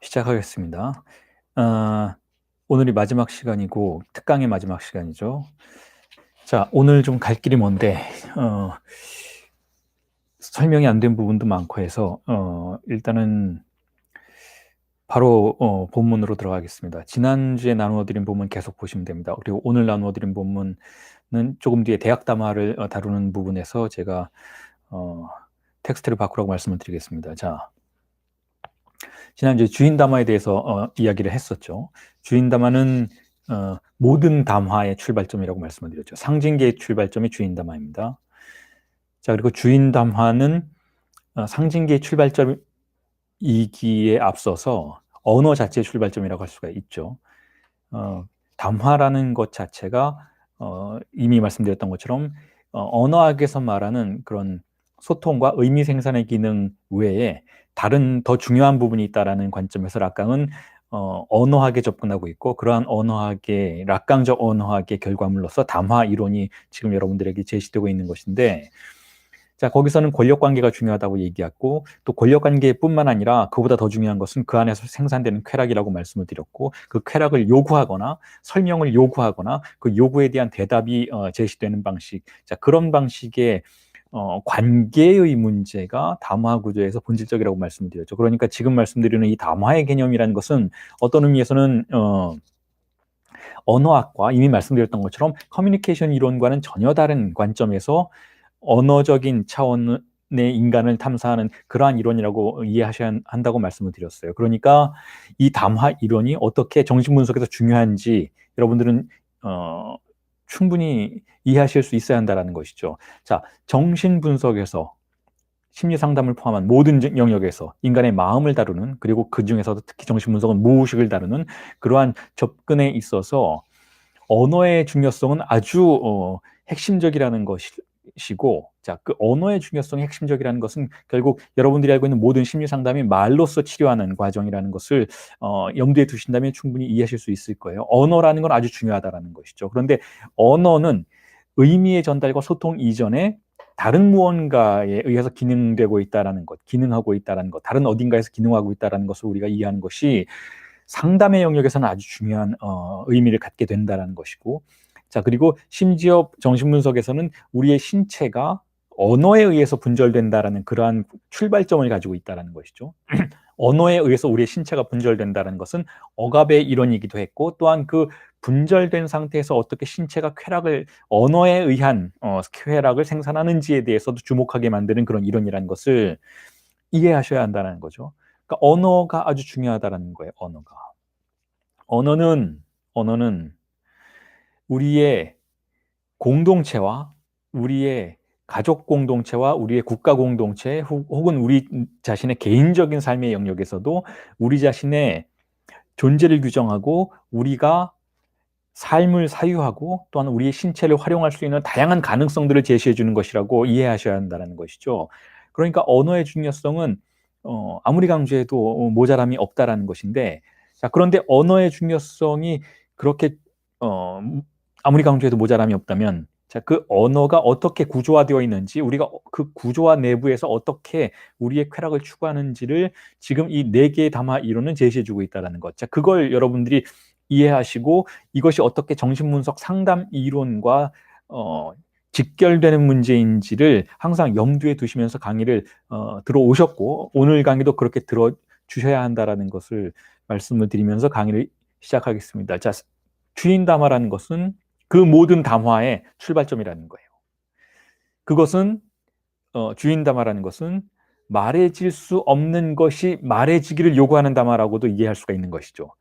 시작하겠습니다. 아, 오늘이 마지막 시간이고 특강의 마지막 시간이죠. 자, 오늘 좀 갈 길이 먼데 설명이 안 된 부분도 많고 해서 일단은 바로 본문으로 들어가겠습니다. 지난주에 나누어 드린 본문 계속 보시면 됩니다. 그리고 오늘 나누어 드린 본문은 조금 뒤에 대학 담화를 다루는 부분에서 제가 텍스트를 바꾸라고 말씀을 드리겠습니다. 자, 지난주에 주인 담화에 대해서 이야기를 했었죠. 주인 담화는 모든 담화의 출발점이라고 말씀을 드렸죠. 상징계의 출발점이 주인 담화입니다. 자, 그리고 주인 담화는 상징계의 출발점이기에 앞서서 언어 자체의 출발점이라고 할 수가 있죠. 담화라는 것 자체가 이미 말씀드렸던 것처럼 언어학에서 말하는 그런 소통과 의미 생산의 기능 외에 다른 더 중요한 부분이 있다라는 관점에서 락강은 언어학에 접근하고 있고, 그러한 언어학의 락강적 언어학의 결과물로서 담화 이론이 지금 여러분들에게 제시되고 있는 것인데, 자, 거기서는 권력 관계가 중요하다고 얘기했고, 또 권력 관계뿐만 아니라 그보다 더 중요한 것은 그 안에서 생산되는 쾌락이라고 말씀을 드렸고, 그 쾌락을 요구하거나 설명을 요구하거나 그 요구에 대한 대답이 제시되는 방식, 자, 그런 방식의 관계의 문제가 담화 구조에서 본질적이라고 말씀드렸죠. 그러니까 지금 말씀드리는 이 담화의 개념이라는 것은 어떤 의미에서는 언어학과 이미 말씀드렸던 것처럼 커뮤니케이션 이론과는 전혀 다른 관점에서 언어적인 차원의 인간을 탐사하는 그러한 이론이라고 이해하셔야 한다고 말씀을 드렸어요. 그러니까 이 담화 이론이 어떻게 정신분석에서 중요한지 여러분들은 충분히 이해하실 수 있어야 한다는 것이죠. 자, 정신분석에서 심리상담을 포함한 모든 영역에서 인간의 마음을 다루는, 그리고 그 중에서도 특히 정신분석은 무의식을 다루는 그러한 접근에 있어서 언어의 중요성은 아주 핵심적이라는 것이고, 자, 그 언어의 중요성이 핵심적이라는 것은 결국 여러분들이 알고 있는 모든 심리 상담이 말로써 치료하는 과정이라는 것을 염두에 두신다면 충분히 이해하실 수 있을 거예요. 언어라는 건 아주 중요하다라는 것이죠. 그런데 언어는 의미의 전달과 소통 이전에 다른 무언가에 의해서 기능되고 있다라는 것, 기능하고 있다라는 것, 다른 어딘가에서 기능하고 있다라는 것을 우리가 이해하는 것이 상담의 영역에서는 아주 중요한 의미를 갖게 된다는 것이고, 자, 그리고 심지어 정신분석에서는 우리의 신체가 언어에 의해서 분절된다라는 그러한 출발점을 가지고 있다는 것이죠. 언어에 의해서 우리의 신체가 분절된다는 것은 억압의 이론이기도 했고, 또한 그 분절된 상태에서 어떻게 신체가 쾌락을 언어에 의한 쾌락을 생산하는지에 대해서도 주목하게 만드는 그런 이론이라는 것을 이해하셔야 한다는 거죠. 그러니까 언어가 아주 중요하다는 거예요. 언어는 우리의 공동체와 우리의 가족 공동체와 우리의 국가 공동체 혹은 우리 자신의 개인적인 삶의 영역에서도 우리 자신의 존재를 규정하고 우리가 삶을 사유하고 또한 우리의 신체를 활용할 수 있는 다양한 가능성들을 제시해 주는 것이라고 이해하셔야 한다는 것이죠. 그러니까 언어의 중요성은 아무리 강조해도 모자람이 없다라는 것인데, 자, 그런데 언어의 중요성이 그렇게 아무리 강조해도 모자람이 없다면, 자, 그 언어가 어떻게 구조화되어 있는지, 우리가 그 구조화 내부에서 어떻게 우리의 쾌락을 추구하는지를 지금 이 네 개의 담화 이론은 제시해주고 있다는 것. 자, 그걸 여러분들이 이해하시고 이것이 어떻게 정신분석 상담 이론과 직결되는 문제인지를 항상 염두에 두시면서 강의를 들어오셨고, 오늘 강의도 그렇게 들어주셔야 한다는 것을 말씀을 드리면서 강의를 시작하겠습니다. 자, 주인 담화라는 것은 그 모든 담화의 출발점이라는 거예요. 그것은 주인 담화라는 것은 말해질 수 없는 것이 말해지기를 요구하는 담화라고도 이해할 수가 있는 것이죠.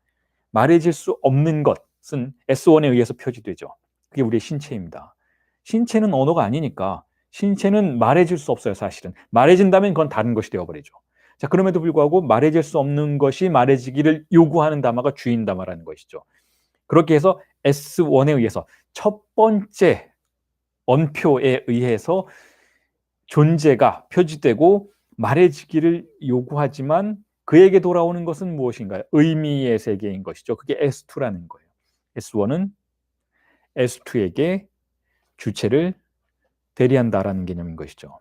말해질 수 없는 것은 S1에 의해서 표시되죠. 그게 우리의 신체입니다. 신체는 언어가 아니니까 신체는 말해질 수 없어요, 사실은. 말해진다면 그건 다른 것이 되어버리죠. 자, 그럼에도 불구하고 말해질 수 없는 것이 말해지기를 요구하는 담화가 주인 담화라는 것이죠. 그렇게 해서 S1에 의해서 첫 번째 언표에 의해서 존재가 표지되고 말해지기를 요구하지만 그에게 돌아오는 것은 무엇인가요? 의미의 세계인 것이죠. 그게 S2라는 거예요. S1은 S2에게 주체를 대리한다라는 개념인 것이죠.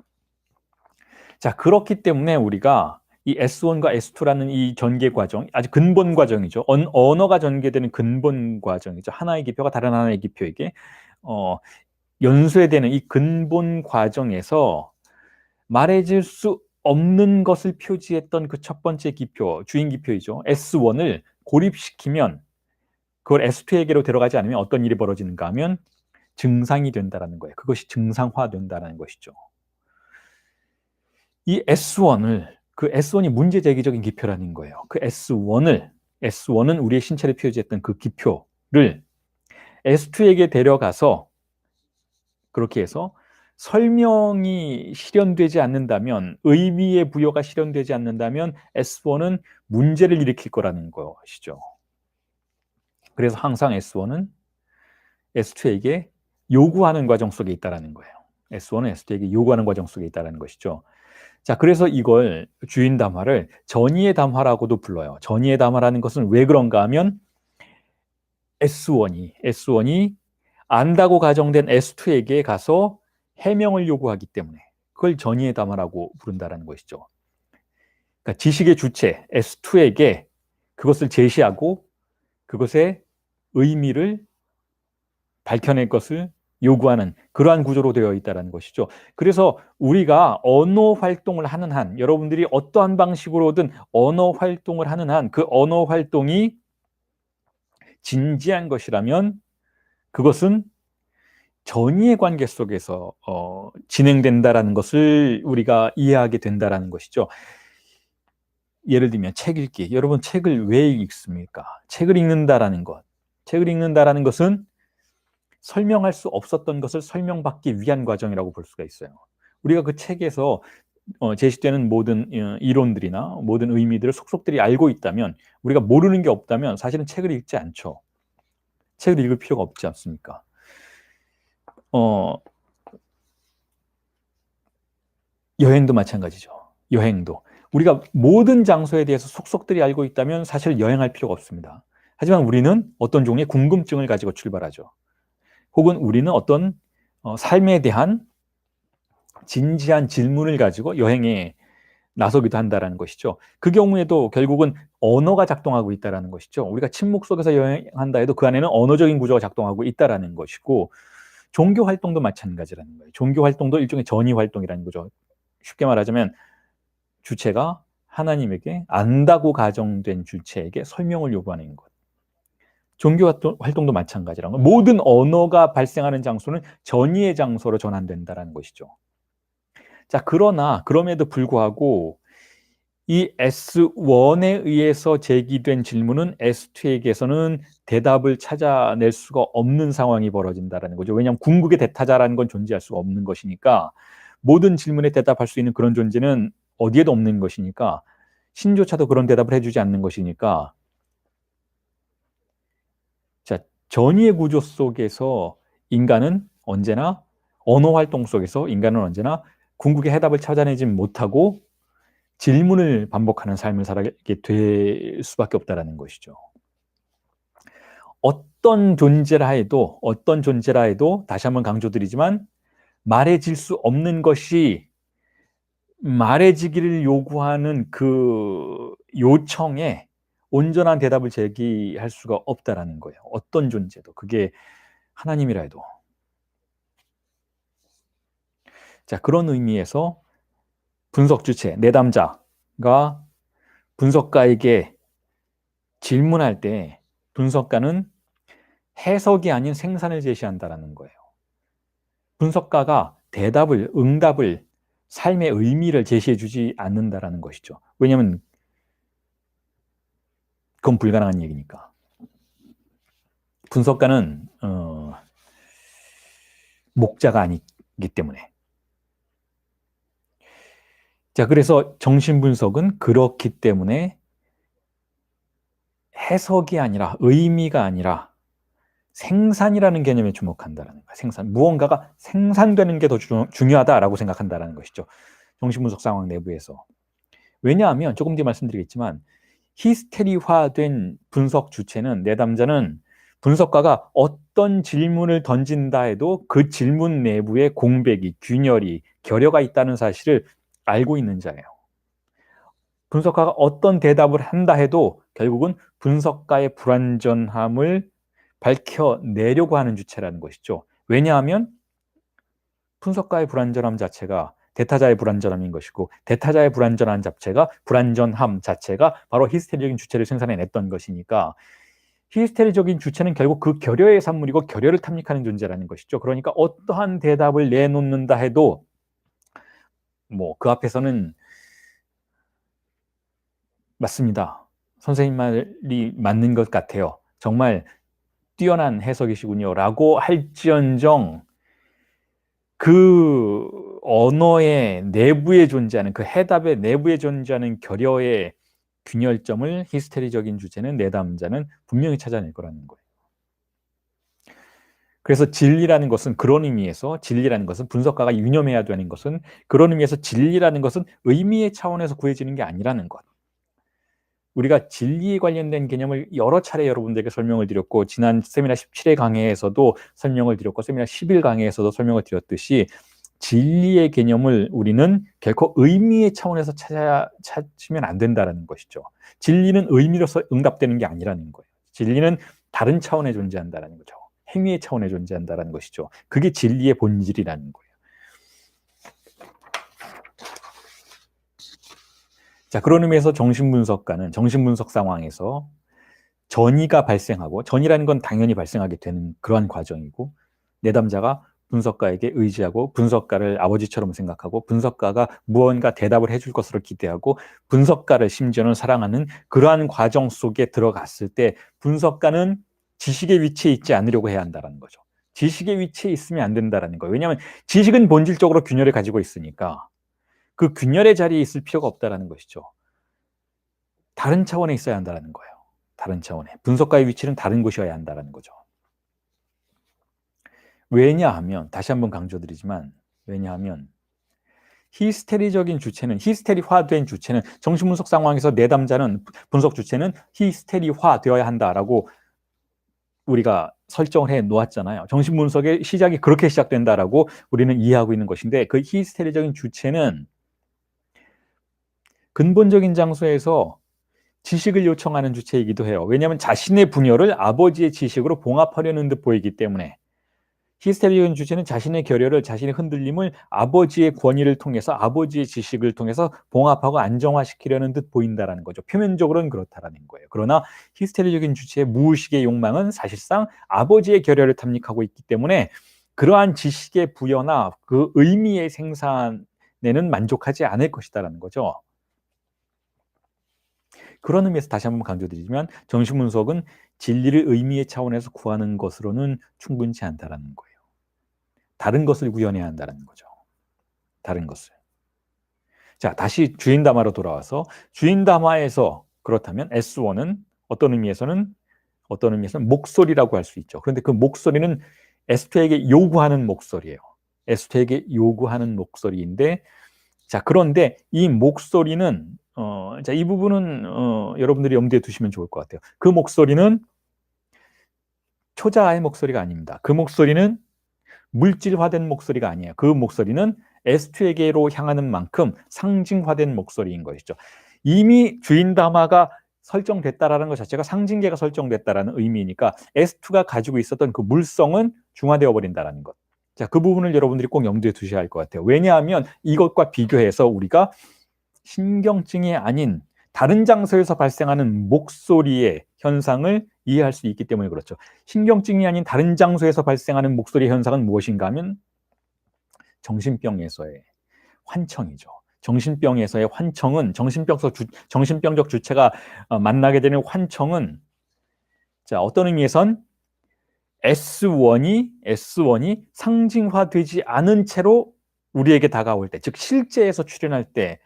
자, 그렇기 때문에 우리가 이 S1과 S2라는 이 전개 과정, 아주 근본 과정이죠. 언어가 전개되는 근본 과정이죠. 하나의 기표가 다른 하나의 기표에게 연소되는 이 근본 과정에서 말해질 수 없는 것을 표지했던 그 첫 번째 기표, 주인 기표이죠. S1을 고립시키면 그걸 S2에게로 데려가지 않으면 어떤 일이 벌어지는가 하면 증상이 된다는 거예요. 그것이 증상화된다는 것이죠. 이 그 S1이 문제제기적인 기표라는 거예요. 그 S1은 우리의 신체를 표지했던 그 기표를 S2에게 데려가서 그렇게 해서 설명이 실현되지 않는다면, 의미의 부여가 실현되지 않는다면 S1은 문제를 일으킬 거라는 것이죠. 그래서 항상 S1은 S2에게 요구하는 과정 속에 있다는 거예요. S1은 S2에게 요구하는 과정 속에 있다는 것이죠. 자, 그래서 이걸 주인 담화를 전이의 담화라고도 불러요. 전이의 담화라는 것은 왜 그런가 하면 S1이 안다고 가정된 S2에게 가서 해명을 요구하기 때문에 그걸 전이의 담화라고 부른다는 것이죠. 그러니까 지식의 주체 S2에게 그것을 제시하고 그것의 의미를 밝혀낼 것을 요구하는 그러한 구조로 되어 있다는 것이죠. 그래서 우리가 언어 활동을 하는 한, 여러분들이 어떠한 방식으로든 언어 활동을 하는 한 그 언어 활동이 진지한 것이라면 그것은 전이의 관계 속에서 진행된다라는 것을 우리가 이해하게 된다라는 것이죠. 예를 들면 책 읽기. 여러분 책을 왜 읽습니까? 책을 읽는다라는 것은 설명할 수 없었던 것을 설명받기 위한 과정이라고 볼 수가 있어요. 우리가 그 책에서 제시되는 모든 이론들이나 모든 의미들을 속속들이 알고 있다면, 우리가 모르는 게 없다면 사실은 책을 읽지 않죠. 책을 읽을 필요가 없지 않습니까? 여행도 마찬가지죠. 여행도. 우리가 모든 장소에 대해서 속속들이 알고 있다면 사실 여행할 필요가 없습니다. 하지만 우리는 어떤 종류의 궁금증을 가지고 출발하죠. 혹은 우리는 어떤 삶에 대한 진지한 질문을 가지고 여행에 나서기도 한다는 것이죠. 그 경우에도 결국은 언어가 작동하고 있다는 것이죠. 우리가 침묵 속에서 여행한다 해도 그 안에는 언어적인 구조가 작동하고 있다는 것이고, 종교 활동도 마찬가지라는 거예요. 종교 활동도 일종의 전이 활동이라는 거죠. 쉽게 말하자면 주체가 하나님에게 안다고 가정된 주체에게 설명을 요구하는 것. 종교 활동도 마찬가지라는 거예요. 모든 언어가 발생하는 장소는 전이의 장소로 전환된다는 것이죠. 자, 그럼에도 불구하고 이 S1에 의해서 제기된 질문은 S2에게서는 대답을 찾아낼 수가 없는 상황이 벌어진다는 거죠. 왜냐하면 궁극의 대타자라는 건 존재할 수가 없는 것이니까, 모든 질문에 대답할 수 있는 그런 존재는 어디에도 없는 것이니까, 신조차도 그런 대답을 해주지 않는 것이니까, 자, 전이의 구조 속에서 인간은 언제나, 언어 활동 속에서 인간은 언제나 궁극의 해답을 찾아내지 못하고 질문을 반복하는 삶을 살게 될 수밖에 없다는 것이죠. 어떤 존재라 해도 다시 한번 강조드리지만 말해질 수 없는 것이 말해지기를 요구하는 그 요청에 온전한 대답을 제기할 수가 없다라는 거예요. 어떤 존재도, 그게 하나님이라 해도. 자, 그런 의미에서 분석 주체, 내담자가 분석가에게 질문할 때 분석가는 해석이 아닌 생산을 제시한다는 거예요. 분석가가 응답을, 삶의 의미를 제시해 주지 않는다는 것이죠. 왜냐하면 그건 불가능한 얘기니까. 분석가는 목자가 아니기 때문에. 자, 그래서 정신분석은 그렇기 때문에 해석이 아니라, 의미가 아니라 생산이라는 개념에 주목한다는 거예요. 생산. 무언가가 생산되는 게 더 중요하다라고 생각한다는 것이죠. 정신분석 상황 내부에서. 왜냐하면 조금 뒤에 말씀드리겠지만 히스테리화된 분석 주체는, 내담자는 분석가가 어떤 질문을 던진다 해도 그 질문 내부에 공백이, 균열이, 결여가 있다는 사실을 알고 있는 자예요. 분석가가 어떤 대답을 한다 해도 결국은 분석가의 불완전함을 밝혀내려고 하는 주체라는 것이죠. 왜냐하면 분석가의 불완전함 자체가 대타자의 불완전함인 것이고, 대타자의 불완전한 자체가, 불완전함 자체가 바로 히스테리적인 주체를 생산해냈던 것이니까, 히스테리적인 주체는 결국 그 결여의 산물이고 결여를 탐닉하는 존재라는 것이죠. 그러니까 어떠한 대답을 내놓는다 해도 뭐 그 앞에서는 맞습니다, 선생님 말이 맞는 것 같아요, 정말 뛰어난 해석이시군요 라고 할지언정, 그 언어의 내부에 존재하는, 그 해답의 내부에 존재하는 결여의 균열점을 히스테리적인 주체는, 내담자는 분명히 찾아낼 거라는 거예요. 그래서 진리라는 것은, 그런 의미에서 진리라는 것은, 분석가가 유념해야 되는 것은, 그런 의미에서 진리라는 것은 의미의 차원에서 구해지는 게 아니라는 것. 우리가 진리에 관련된 개념을 여러 차례 여러분들에게 설명을 드렸고, 지난 세미나 17회 강해에서도 설명을 드렸고, 세미나 11 강해에서도 설명을 드렸듯이, 진리의 개념을 우리는 결코 의미의 차원에서 찾으면 안 된다는 것이죠. 진리는 의미로서 응답되는 게 아니라는 거예요. 진리는 다른 차원에 존재한다는 거죠. 행위의 차원에 존재한다는 것이죠. 그게 진리의 본질이라는 거예요. 자, 그런 의미에서 정신분석가는 정신분석 상황에서 전이가 발생하고, 전이라는 건 당연히 발생하게 되는 그러한 과정이고, 내담자가 분석가에게 의지하고, 분석가를 아버지처럼 생각하고, 분석가가 무언가 대답을 해줄 것으로 기대하고, 분석가를 심지어는 사랑하는 그러한 과정 속에 들어갔을 때, 분석가는 지식의 위치에 있지 않으려고 해야 한다는 거죠. 지식의 위치에 있으면 안 된다는 거예요. 왜냐하면 지식은 본질적으로 균열을 가지고 있으니까 그 균열의 자리에 있을 필요가 없다는 것이죠. 다른 차원에 있어야 한다는 거예요. 다른 차원에. 분석가의 위치는 다른 곳이어야 한다는 거죠. 왜냐하면, 다시 한번 강조드리지만, 왜냐하면 히스테리적인 주체는, 히스테리화된 주체는, 정신분석 상황에서 내담자는, 분석 주체는 히스테리화 되어야 한다라고 우리가 설정을 해 놓았잖아요. 정신분석의 시작이 그렇게 시작된다라고 우리는 이해하고 있는 것인데, 그 히스테리적인 주체는 근본적인 장소에서 지식을 요청하는 주체이기도 해요. 왜냐하면 자신의 분열을 아버지의 지식으로 봉합하려는 듯 보이기 때문에, 히스테리적인 주체는 자신의 결여를, 자신의 흔들림을 아버지의 권위를 통해서, 아버지의 지식을 통해서 봉합하고 안정화시키려는 듯 보인다는 거죠. 표면적으로는 그렇다라는 거예요. 그러나 히스테리적인 주체의 무의식의 욕망은 사실상 아버지의 결여를 탐닉하고 있기 때문에, 그러한 지식의 부여나 그 의미의 생산에는 만족하지 않을 것이다라는 거죠. 그런 의미에서 다시 한번 강조드리지만, 정신분석은 진리를 의미의 차원에서 구하는 것으로는 충분치 않다라는 거예요. 다른 것을 구현해야 한다는 거죠. 다른 것을. 자, 다시 주인담화로 돌아와서, 주인담화에서 그렇다면 S1은 어떤 의미에서는 목소리라고 할 수 있죠. 그런데 그 목소리는 S2에게 요구하는 목소리예요. S2에게 요구하는 목소리인데, 자, 그런데 이 목소리는 자, 이 부분은 여러분들이 염두에 두시면 좋을 것 같아요. 그 목소리는 초자아의 목소리가 아닙니다. 그 목소리는 물질화된 목소리가 아니에요. 그 목소리는 S2에게로 향하는 만큼 상징화된 목소리인 것이죠. 이미 주인담화가 설정됐다라는 것 자체가 상징계가 설정됐다라는 의미니까, S2가 가지고 있었던 그 물성은 중화되어 버린다는 것. 자, 그 부분을 여러분들이 꼭 염두에 두셔야 할 것 같아요. 왜냐하면 이것과 비교해서 우리가 신경증이 아닌 다른 장소에서 발생하는 목소리의 현상을 이해할 수 있기 때문에 그렇죠. 신경증이 아닌 다른 장소에서 발생하는 목소리 현상은 무엇인가 하면 정신병에서의 환청이죠. 정신병에서의 환청은, 정신병적 주체가 만나게 되는 환청은, 자, 어떤 의미에선 S1이 상징화되지 않은 채로 우리에게 다가올 때, 즉 실제에서 출현할 때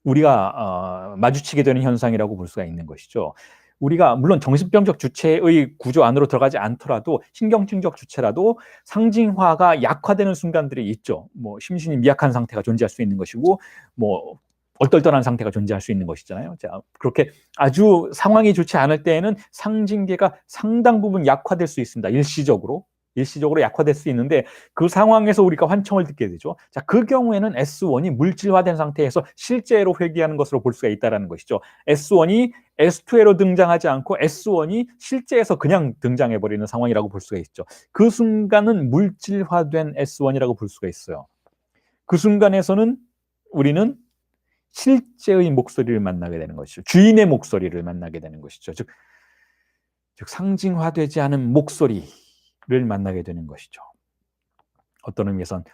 우리가 마주치게 되는 현상이라고 볼 수가 있는 것이죠. 우리가 물론 정신병적 주체의 구조 안으로 들어가지 않더라도, 신경증적 주체라도 상징화가 약화되는 순간들이 있죠. 뭐 심신이 미약한 상태가 존재할 수 있는 것이고, 뭐 얼떨떨한 상태가 존재할 수 있는 것이잖아요. 자, 그렇게 아주 상황이 좋지 않을 때에는 상징계가 상당 부분 약화될 수 있습니다. 일시적으로. 일시적으로 약화될 수 있는데 그 상황에서 우리가 환청을 듣게 되죠. 자, 그 경우에는 S1이 물질화된 상태에서 실제로 회귀하는 것으로 볼 수가 있다는 것이죠. S1이 S2에로 등장하지 않고 S1이 실제에서 그냥 등장해버리는 상황이라고 볼 수가 있죠. 그 순간은 물질화된 S1이라고 볼 수가 있어요. 그 순간에서는 우리는 실제의 목소리를 만나게 되는 것이죠. 주인의 목소리를 만나게 되는 것이죠. 즉 상징화되지 않은 목소리를 만나게 되는 것이죠. 어떤 의미에선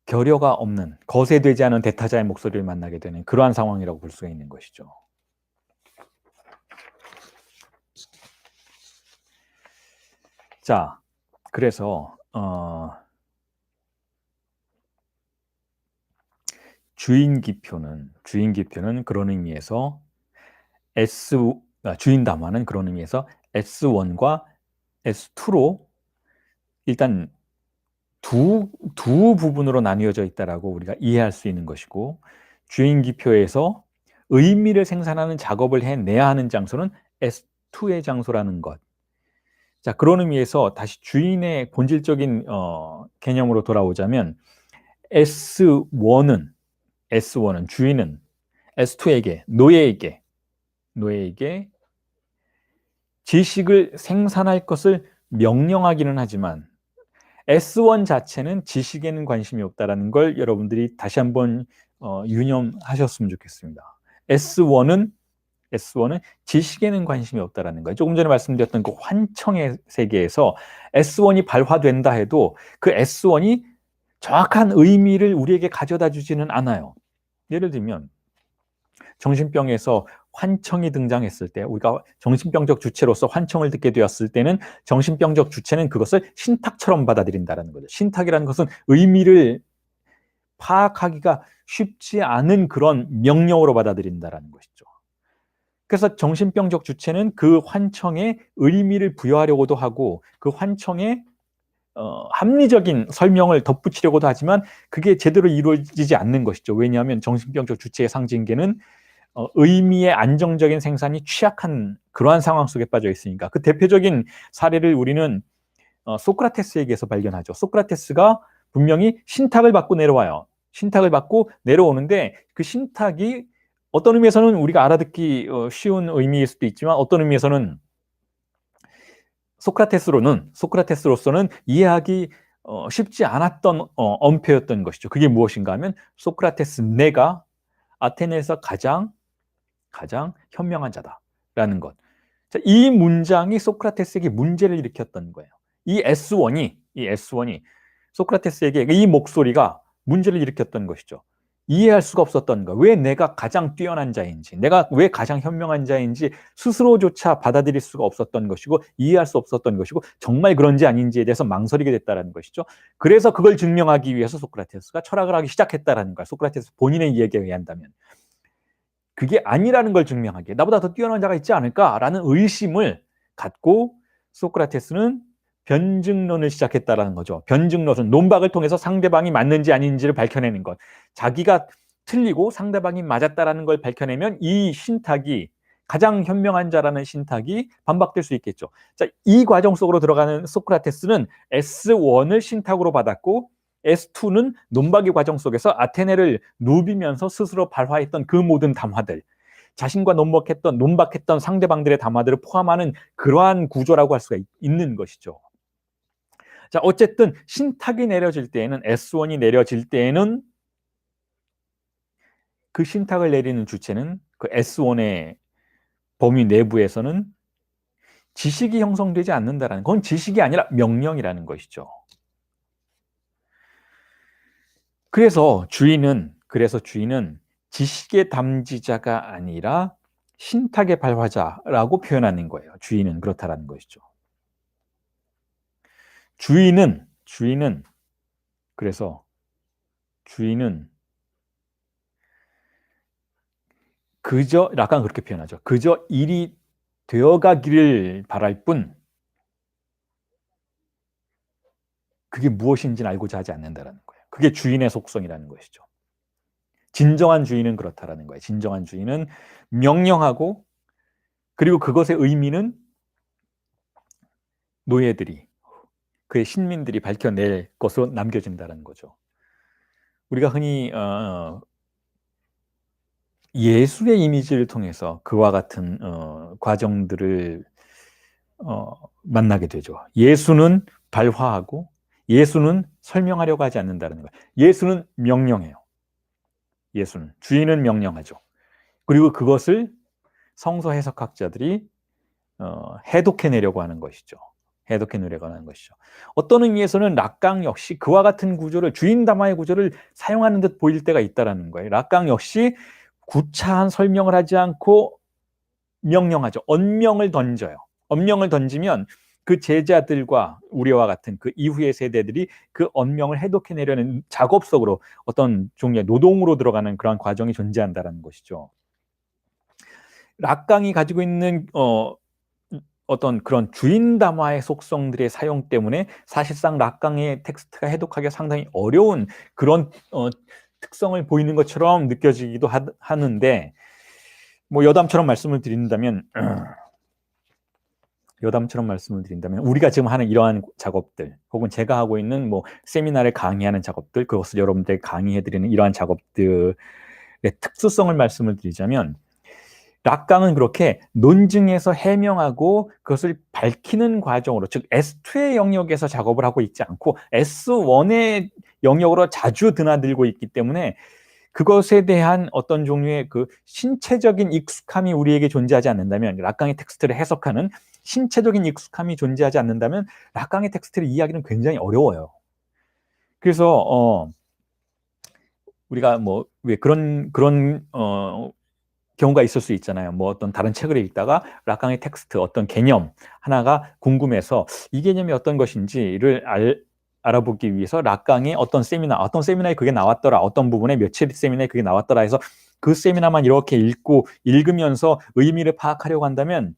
결여가 없는, 거세되지 않은 대타자의 목소리를 만나게 되는 그러한 상황이라고 볼 수가 있는 것이죠. 자, 그래서 주인기표는 그런 의미에서 주인담화는 그런 의미에서 S1과 S2로 일단 두 부분으로 나뉘어져 있다라고 우리가 이해할 수 있는 것이고, 주인기표에서 의미를 생산하는 작업을 해내야 하는 장소는 S2의 장소라는 것. 자, 그런 의미에서 다시 주인의 본질적인 개념으로 돌아오자면 S1은 주인은 S2에게 노예에게 지식을 생산할 것을 명령하기는 하지만 S1 자체는 지식에는 관심이 없다라는 걸 여러분들이 다시 한번 유념하셨으면 좋겠습니다. S1은 지식에는 관심이 없다라는 거예요. 조금 전에 말씀드렸던 그 환청의 세계에서 S1이 발화된다 해도 그 S1이 정확한 의미를 우리에게 가져다 주지는 않아요. 예를 들면 정신병에서 환청이 등장했을 때, 우리가 정신병적 주체로서 환청을 듣게 되었을 때는 정신병적 주체는 그것을 신탁처럼 받아들인다는 거죠. 신탁이라는 것은 의미를 파악하기가 쉽지 않은 그런 명령으로 받아들인다는 것이죠. 그래서 정신병적 주체는 그 환청에 의미를 부여하려고도 하고 그 환청에 합리적인 설명을 덧붙이려고도 하지만 그게 제대로 이루어지지 않는 것이죠. 왜냐하면 정신병적 주체의 상징계는 의미의 안정적인 생산이 취약한 그러한 상황 속에 빠져 있으니까. 그 대표적인 사례를 우리는 소크라테스에게서 발견하죠. 소크라테스가 분명히 신탁을 받고 내려와요. 신탁을 받고 내려오는데 그 신탁이 어떤 의미에서는 우리가 알아듣기 쉬운 의미일 수도 있지만 어떤 의미에서는 소크라테스로서는 이해하기 쉽지 않았던 언표였던 것이죠. 그게 무엇인가 하면 소크라테스 내가 아테네에서 가장 현명한 자다라는 것. 자, 이 문장이 소크라테스에게 문제를 일으켰던 거예요. 이 S1이 소크라테스에게 이 목소리가 문제를 일으켰던 것이죠. 이해할 수가 없었던 거. 왜 내가 가장 뛰어난 자인지, 내가 왜 가장 현명한 자인지 스스로조차 받아들일 수가 없었던 것이고 이해할 수 없었던 것이고 정말 그런지 아닌지에 대해서 망설이게 됐다는 것이죠. 그래서 그걸 증명하기 위해서 소크라테스가 철학을 하기 시작했다는 거야. 소크라테스 본인의 이야기에 의한다면. 그게 아니라는 걸 증명하기에 나보다 더 뛰어난 자가 있지 않을까라는 의심을 갖고 소크라테스는 변증론을 시작했다라는 거죠. 변증론은 논박을 통해서 상대방이 맞는지 아닌지를 밝혀내는 것. 자기가 틀리고 상대방이 맞았다라는 걸 밝혀내면 이 신탁이 가장 현명한 자라는 신탁이 반박될 수 있겠죠. 자, 이 과정 속으로 들어가는 소크라테스는 S1을 신탁으로 받았고 S2는 논박의 과정 속에서 아테네를 누비면서 스스로 발화했던 그 모든 담화들, 자신과 논박했던 상대방들의 담화들을 포함하는 그러한 구조라고 할 수가 있는 것이죠. 자, 어쨌든 신탁이 내려질 때에는 S1이 내려질 때에는 그 신탁을 내리는 주체는 그 S1의 범위 내부에서는 지식이 형성되지 않는다라는 건 지식이 아니라 명령이라는 것이죠. 그래서 주인은 지식의 담지자가 아니라 신탁의 발화자라고 표현하는 거예요. 주인은 그렇다라는 것이죠. 주인은 그저 약간 그렇게 표현하죠. 그저 일이 되어가기를 바랄 뿐 그게 무엇인지는 알고자 하지 않는다라는 거예요. 그게 주인의 속성이라는 것이죠. 진정한 주인은 그렇다라는 거예요. 진정한 주인은 명령하고 그리고 그것의 의미는 노예들이, 그의 신민들이 밝혀낼 것으로 남겨진다는 거죠. 우리가 흔히 예수의 이미지를 통해서 그와 같은 과정들을 만나게 되죠. 예수는 발화하고 예수는 설명하려고 하지 않는다는 거예요. 예수는 명령해요. 예수는 주인은 명령하죠. 그리고 그것을 성서 해석학자들이 해독해내려고 하는 것이죠. 해독해내려고 하는 것이죠. 어떤 의미에서는 락강 역시 그와 같은 구조를, 주인 담화의 구조를 사용하는 듯 보일 때가 있다는 거예요. 락강 역시 구차한 설명을 하지 않고 명령하죠. 언명을 던져요. 언명을 던지면 그 제자들과 우리와 같은 그 이후의 세대들이 그 언명을 해독해내려는 작업 속으로 어떤 종류의 노동으로 들어가는 그런 과정이 존재한다는 것이죠. 락강이 가지고 있는 어떤 그런 주인 담화의 속성들의 사용 때문에 사실상 락강의 텍스트가 해독하기가 상당히 어려운 그런 특성을 보이는 것처럼 느껴지기도 하는데, 뭐 여담처럼 말씀을 드린다면 우리가 지금 하는 이러한 작업들, 혹은 제가 하고 있는 뭐 세미나를 강의하는 작업들, 그것을 여러분들에게 강의해드리는 이러한 작업들의 특수성을 말씀을 드리자면, 락강은 그렇게 논증에서 해명하고 그것을 밝히는 과정으로, 즉 S2의 영역에서 작업을 하고 있지 않고 S1의 영역으로 자주 드나들고 있기 때문에 그것에 대한 어떤 종류의 그 신체적인 익숙함이 우리에게 존재하지 않는다면, 락강의 텍스트를 해석하는 신체적인 익숙함이 존재하지 않는다면 락강의 텍스트를 이해하기는 굉장히 어려워요. 그래서 우리가 뭐 왜 그런 경우가 있을 수 있잖아요. 뭐 어떤 다른 책을 읽다가 락강의 텍스트 어떤 개념 하나가 궁금해서 이 개념이 어떤 것인지를 알아보기 위해서 락강의 어떤 세미나에 그게 나왔더라, 어떤 부분에 며칠 세미나에 그게 나왔더라 해서 그 세미나만 이렇게 읽으면서 의미를 파악하려고 한다면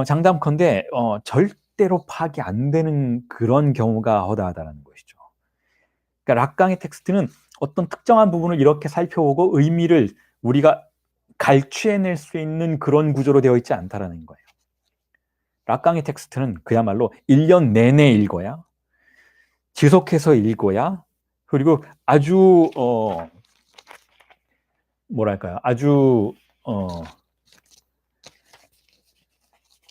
장담컨대 절대로 파악이 안 되는 그런 경우가 허다하다는 것이죠. 그러니까 락강의 텍스트는 어떤 특정한 부분을 이렇게 살펴보고 의미를 우리가 갈취해낼 수 있는 그런 구조로 되어 있지 않다라는 거예요. 락강의 텍스트는 그야말로 1년 내내 읽어야, 지속해서 읽어야, 그리고 아주 아주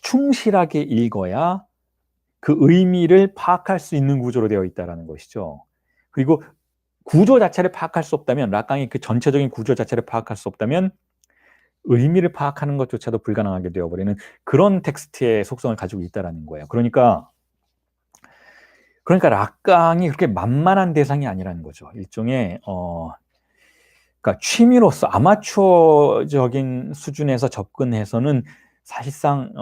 충실하게 읽어야 그 의미를 파악할 수 있는 구조로 되어 있다는 것이죠. 그리고 구조 자체를 파악할 수 없다면, 락강의 그 전체적인 구조 자체를 파악할 수 없다면 의미를 파악하는 것조차도 불가능하게 되어버리는 그런 텍스트의 속성을 가지고 있다는 거예요. 그러니까 락강이 그렇게 만만한 대상이 아니라는 거죠. 일종의 그러니까 취미로서 아마추어적인 수준에서 접근해서는 사실상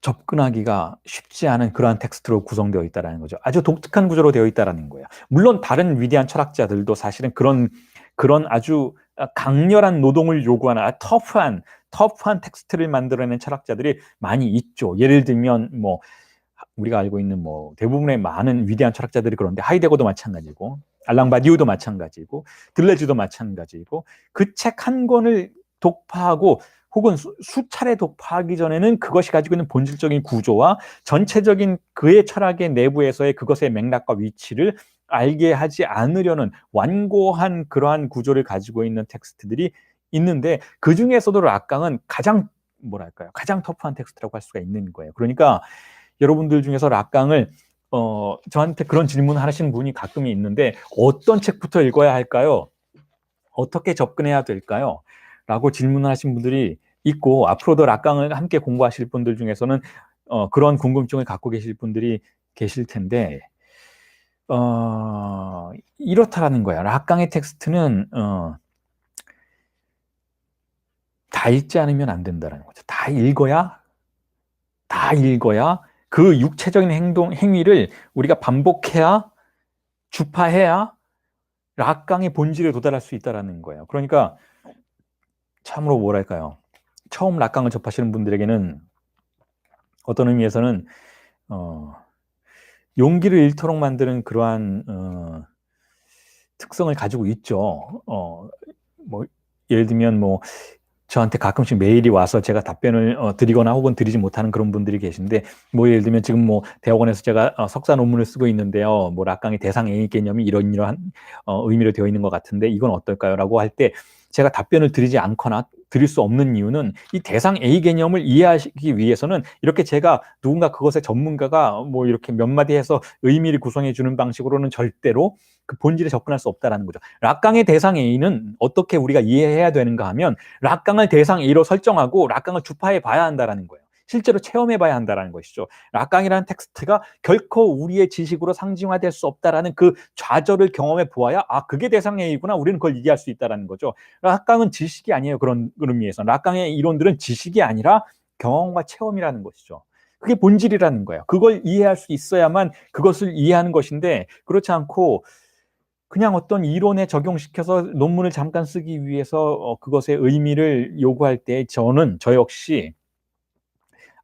접근하기가 쉽지 않은 그러한 텍스트로 구성되어 있다는 거죠. 아주 독특한 구조로 되어 있다는 거예요. 물론 다른 위대한 철학자들도 사실은 그런 아주 강렬한 노동을 요구하는 터프한 텍스트를 만들어내는 철학자들이 많이 있죠. 예를 들면 뭐 우리가 알고 있는 뭐 대부분의 많은 위대한 철학자들이 그런데, 하이데거도 마찬가지고, 알랑바디우도 마찬가지고, 들레즈도 마찬가지고, 그 책 한 권을 독파하고 혹은 수차례 독파하기 전에는 그것이 가지고 있는 본질적인 구조와 전체적인 그의 철학의 내부에서의 그것의 맥락과 위치를 알게 하지 않으려는 완고한 그러한 구조를 가지고 있는 텍스트들이 있는데, 그 중에서도 락강은 가장 터프한 텍스트라고 할 수가 있는 거예요. 그러니까 여러분들 중에서 락강을 저한테 그런 질문을 하시는 분이 가끔 있는데, 어떤 책부터 읽어야 할까요? 어떻게 접근해야 될까요? 라고 질문을 하신 분들이 있고, 앞으로도 락강을 함께 공부하실 분들 중에서는 그런 궁금증을 갖고 계실 분들이 계실 텐데, 이렇다라는 거야. 락강의 텍스트는 다 읽지 않으면 안 된다는 거죠. 다 읽어야 그 육체적인 행위를 우리가 반복해야, 주파해야 락강의 본질에 도달할 수 있다는 거예요. 그러니까 참으로 처음 락강을 접하시는 분들에게는 어떤 의미에서는 용기를 잃도록 만드는 그러한 특성을 가지고 있죠. 뭐 예를 들면 뭐 저한테 가끔씩 메일이 와서 제가 답변을 드리거나 혹은 드리지 못하는 그런 분들이 계신데, 뭐 예를 들면 지금 뭐 대학원에서 제가 석사 논문을 쓰고 있는데요. 뭐 락강의 대상 A 개념이 이러한 의미로 되어 있는 것 같은데 이건 어떨까요? 라고 할 때 제가 답변을 드리지 않거나 드릴 수 없는 이유는 이 대상 A 개념을 이해하시기 위해서는 이렇게 제가 누군가 그것의 전문가가 뭐 이렇게 몇 마디 해서 의미를 구성해 주는 방식으로는 절대로 그 본질에 접근할 수 없다라는 거죠. 락강의 대상 A는 어떻게 우리가 이해해야 되는가 하면 락강을 대상 A로 설정하고 락강을 주파해 봐야 한다라는 거예요. 실제로 체험해 봐야 한다는 것이죠. 락강이라는 텍스트가 결코 우리의 지식으로 상징화될 수 없다라는 그 좌절을 경험해 보아야 그게 대상 A구나. 우리는 그걸 이해할 수 있다는 거죠. 락강은 지식이 아니에요. 그런 의미에서. 락강의 이론들은 지식이 아니라 경험과 체험이라는 것이죠. 그게 본질이라는 거예요. 그걸 이해할 수 있어야만 그것을 이해하는 것인데 그렇지 않고 그냥 어떤 이론에 적용시켜서 논문을 잠깐 쓰기 위해서 그것의 의미를 요구할 때 저 역시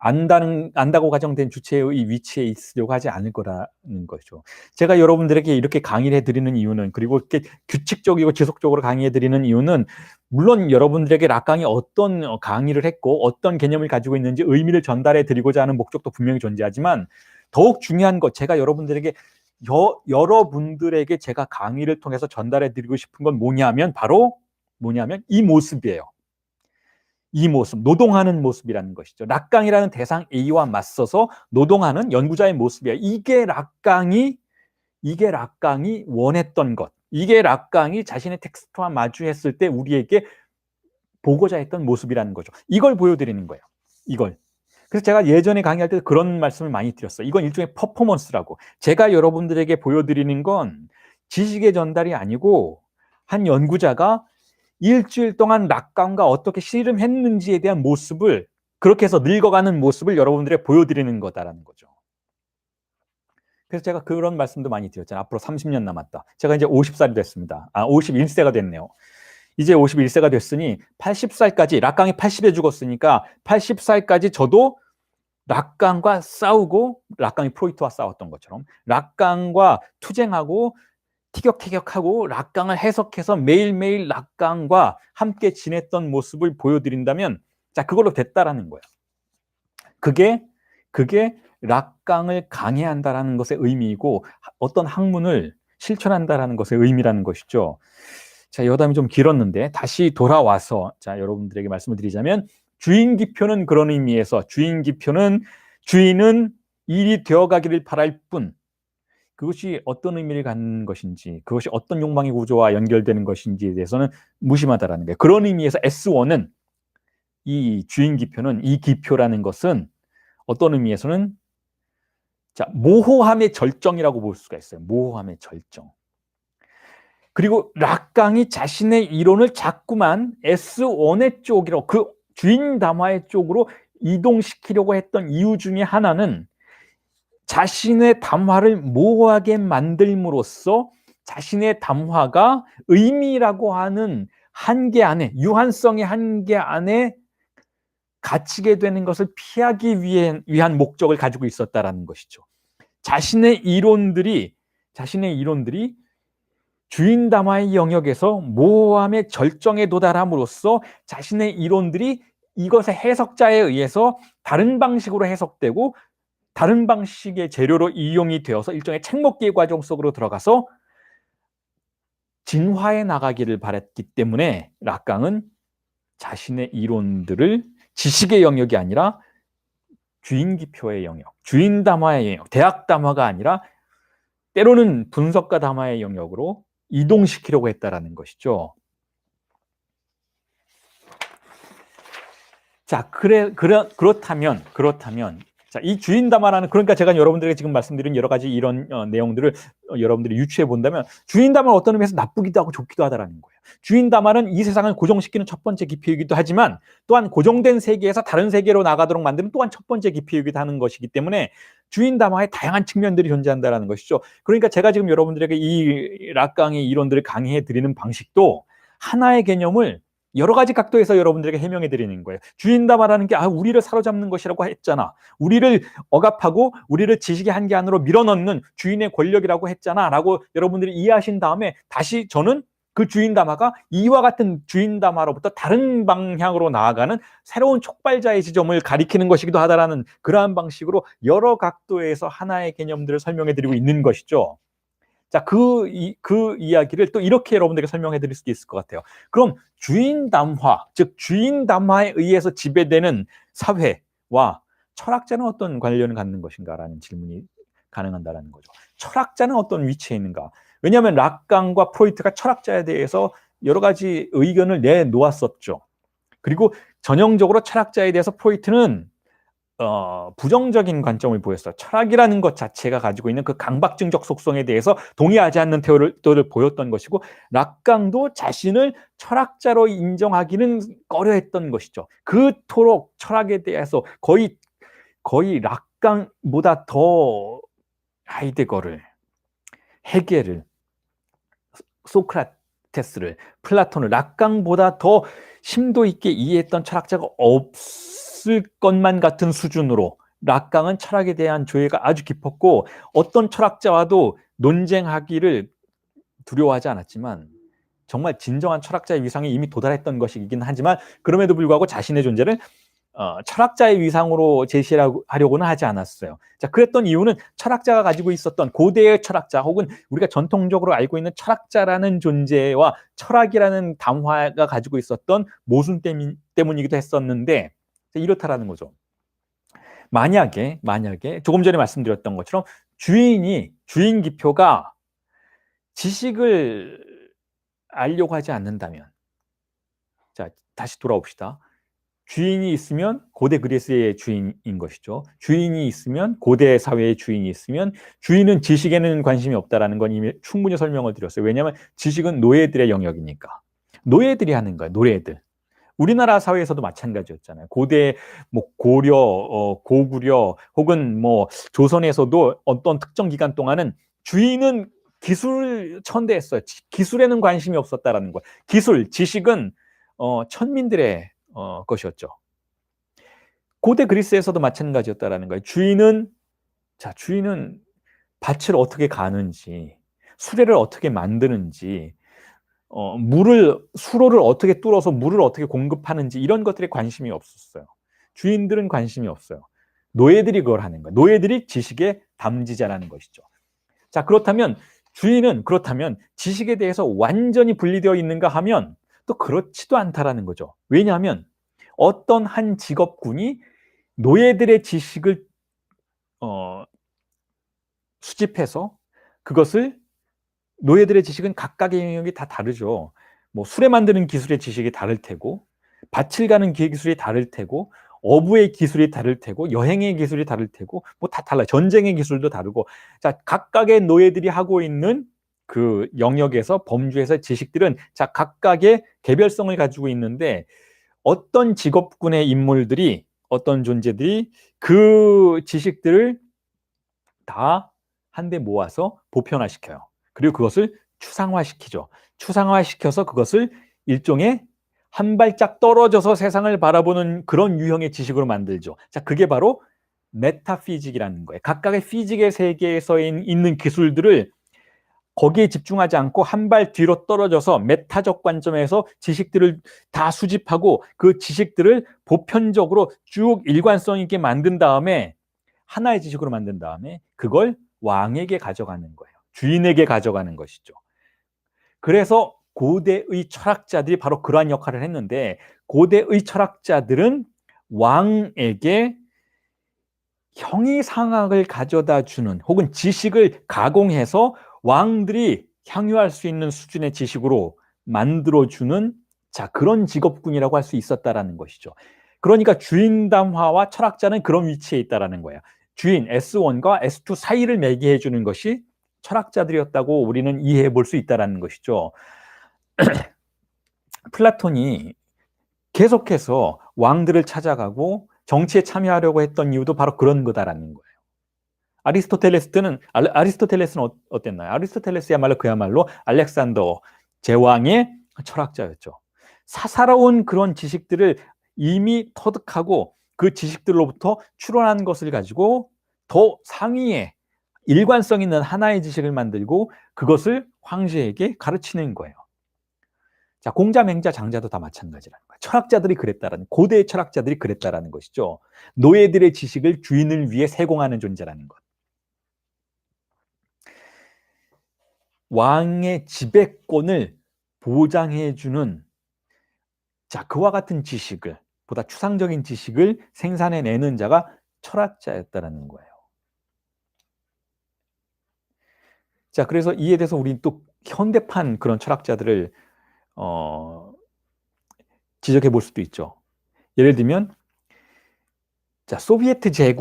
안다고 가정된 주체의 위치에 있으려고 하지 않을 거라는 거죠. 제가 여러분들에게 이렇게 강의를 해드리는 이유는, 그리고 이렇게 규칙적이고 지속적으로 강의해드리는 이유는, 물론 여러분들에게 락강이 어떤 강의를 했고 어떤 개념을 가지고 있는지 의미를 전달해드리고자 하는 목적도 분명히 존재하지만, 더욱 중요한 것, 제가 여러분들에게 여러분들에게 제가 강의를 통해서 전달해드리고 싶은 건 바로 이 모습이에요. 이 모습, 노동하는 모습이라는 것이죠. 락강이라는 대상 A와 맞서서 노동하는 연구자의 모습이에요. 이게 락강이 원했던 것, 이게 락강이 자신의 텍스트와 마주했을 때 우리에게 보고자 했던 모습이라는 거죠. 이걸 보여드리는 거예요. 이걸. 그래서 제가 예전에 강의할 때 그런 말씀을 많이 드렸어요. 이건 일종의 퍼포먼스라고. 제가 여러분들에게 보여드리는 건 지식의 전달이 아니고 한 연구자가 일주일 동안 락강과 어떻게 씨름했는지에 대한 모습을, 그렇게 해서 늙어가는 모습을 여러분들에게 보여드리는 거다라는 거죠. 그래서 제가 그런 말씀도 많이 드렸잖아요. 앞으로 30년 남았다. 제가 이제 50살이 됐습니다. 51세가 됐네요. 이제 51세가 됐으니 80살까지, 락강이 80에 죽었으니까 80살까지 저도 락강과 싸우고, 락강이 프로이트와 싸웠던 것처럼 락강과 투쟁하고 티격태격하고 락강을 해석해서 매일매일 락강과 함께 지냈던 모습을 보여드린다면, 자, 그걸로 됐다라는 거예요. 그게 락강을 강해한다라는 것의 의미이고 어떤 학문을 실천한다라는 것의 의미라는 것이죠. 자, 여담이 좀 길었는데 다시 돌아와서 자, 여러분들에게 말씀을 드리자면, 주인기표는 그런 의미에서 주인은 일이 되어가기를 바랄 뿐, 그것이 어떤 의미를 갖는 것인지, 그것이 어떤 욕망의 구조와 연결되는 것인지에 대해서는 무심하다라는 거예요. 그런 의미에서 S1은, 이 주인기표는, 이 기표라는 것은 어떤 의미에서는 모호함의 절정이라고 볼 수가 있어요. 모호함의 절정. 그리고 락강이 자신의 이론을 자꾸만 S1의 쪽으로, 그 주인 담화의 쪽으로 이동시키려고 했던 이유 중에 하나는 자신의 담화를 모호하게 만들므로써 자신의 담화가 의미라고 하는 한계 안에, 유한성의 한계 안에 갇히게 되는 것을 피하기 위한 목적을 가지고 있었다라는 것이죠. 자신의 이론들이 주인 담화의 영역에서 모호함의 절정에 도달함으로써 자신의 이론들이 이것의 해석자에 의해서 다른 방식으로 해석되고 다른 방식의 재료로 이용이 되어서 일종의 책먹기 과정 속으로 들어가서 진화해 나가기를 바랬기 때문에 락강은 자신의 이론들을 지식의 영역이 아니라 주인기표의 영역, 주인 담화의 영역, 대학 담화가 아니라 때로는 분석가 담화의 영역으로 이동시키려고 했다라는 것이죠. 자, 그렇다면 자, 이 주인 담화라는, 그러니까 제가 여러분들에게 지금 말씀드린 여러 가지 이런 내용들을 여러분들이 유추해 본다면, 주인 담화는 어떤 의미에서 나쁘기도 하고 좋기도 하다라는 거예요. 주인 담화는 이 세상을 고정시키는 첫 번째 기표이기도 하지만, 또한 고정된 세계에서 다른 세계로 나가도록 만드는 또한 첫 번째 기표이기도 하는 것이기 때문에 주인 담화의 다양한 측면들이 존재한다는 것이죠. 그러니까 제가 지금 여러분들에게 이 락강의 이론들을 강의해 드리는 방식도 하나의 개념을 여러 가지 각도에서 여러분들에게 해명해 드리는 거예요. 주인 담화라는 게 우리를 사로잡는 것이라고 했잖아. 우리를 억압하고 우리를 지식의 한계 안으로 밀어넣는 주인의 권력이라고 했잖아. 라고 여러분들이 이해하신 다음에 다시 저는 그 주인담화가 이와 같은 주인담화로부터 다른 방향으로 나아가는 새로운 촉발자의 지점을 가리키는 것이기도 하다라는 그러한 방식으로 여러 각도에서 하나의 개념들을 설명해 드리고 있는 것이죠. 자, 그 이야기를 또 이렇게 여러분들에게 설명해 드릴 수 있을 것 같아요. 그럼 주인담화, 즉 주인담화에 의해서 지배되는 사회와 철학자는 어떤 관련을 갖는 것인가라는 질문이 가능한다라는 거죠. 철학자는 어떤 위치에 있는가? 왜냐하면 락강과 프로이트가 철학자에 대해서 여러 가지 의견을 내놓았었죠. 그리고 전형적으로 철학자에 대해서 프로이트는 부정적인 관점을 보였어요. 철학이라는 것 자체가 가지고 있는 그 강박증적 속성에 대해서 동의하지 않는 태도를 보였던 것이고, 락강도 자신을 철학자로 인정하기는 꺼려했던 것이죠. 그토록 철학에 대해서 거의 락강보다 더 하이데거를, 헤겔을, 소크라테스를, 플라톤을 락강보다 더 심도 있게 이해했던 철학자가 없을 것만 같은 수준으로 락강은 철학에 대한 조예가 아주 깊었고, 어떤 철학자와도 논쟁하기를 두려워하지 않았지만 정말 진정한 철학자의 위상에 이미 도달했던 것이긴 하지만, 그럼에도 불구하고 자신의 존재를 철학자의 위상으로 제시하려고는 하지 않았어요. 자, 그랬던 이유는 철학자가 가지고 있었던 고대의 철학자, 혹은 우리가 전통적으로 알고 있는 철학자라는 존재와 철학이라는 담화가 가지고 있었던 모순 때문이기도 했었는데, 이렇다라는 거죠. 만약에 조금 전에 말씀드렸던 것처럼 주인 기표가 지식을 알려고 하지 않는다면, 자, 다시 돌아옵시다. 주인이 있으면 고대 그리스의 주인인 것이죠. 주인이 있으면, 고대 사회의 주인이 있으면, 주인은 지식에는 관심이 없다라는 건 이미 충분히 설명을 드렸어요. 왜냐하면 지식은 노예들의 영역이니까. 노예들이 하는 거예요. 노예들. 우리나라 사회에서도 마찬가지였잖아요. 고대, 고려, 고구려, 혹은 조선에서도 어떤 특정 기간 동안은 주인은 기술 천대했어요. 기술에는 관심이 없었다라는 거예요. 기술, 지식은 천민들의 것이었죠. 고대 그리스에서도 마찬가지였다라는 거예요. 주인은 밭을 어떻게 가는지, 수레를 어떻게 만드는지, 수로를 어떻게 뚫어서 물을 어떻게 공급하는지, 이런 것들에 관심이 없었어요. 주인들은 관심이 없어요. 노예들이 그걸 하는 거예요. 노예들이 지식의 담지자라는 것이죠. 자, 그렇다면 지식에 대해서 완전히 분리되어 있는가 하면 또 그렇지도 않다라는 거죠. 왜냐하면 어떤 한 직업군이 노예들의 지식을 수집해서 그것을, 노예들의 지식은 각각의 영역이 다 다르죠. 수레 만드는 기술의 지식이 다를 테고, 밭을 가는 기술이 다를 테고, 어부의 기술이 다를 테고, 여행의 기술이 다를 테고, 다 달라요. 전쟁의 기술도 다르고. 자, 각각의 노예들이 하고 있는 그 영역에서, 범주에서 지식들은 각각의 개별성을 가지고 있는데, 어떤 직업군의 인물들이, 어떤 존재들이 그 지식들을 다 한데 모아서 보편화시켜요. 그리고 그것을 추상화시키죠. 추상화시켜서 그것을 일종의 한 발짝 떨어져서 세상을 바라보는 그런 유형의 지식으로 만들죠. 자, 그게 바로 메타피직이라는 거예요. 각각의 피직의 세계에서 있는 기술들을 거기에 집중하지 않고 한 발 뒤로 떨어져서 메타적 관점에서 지식들을 다 수집하고, 그 지식들을 보편적으로 쭉 일관성 있게 만든 다음에, 하나의 지식으로 만든 다음에 그걸 왕에게 가져가는 거예요. 주인에게 가져가는 것이죠. 그래서 고대의 철학자들이 바로 그러한 역할을 했는데, 고대의 철학자들은 왕에게 형이상학을 가져다 주는, 혹은 지식을 가공해서 왕들이 향유할 수 있는 수준의 지식으로 만들어주는, 그런 직업군이라고 할 수 있었다라는 것이죠. 그러니까 주인담화와 철학자는 그런 위치에 있다라는 거예요. 주인 S1과 S2 사이를 매개해 주는 것이 철학자들이었다고 우리는 이해해 볼 수 있다라는 것이죠. 플라톤이 계속해서 왕들을 찾아가고 정치에 참여하려고 했던 이유도 바로 그런 거다라는 거예요. 아리스토텔레스는 어땠나요? 아리스토텔레스야말로 그야말로 알렉산더 제왕의 철학자였죠. 사사로운 그런 지식들을 이미 터득하고, 그 지식들로부터 추론한 것을 가지고 더 상위의 일관성 있는 하나의 지식을 만들고 그것을 황제에게 가르치는 거예요. 자, 공자, 맹자, 장자도 다 마찬가지라는 거예요. 철학자들이 그랬다라는, 고대의 철학자들이 그랬다라는 것이죠. 노예들의 지식을 주인을 위해 세공하는 존재라는 것. 왕의 지배권을 보장해주는, 자, 그와 같은 지식을, 보다 추상적인 지식을 생산해내는 자가 철학자였다라는 거예요. 자, 그래서 이에 대해서 우리 또 현대판 그런 철학자들을 지적해 볼 수도 있죠. 예를 들면, 자, 소비에트의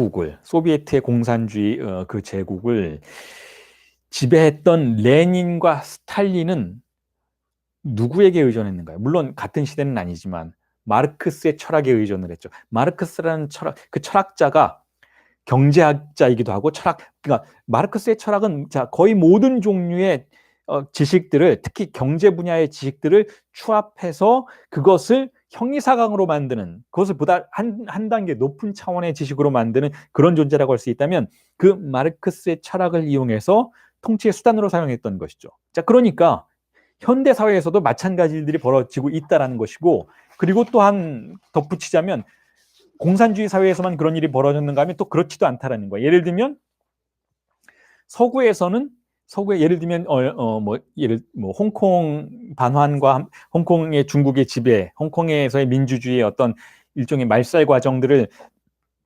공산주의 그 제국을 지배했던 레닌과 스탈린은 누구에게 의존했는가요? 물론 같은 시대는 아니지만 마르크스의 철학에 의존을 했죠. 마르크스라는 그 철학자가 경제학자이기도 하고 그러니까 마르크스의 철학은 자, 거의 모든 종류의 지식들을, 특히 경제 분야의 지식들을 추합해서 그것을 형이사강으로 만드는, 그것을 보다 한 단계 높은 차원의 지식으로 만드는 그런 존재라고 할 수 있다면, 그 마르크스의 철학을 이용해서 통치의 수단으로 사용했던 것이죠. 자, 그러니까 현대 사회에서도 마찬가지 일들이 벌어지고 있다라는 것이고, 그리고 또한 덧붙이자면 공산주의 사회에서만 그런 일이 벌어졌는가 하면 또 그렇지도 않다라는 거예요. 예를 들면 예를 들면 홍콩 반환과 홍콩의 중국의 지배, 홍콩에서의 민주주의의 어떤 일종의 말살 과정들을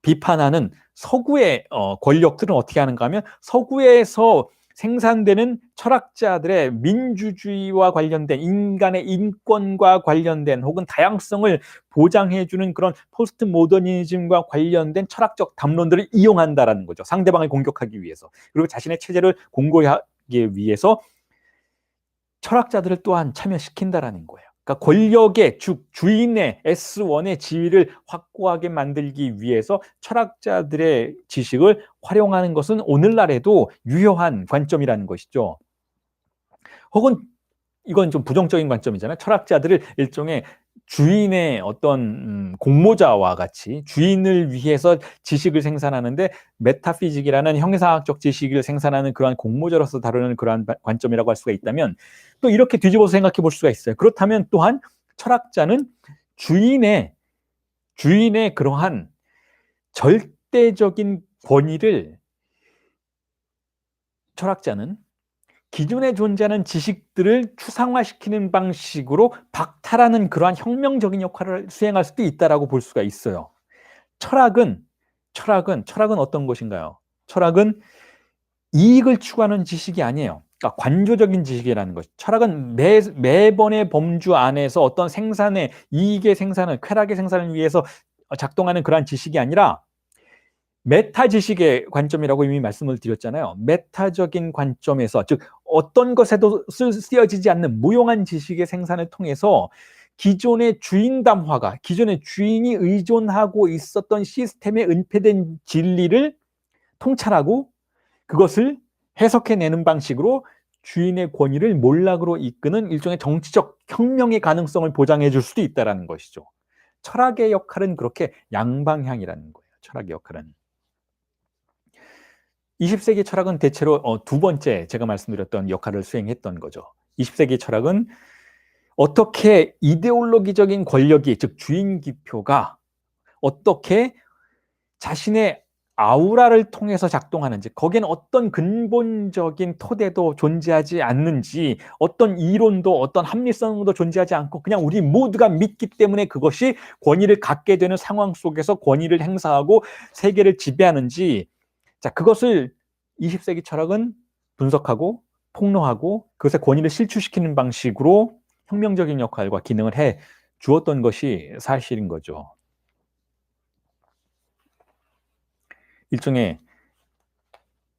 비판하는 서구의 권력들은 어떻게 하는가 하면, 서구에서 생산되는 철학자들의 민주주의와 관련된, 인간의 인권과 관련된, 혹은 다양성을 보장해주는 그런 포스트 모더니즘과 관련된 철학적 담론들을 이용한다라는 거죠. 상대방을 공격하기 위해서. 그리고 자신의 체제를 공고하기 위해서 철학자들을 또한 참여시킨다라는 거예요. 그러니까 권력의 주인의 S1의 지위를 확고하게 만들기 위해서 철학자들의 지식을 활용하는 것은 오늘날에도 유효한 관점이라는 것이죠. 혹은 이건 좀 부정적인 관점이잖아요. 철학자들을 일종의 주인의 어떤 공모자와 같이 주인을 위해서 지식을 생산하는데, 메타피직이라는 형이상학적 지식을 생산하는 그러한 공모자로서 다루는 그러한 관점이라고 할 수가 있다면, 또 이렇게 뒤집어서 생각해 볼 수가 있어요. 그렇다면 또한 철학자는 주인의 그러한 절대적인 권위를, 철학자는 기존에 존재하는 지식들을 추상화시키는 방식으로 박탈하는 그러한 혁명적인 역할을 수행할 수도 있다라고 볼 수가 있어요. 철학은 어떤 것인가요? 철학은 이익을 추구하는 지식이 아니에요. 그러니까 관조적인 지식이라는 것. 철학은 매번의 범주 안에서 어떤 이익의 생산을, 쾌락의 생산을 위해서 작동하는 그러한 지식이 아니라, 메타 지식의 관점이라고 이미 말씀을 드렸잖아요. 메타적인 관점에서, 즉 어떤 것에도 쓰여지지 않는 무용한 지식의 생산을 통해서 기존의 기존의 주인이 의존하고 있었던 시스템에 은폐된 진리를 통찰하고 그것을 해석해내는 방식으로 주인의 권위를 몰락으로 이끄는 일종의 정치적 혁명의 가능성을 보장해 줄 수도 있다는 것이죠. 철학의 역할은 그렇게 양방향이라는 거예요. 철학의 역할은. 20세기 철학은 대체로 두 번째 제가 말씀드렸던 역할을 수행했던 거죠. 20세기 철학은 어떻게 이데올로기적인 권력이, 즉 주인 기표가 어떻게 자신의 아우라를 통해서 작동하는지, 거기에는 어떤 근본적인 토대도 존재하지 않는지, 어떤 이론도 어떤 합리성도 존재하지 않고 그냥 우리 모두가 믿기 때문에 그것이 권위를 갖게 되는 상황 속에서 권위를 행사하고 세계를 지배하는지, 자, 그것을 20세기 철학은 분석하고 폭로하고 그것의 권위를 실추시키는 방식으로 혁명적인 역할과 기능을 해 주었던 것이 사실인 거죠. 일종의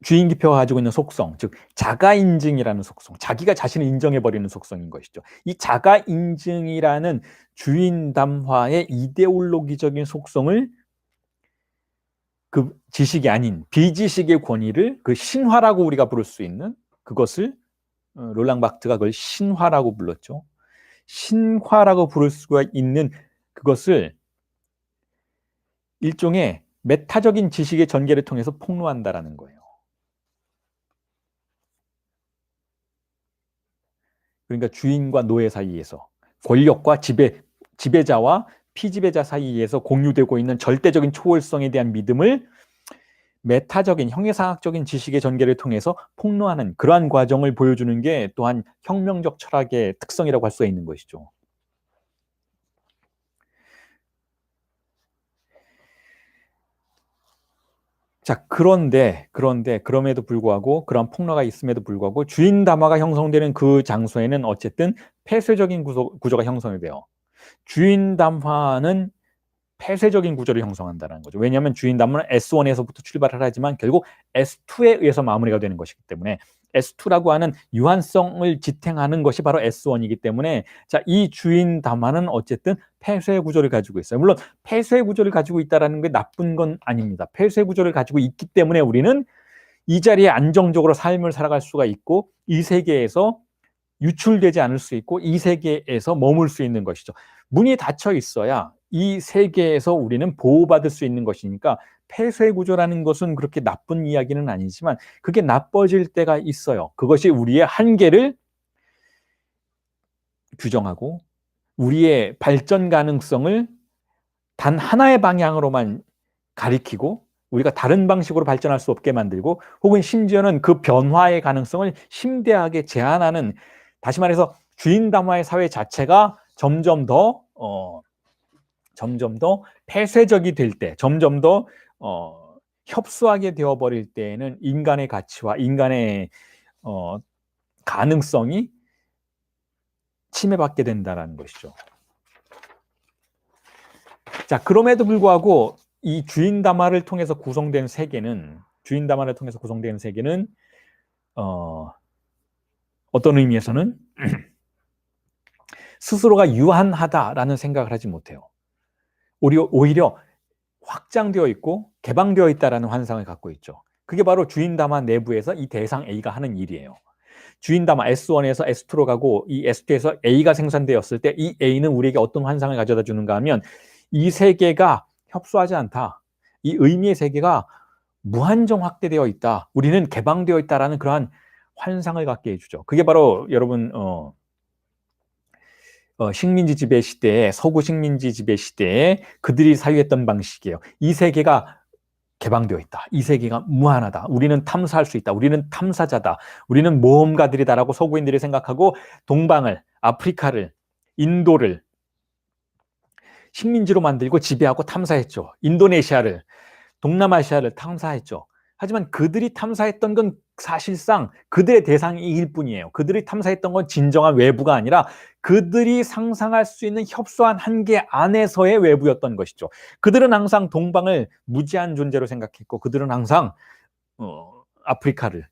주인 기표가 가지고 있는 속성, 즉 자가 인증이라는 속성, 자기가 자신을 인정해버리는 속성인 것이죠. 이 자가 인증이라는 주인 담화의 이데올로기적인 속성을, 그 지식이 아닌 비지식의 권위를, 그 신화라고 우리가 부를 수 있는 그것을, 롤랑 바르트가 그걸 신화라고 불렀죠. 신화라고 부를 수가 있는 그것을 일종의 메타적인 지식의 전개를 통해서 폭로한다라는 거예요. 그러니까 주인과 노예 사이에서 권력과 지배자와 피지배자 사이에서 공유되고 있는 절대적인 초월성에 대한 믿음을 메타적인 형이상학적인 지식의 전개를 통해서 폭로하는 그러한 과정을 보여주는 게 또한 혁명적 철학의 특성이라고 할 수 있는 것이죠. 자, 그럼에도 불구하고, 그런 폭로가 있음에도 불구하고, 주인 담화가 형성되는 그 장소에는 어쨌든 폐쇄적인 구조가 형성이 돼요. 주인 담화는 폐쇄적인 구조를 형성한다는 거죠. 왜냐하면 주인 담화는 S1에서부터 출발을 하지만 결국 S2에 의해서 마무리가 되는 것이기 때문에, S2라고 하는 유한성을 지탱하는 것이 바로 S1이기 때문에, 자, 이 주인 담화는 어쨌든 폐쇄 구조를 가지고 있어요. 물론 폐쇄 구조를 가지고 있다는 게 나쁜 건 아닙니다. 폐쇄 구조를 가지고 있기 때문에 우리는 이 자리에 안정적으로 삶을 살아갈 수가 있고, 이 세계에서 유출되지 않을 수 있고, 이 세계에서 머물 수 있는 것이죠. 문이 닫혀 있어야 이 세계에서 우리는 보호받을 수 있는 것이니까, 폐쇄 구조라는 것은 그렇게 나쁜 이야기는 아니지만 그게 나빠질 때가 있어요. 그것이 우리의 한계를 규정하고 우리의 발전 가능성을 단 하나의 방향으로만 가리키고 우리가 다른 방식으로 발전할 수 없게 만들고, 혹은 심지어는 그 변화의 가능성을 심대하게 제한하는, 다시 말해서 주인 담화의 사회 자체가 점점 더 폐쇄적이 될 때, 점점 더 협소하게 되어버릴 때에는 인간의 가치와 인간의 가능성이 침해받게 된다는 것이죠. 자, 그럼에도 불구하고 이 주인 담화를 통해서 구성된 세계는 어떤 의미에서는 스스로가 유한하다라는 생각을 하지 못해요. 오히려 확장되어 있고 개방되어 있다라는 환상을 갖고 있죠. 그게 바로 주인 담화 내부에서 이 대상 A가 하는 일이에요. 주인 담화 S1에서 S2로 가고 이 S2에서 A가 생산되었을 때 이 A는 우리에게 어떤 환상을 가져다 주는가 하면, 이 세계가 협소하지 않다. 이 의미의 세계가 무한정 확대되어 있다. 우리는 개방되어 있다라는 그러한 환상을 갖게 해주죠. 그게 바로 여러분 식민지 지배 시대에, 서구 식민지 지배 시대에 그들이 사유했던 방식이에요. 이 세계가 개방되어 있다. 이 세계가 무한하다. 우리는 탐사할 수 있다. 우리는 탐사자다. 우리는 모험가들이다라고 서구인들이 생각하고, 동방을, 아프리카를, 인도를 식민지로 만들고 지배하고 탐사했죠. 인도네시아를, 동남아시아를 탐사했죠. 하지만 그들이 탐사했던 건 사실상 그들의 대상일 뿐이에요. 그들이 탐사했던 건 진정한 외부가 아니라 그들이 상상할 수 있는 협소한 한계 안에서의 외부였던 것이죠. 그들은 항상 동방을 무지한 존재로 생각했고, 그들은 항상 아프리카를,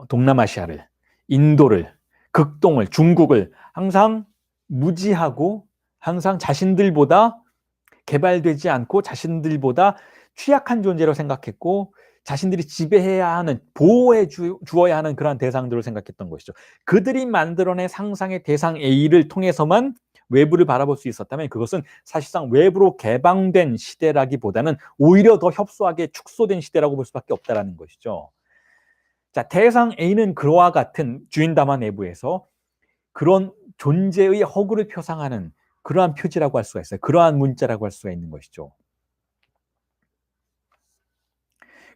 동남아시아를, 인도를, 극동을, 중국을 항상 무지하고, 항상 자신들보다 개발되지 않고 자신들보다 취약한 존재로 생각했고, 자신들이 지배해야 하는, 보호해 주어야 하는 그런 대상들을 생각했던 것이죠. 그들이 만들어낸 상상의 대상 A를 통해서만 외부를 바라볼 수 있었다면, 그것은 사실상 외부로 개방된 시대라기보다는 오히려 더 협소하게 축소된 시대라고 볼 수밖에 없다는 것이죠. 자, 대상 A는 그와 같은 주인 담화 내부에서 그런 존재의 허구를 표상하는 그러한 표지라고 할 수가 있어요. 그러한 문자라고 할 수가 있는 것이죠.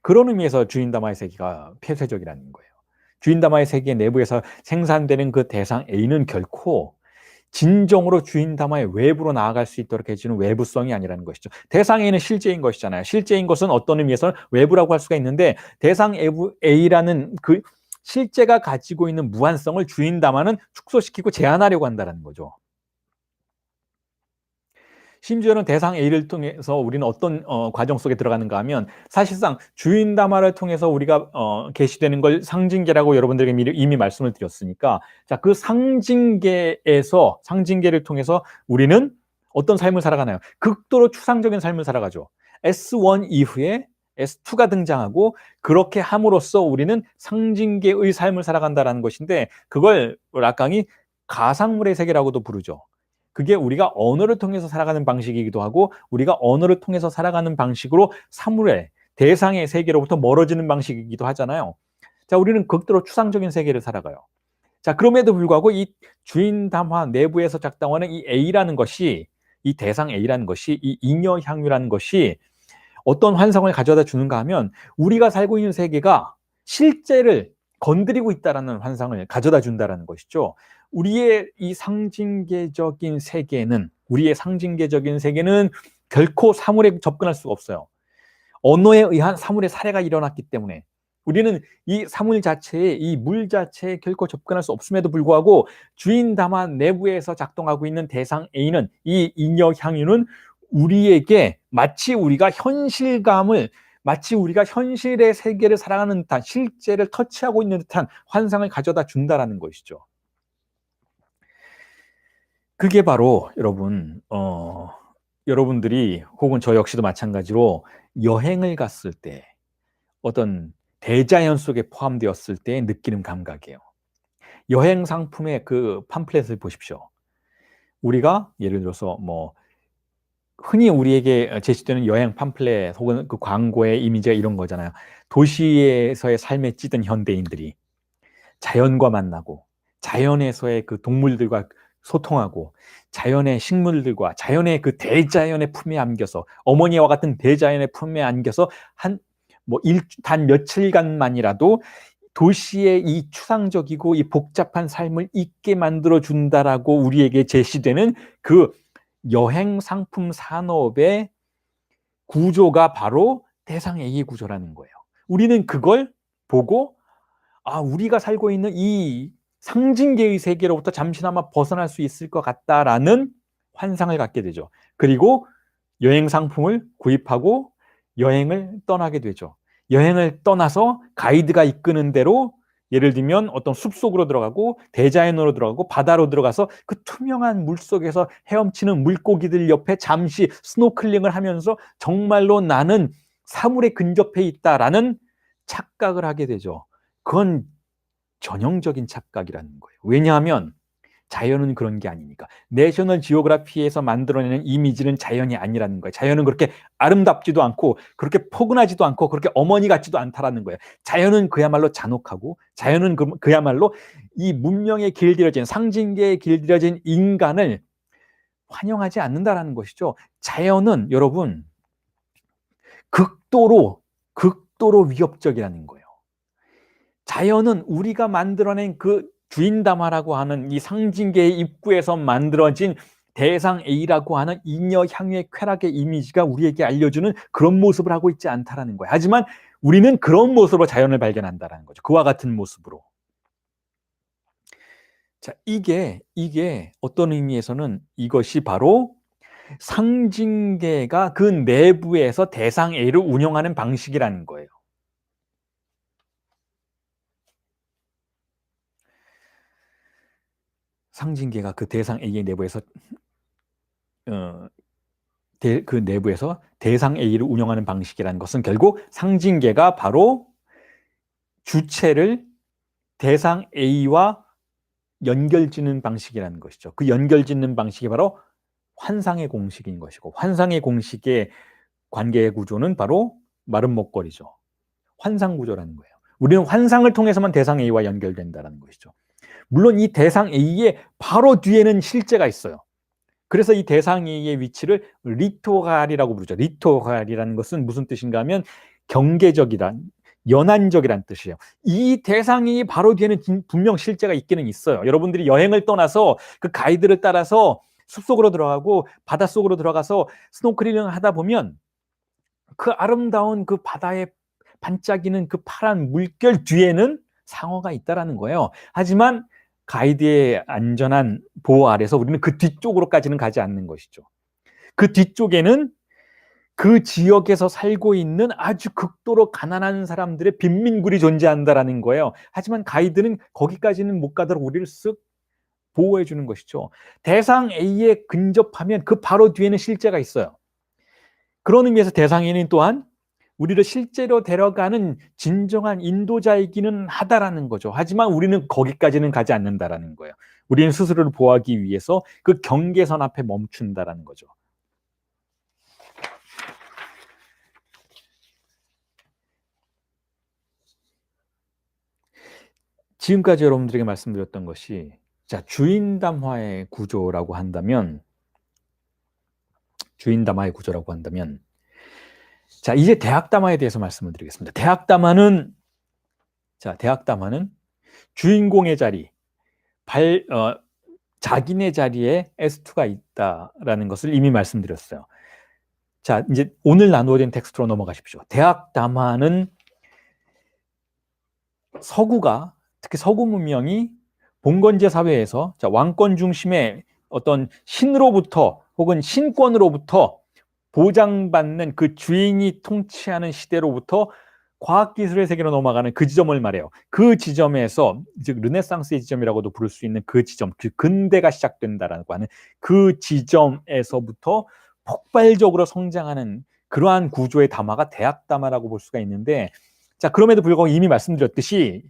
그런 의미에서 주인 담화의 세계가 폐쇄적이라는 거예요. 주인 담화의 세계 내부에서 생산되는 그 대상 A는 결코 진정으로 주인 담화의 외부로 나아갈 수 있도록 해주는 외부성이 아니라는 것이죠. 대상 A는 실제인 것이잖아요. 실제인 것은 어떤 의미에서는 외부라고 할 수가 있는데, 대상 A라는 그 실제가 가지고 있는 무한성을 주인 담화는 축소시키고 제한하려고 한다는 거죠. 심지어는 대상 A를 통해서 우리는 어떤 과정 속에 들어가는가 하면, 사실상 주인 담화를 통해서 우리가 계시되는 걸 상징계라고 여러분들에게 이미 말씀을 드렸으니까, 자, 그 상징계를 통해서 우리는 어떤 삶을 살아가나요? 극도로 추상적인 삶을 살아가죠. S1 이후에 S2가 등장하고, 그렇게 함으로써 우리는 상징계의 삶을 살아간다는 것인데, 그걸 락강이 가상물의 세계라고도 부르죠. 그게 우리가 언어를 통해서 살아가는 방식이기도 하고, 우리가 언어를 통해서 살아가는 방식으로 사물의, 대상의 세계로부터 멀어지는 방식이기도 하잖아요. 자, 우리는 극도로 추상적인 세계를 살아가요. 자, 그럼에도 불구하고 이 주인 담화 내부에서 작동하는 이 A라는 것이, 이 대상 A라는 것이, 이 잉여 향유라는 것이 어떤 환상을 가져다 주는가 하면 우리가 살고 있는 세계가 실제를 건드리고 있다라는 환상을 가져다 준다라는 것이죠. 우리의 상징계적인 세계는 결코 사물에 접근할 수가 없어요. 언어에 의한 사물의 살해가 일어났기 때문에 우리는 이 사물 자체에, 이 물 자체에 결코 접근할 수 없음에도 불구하고 주인 담화 내부에서 작동하고 있는 대상 A는, 이 인여 향유는 우리에게 마치 우리가 현실의 세계를 살아가는 듯한, 실제를 터치하고 있는 듯한 환상을 가져다 준다라는 것이죠. 그게 바로 여러분들이 혹은 저 역시도 마찬가지로 여행을 갔을 때 어떤 대자연 속에 포함되었을 때 느끼는 감각이에요. 여행 상품의 그 팜플렛을 보십시오. 우리가 예를 들어서 흔히 우리에게 제시되는 여행 팜플렛 혹은 그 광고의 이미지가 이런 거잖아요. 도시에서의 삶에 찌든 현대인들이 자연과 만나고 자연에서의 그 동물들과 소통하고 자연의 식물들과 자연의 그 대자연의 품에 안겨서, 어머니와 같은 대자연의 품에 안겨서 단 며칠간만이라도 도시의 이 추상적이고 이 복잡한 삶을 잊게 만들어 준다라고 우리에게 제시되는 그 여행 상품 산업의 구조가 바로 대상 A의 구조라는 거예요. 우리는 그걸 보고 우리가 살고 있는 이 상징계의 세계로부터 잠시나마 벗어날 수 있을 것 같다라는 환상을 갖게 되죠. 그리고 여행 상품을 구입하고 여행을 떠나게 되죠. 여행을 떠나서 가이드가 이끄는 대로, 예를 들면 어떤 숲속으로 들어가고 대자연으로 들어가고 바다로 들어가서 그 투명한 물속에서 헤엄치는 물고기들 옆에 잠시 스노클링을 하면서 정말로 나는 사물에 근접해 있다라는 착각을 하게 되죠. 그건 전형적인 착각이라는 거예요. 왜냐하면 자연은 그런 게 아니니까. 내셔널 지오그래피에서 만들어내는 이미지는 자연이 아니라는 거예요. 자연은 그렇게 아름답지도 않고 그렇게 포근하지도 않고 그렇게 어머니 같지도 않다라는 거예요. 자연은 그야말로 잔혹하고, 자연은 그야말로 이 문명에 길들여진, 상징계에 길들여진 인간을 환영하지 않는다라는 것이죠. 자연은 여러분 극도로 위협적이라는 거예요. 자연은 우리가 만들어낸 그 주인담화라고 하는 이 상징계의 입구에서 만들어진 대상 A라고 하는 잉여 향유의 쾌락의 이미지가 우리에게 알려주는 그런 모습을 하고 있지 않다라는 거예요. 하지만 우리는 그런 모습으로 자연을 발견한다는 거죠. 그와 같은 모습으로. 자, 이게 어떤 의미에서는 이것이 바로 상징계가 그 내부에서 대상 A를 운영하는 방식이라는 거예요. 상징계가 그 대상 A의 내부에서 그 내부에서 대상 A를 운영하는 방식이라는 것은 결국 상징계가 바로 주체를 대상 A와 연결짓는 방식이라는 것이죠. 그 연결짓는 방식이 바로 환상의 공식인 것이고, 환상의 공식의 관계 구조는 바로 마른 목걸이죠. 환상 구조라는 거예요. 우리는 환상을 통해서만 대상 A와 연결된다는 것이죠. 물론 이 대상 A의 바로 뒤에는 실제가 있어요. 그래서 이 대상 A의 위치를 리토갈이라고 부르죠. 리토갈이라는 것은 무슨 뜻인가 하면 연안적이란 뜻이에요. 이 대상 A 바로 뒤에는 분명 실제가 있기는 있어요. 여러분들이 여행을 떠나서 그 가이드를 따라서 숲속으로 들어가고 바닷속으로 들어가서 스노클링을 하다 보면 그 아름다운 그 바다에 반짝이는 그 파란 물결 뒤에는 상어가 있다라는 거예요. 하지만 가이드의 안전한 보호 아래서 우리는 그 뒤쪽으로까지는 가지 않는 것이죠. 그 뒤쪽에는 그 지역에서 살고 있는 아주 극도로 가난한 사람들의 빈민굴이 존재한다라는 거예요. 하지만 가이드는 거기까지는 못 가도록 우리를 쓱 보호해 주는 것이죠. 대상 A에 근접하면 그 바로 뒤에는 실제가 있어요. 그런 의미에서 대상 A는 또한 우리를 실제로 데려가는 진정한 인도자이기는 하다라는 거죠. 하지만 우리는 거기까지는 가지 않는다라는 거예요. 우리는 스스로를 보호하기 위해서 그 경계선 앞에 멈춘다라는 거죠. 지금까지 여러분들에게 말씀드렸던 것이 자, 주인담화의 구조라고 한다면 자, 이제 대학담화에 대해서 말씀을 드리겠습니다. 대학담화는 주인공의 자리, 자기네 자리에 S2가 있다라는 것을 이미 말씀드렸어요. 자, 이제 오늘 나누어야 된 텍스트로 넘어가십시오. 대학담화는 서구가, 특히 서구 문명이 봉건제 사회에서 왕권 중심의 어떤 신으로부터 혹은 신권으로부터 보장받는 그 주인이 통치하는 시대로부터 과학기술의 세계로 넘어가는 그 지점을 말해요. 그 지점에서, 즉 르네상스의 지점이라고도 부를 수 있는 그 지점, 그 근대가 시작된다라고 하는 그 지점에서부터 폭발적으로 성장하는 그러한 구조의 담화가 대학담화라고 볼 수가 있는데, 자, 그럼에도 불구하고 이미 말씀드렸듯이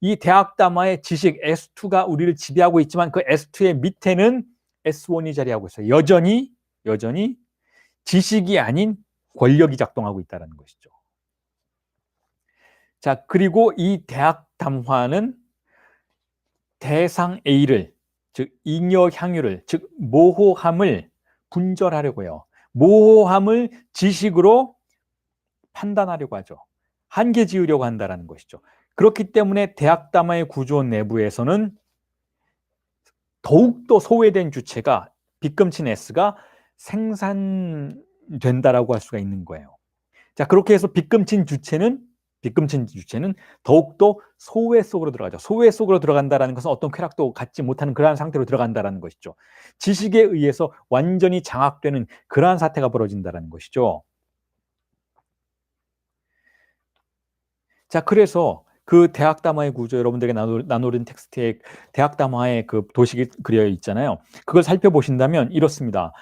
이 대학담화의 지식 S2가 우리를 지배하고 있지만 그 S2의 밑에는 S1이 자리하고 있어요. 여전히 지식이 아닌 권력이 작동하고 있다는 것이죠. 자, 그리고 이 대학담화는 대상 A를, 즉 잉여 향유를, 즉 모호함을 분절하려고 해요. 모호함을 지식으로 판단하려고 하죠. 한계 지으려고 한다는 것이죠. 그렇기 때문에 대학담화의 구조 내부에서는 더욱더 소외된 주체가 빗금친 S가 생산된다라고 할 수가 있는 거예요. 자, 그렇게 해서 빗금친 주체는 더욱더 소외 속으로 들어가죠. 소외 속으로 들어간다는 것은 어떤 쾌락도 갖지 못하는 그러한 상태로 들어간다는 것이죠. 지식에 의해서 완전히 장악되는 그러한 사태가 벌어진다는 것이죠. 자, 그래서 그 대학담화의 구조, 여러분들에게 나누는 텍스트에 대학담화의 그 도식이 그려 있잖아요. 그걸 살펴보신다면 이렇습니다.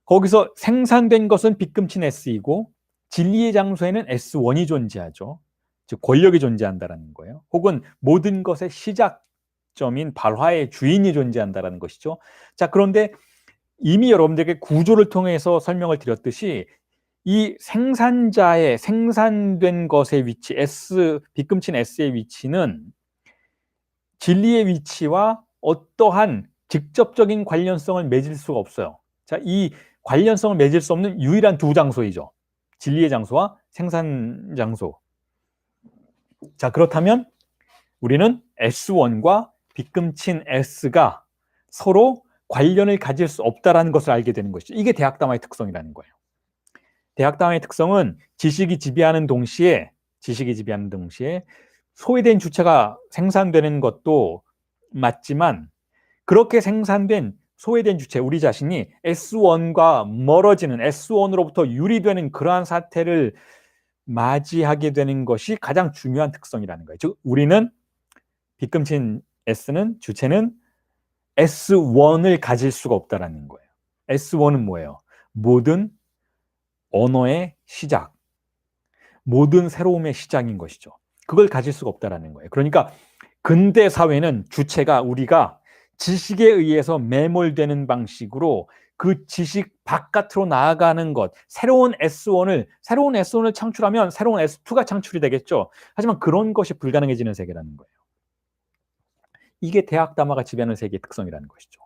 거기서 생산된 것은 빗금친 S이고 진리의 장소에는 S1이 존재하죠. 즉 권력이 존재한다는 거예요. 혹은 모든 것의 시작점인 발화의 주인이 존재한다는 것이죠. 자, 그런데 이미 여러분들에게 구조를 통해서 설명을 드렸듯이 이 생산자의 생산된 것의 위치, 빗금친 S의 위치는 진리의 위치와 어떠한 직접적인 관련성을 맺을 수가 없어요. 자, 이 관련성을 맺을 수 없는 유일한 두 장소이죠. 진리의 장소와 생산 장소. 자, 그렇다면 우리는 S1과 빗금친 S가 서로 관련을 가질 수 없다는 것을 알게 되는 것이죠. 이게 대학담화의 특성이라는 거예요. 대학담화의 특성은 지식이 지배하는 동시에 소외된 주체가 생산되는 것도 맞지만 그렇게 생산된 소외된 주체, 우리 자신이 S1과 멀어지는, S1으로부터 유리되는 그러한 사태를 맞이하게 되는 것이 가장 중요한 특성이라는 거예요. 즉 우리는 빗금친 주체는 S1을 가질 수가 없다는 거예요. S1은 뭐예요? 모든 언어의 시작, 모든 새로움의 시작인 것이죠. 그걸 가질 수가 없다는 거예요. 그러니까 근대 사회는 주체가 우리가 지식에 의해서 매몰되는 방식으로 그 지식 바깥으로 나아가는 것, 새로운 S1을 창출하면 새로운 S2가 창출이 되겠죠. 하지만 그런 것이 불가능해지는 세계라는 거예요. 이게 대학담화가 지배하는 세계의 특성이라는 것이죠.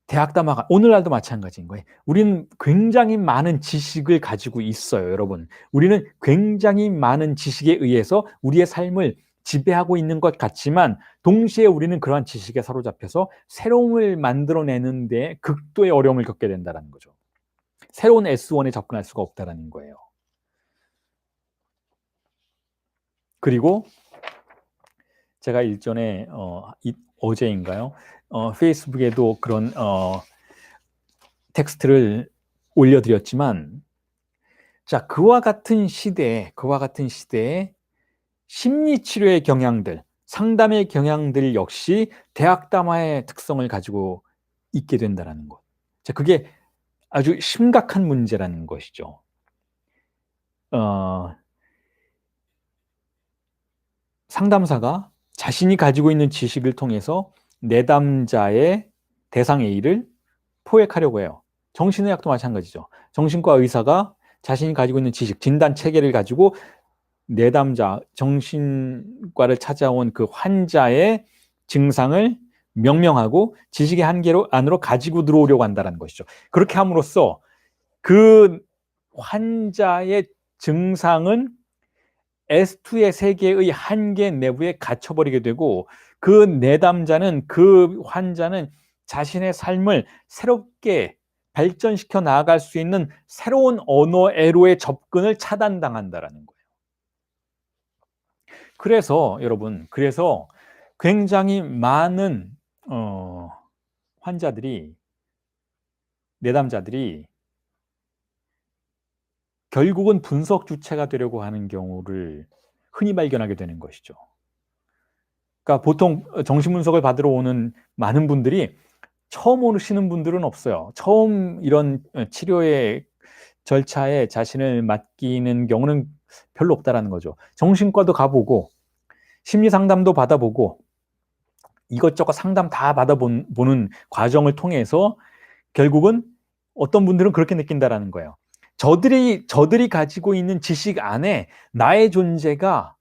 대학담화가 오늘날도 마찬가지인 거예요. 우리는 굉장히 많은 지식을 가지고 있어요, 여러분. 우리는 굉장히 많은 지식에 의해서 우리의 삶을 지배하고 있는 것 같지만 동시에 우리는 그러한 지식에 사로잡혀서 새로움을 만들어내는 데 극도의 어려움을 겪게 된다는 거죠. 새로운 S1에 접근할 수가 없다는 거예요. 그리고 제가 일전에 어제인가요? 페이스북에도 그런 텍스트를 올려드렸지만, 자, 그와 같은 시대에 심리치료의 경향들, 상담의 경향들 역시 대학담화의 특성을 가지고 있게 된다는 것. 자, 그게 아주 심각한 문제라는 것이죠. 상담사가 자신이 가지고 있는 지식을 통해서 내담자의 대상 A를 포획하려고 해요. 정신의학도 마찬가지죠. 정신과 의사가 자신이 가지고 있는 지식, 진단 체계를 가지고 내담자, 정신과를 찾아온 그 환자의 증상을 명명하고 지식의 한계로 안으로 가지고 들어오려고 한다는 것이죠. 그렇게 함으로써 그 환자의 증상은 S2의 세계의 한계 내부에 갇혀버리게 되고 그 내담자는, 그 환자는 자신의 삶을 새롭게 발전시켜 나아갈 수 있는 새로운 언어애로의 접근을 차단당한다라는 거예요. 그래서 여러분, 그래서 굉장히 많은 환자들이, 내담자들이 결국은 분석 주체가 되려고 하는 경우를 흔히 발견하게 되는 것이죠. 그러니까 보통 정신분석을 받으러 오는 많은 분들이 처음 오시는 분들은 없어요. 처음 이런 치료의 절차에 자신을 맡기는 경우는 별로 없다라는 거죠. 정신과도 가보고 심리상담도 받아보고 이것저것 상담 다 받아보는 과정을 통해서 결국은 어떤 분들은 그렇게 느낀다라는 거예요. 저들이 가지고 있는 지식 안에 나의 존재가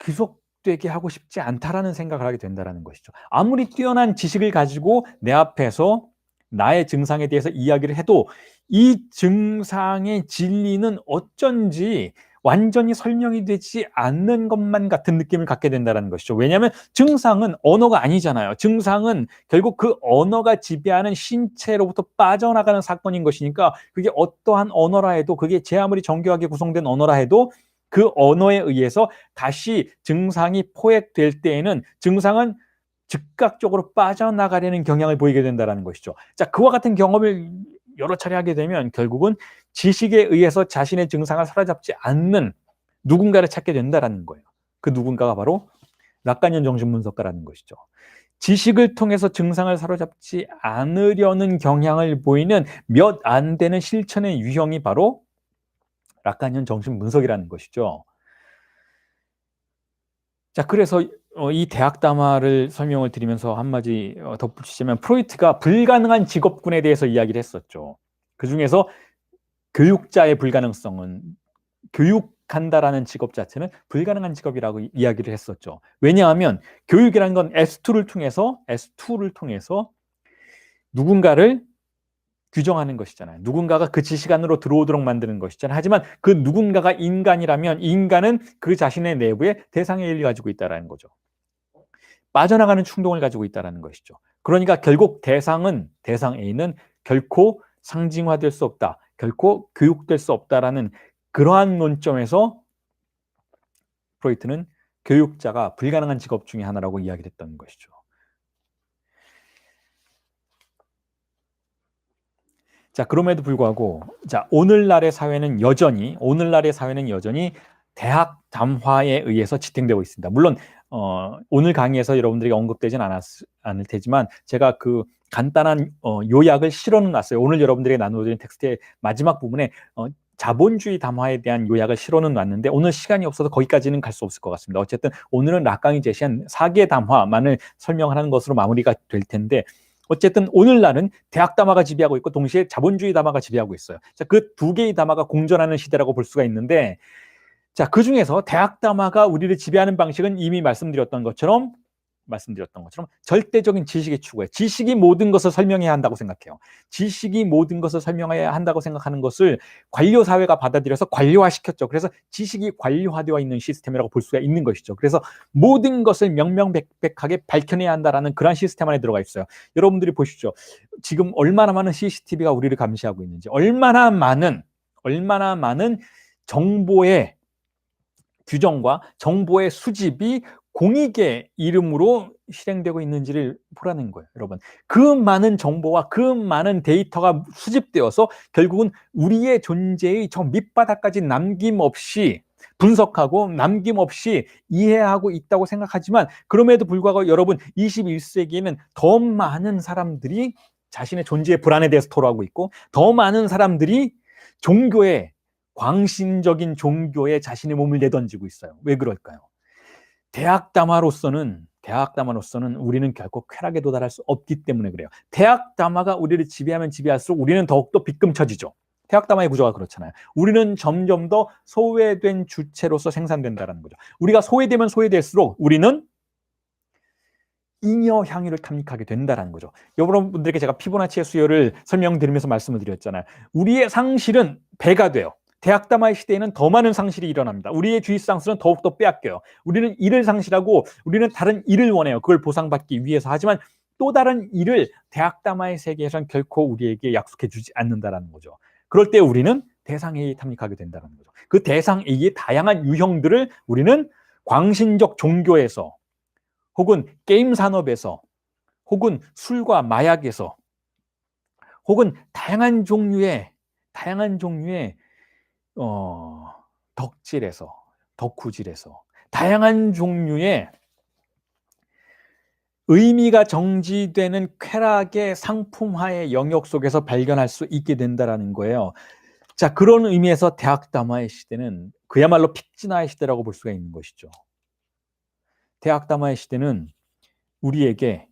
귀속되게 하고 싶지 않다라는 생각을 하게 된다는 것이죠. 아무리 뛰어난 지식을 가지고 내 앞에서 나의 증상에 대해서 이야기를 해도 이 증상의 진리는 어쩐지 완전히 설명이 되지 않는 것만 같은 느낌을 갖게 된다는 것이죠. 왜냐하면 증상은 언어가 아니잖아요. 증상은 결국 그 언어가 지배하는 신체로부터 빠져나가는 사건인 것이니까 그게 어떠한 언어라 해도, 그게 제 아무리 정교하게 구성된 언어라 해도 그 언어에 의해서 다시 증상이 포획될 때에는 증상은 즉각적으로 빠져나가려는 경향을 보이게 된다는 것이죠. 자, 그와 같은 경험을 여러 차례 하게 되면 결국은 지식에 의해서 자신의 증상을 사로잡지 않는 누군가를 찾게 된다는 거예요. 그 누군가가 바로 락가니안 정신분석가라는 것이죠. 지식을 통해서 증상을 사로잡지 않으려는 경향을 보이는 몇 안 되는 실천의 유형이 바로 락가니안 정신분석이라는 것이죠. 자, 그래서 이 대학 담화를 설명을 드리면서 한마디 덧붙이자면, 프로이트가 불가능한 직업군에 대해서 이야기를 했었죠. 그 중에서 교육자의 불가능성은, 교육한다라는 직업 자체는 불가능한 직업이라고 이야기를 했었죠. 왜냐하면 교육이라는 건 S2를 통해서 누군가를 규정하는 것이잖아요. 누군가가 그 지식 안으로 들어오도록 만드는 것이잖아요. 하지만 그 누군가가 인간이라면 인간은 그 자신의 내부에 대상의 일을 가지고 있다는 거죠. 빠져나가는 충동을 가지고 있다는 것이죠. 그러니까 결국 대상 A는 결코 상징화될 수 없다, 결코 교육될 수 없다라는 그러한 논점에서 프로이트는 교육자가 불가능한 직업 중에 하나라고 이야기를 했던 것이죠. 자, 그럼에도 불구하고, 자, 오늘날의 사회는 여전히 대학 담화에 의해서 지탱되고 있습니다. 물론 오늘 강의에서 여러분들이 언급되진 않을 테지만 제가 그 간단한 요약을 실어는 놨어요. 오늘 여러분들에게 나눠드린 텍스트의 마지막 부분에 자본주의 담화에 대한 요약을 실어는 놨는데 오늘 시간이 없어서 거기까지는 갈 수 없을 것 같습니다. 어쨌든 오늘은 락강이 제시한 4개 담화만을 설명하는 것으로 마무리가 될 텐데, 어쨌든 오늘날은 대학 담화가 지배하고 있고 동시에 자본주의 담화가 지배하고 있어요. 자, 그 두 개의 담화가 공존하는 시대라고 볼 수가 있는데, 자, 그 중에서 대학 담화가 우리를 지배하는 방식은 이미 말씀드렸던 것처럼 절대적인 지식의 추구예요. 지식이 모든 것을 설명해야 한다고 생각해요. 지식이 모든 것을 설명해야 한다고 생각하는 것을 관료 사회가 받아들여서 관료화시켰죠. 그래서 지식이 관료화되어 있는 시스템이라고 볼 수가 있는 것이죠. 그래서 모든 것을 명명백백하게 밝혀내야 한다라는 그런 시스템 안에 들어가 있어요. 여러분들이 보십시오. 지금 얼마나 많은 CCTV가 우리를 감시하고 있는지, 얼마나 많은 정보의 규정과 정보의 수집이 공익의 이름으로 실행되고 있는지를 보라는 거예요, 여러분. 그 많은 정보와 그 많은 데이터가 수집되어서 결국은 우리의 존재의 저 밑바닥까지 남김없이 분석하고 남김없이 이해하고 있다고 생각하지만, 그럼에도 불구하고 여러분, 21세기에는 더 많은 사람들이 자신의 존재의 불안에 대해서 토로하고 있고, 더 많은 사람들이 광신적인 종교에 자신의 몸을 내던지고 있어요. 왜 그럴까요? 대학 담화로서는 우리는 결코 쾌락에 도달할 수 없기 때문에 그래요. 대학 담화가 우리를 지배하면 지배할수록 우리는 더욱더 빗금쳐지죠. 대학담화의 구조가 그렇잖아요. 우리는 점점 더 소외된 주체로서 생산된다는 거죠. 우리가 소외되면 소외될수록 우리는 잉여 향유를 탐닉하게 된다는 거죠. 여러분들에게 제가 피보나치의 수열을 설명드리면서 말씀을 드렸잖아요. 우리의 상실은 배가 돼요. 대학담화의 시대에는 더 많은 상실이 일어납니다. 우리의 주입상실은 더욱더 빼앗겨요. 우리는 일을 상실하고 우리는 다른 일을 원해요. 그걸 보상받기 위해서. 하지만 또 다른 일을 대학담화의 세계에서는 결코 우리에게 약속해 주지 않는다는 거죠. 그럴 때 우리는 대상에게 탐닉하게 된다는 거죠. 그 대상에게 다양한 유형들을 우리는 광신적 종교에서 혹은 게임 산업에서 혹은 술과 마약에서 혹은 다양한 종류의 덕질에서 덕후질에서 다양한 종류의 의미가 정지되는 쾌락의 상품화의 영역 속에서 발견할 수 있게 된다는 거예요. 자, 그런 의미에서 대학담화의 시대는 그야말로 픽진화의 시대라고 볼 수가 있는 것이죠. 대학담화의 시대는 우리에게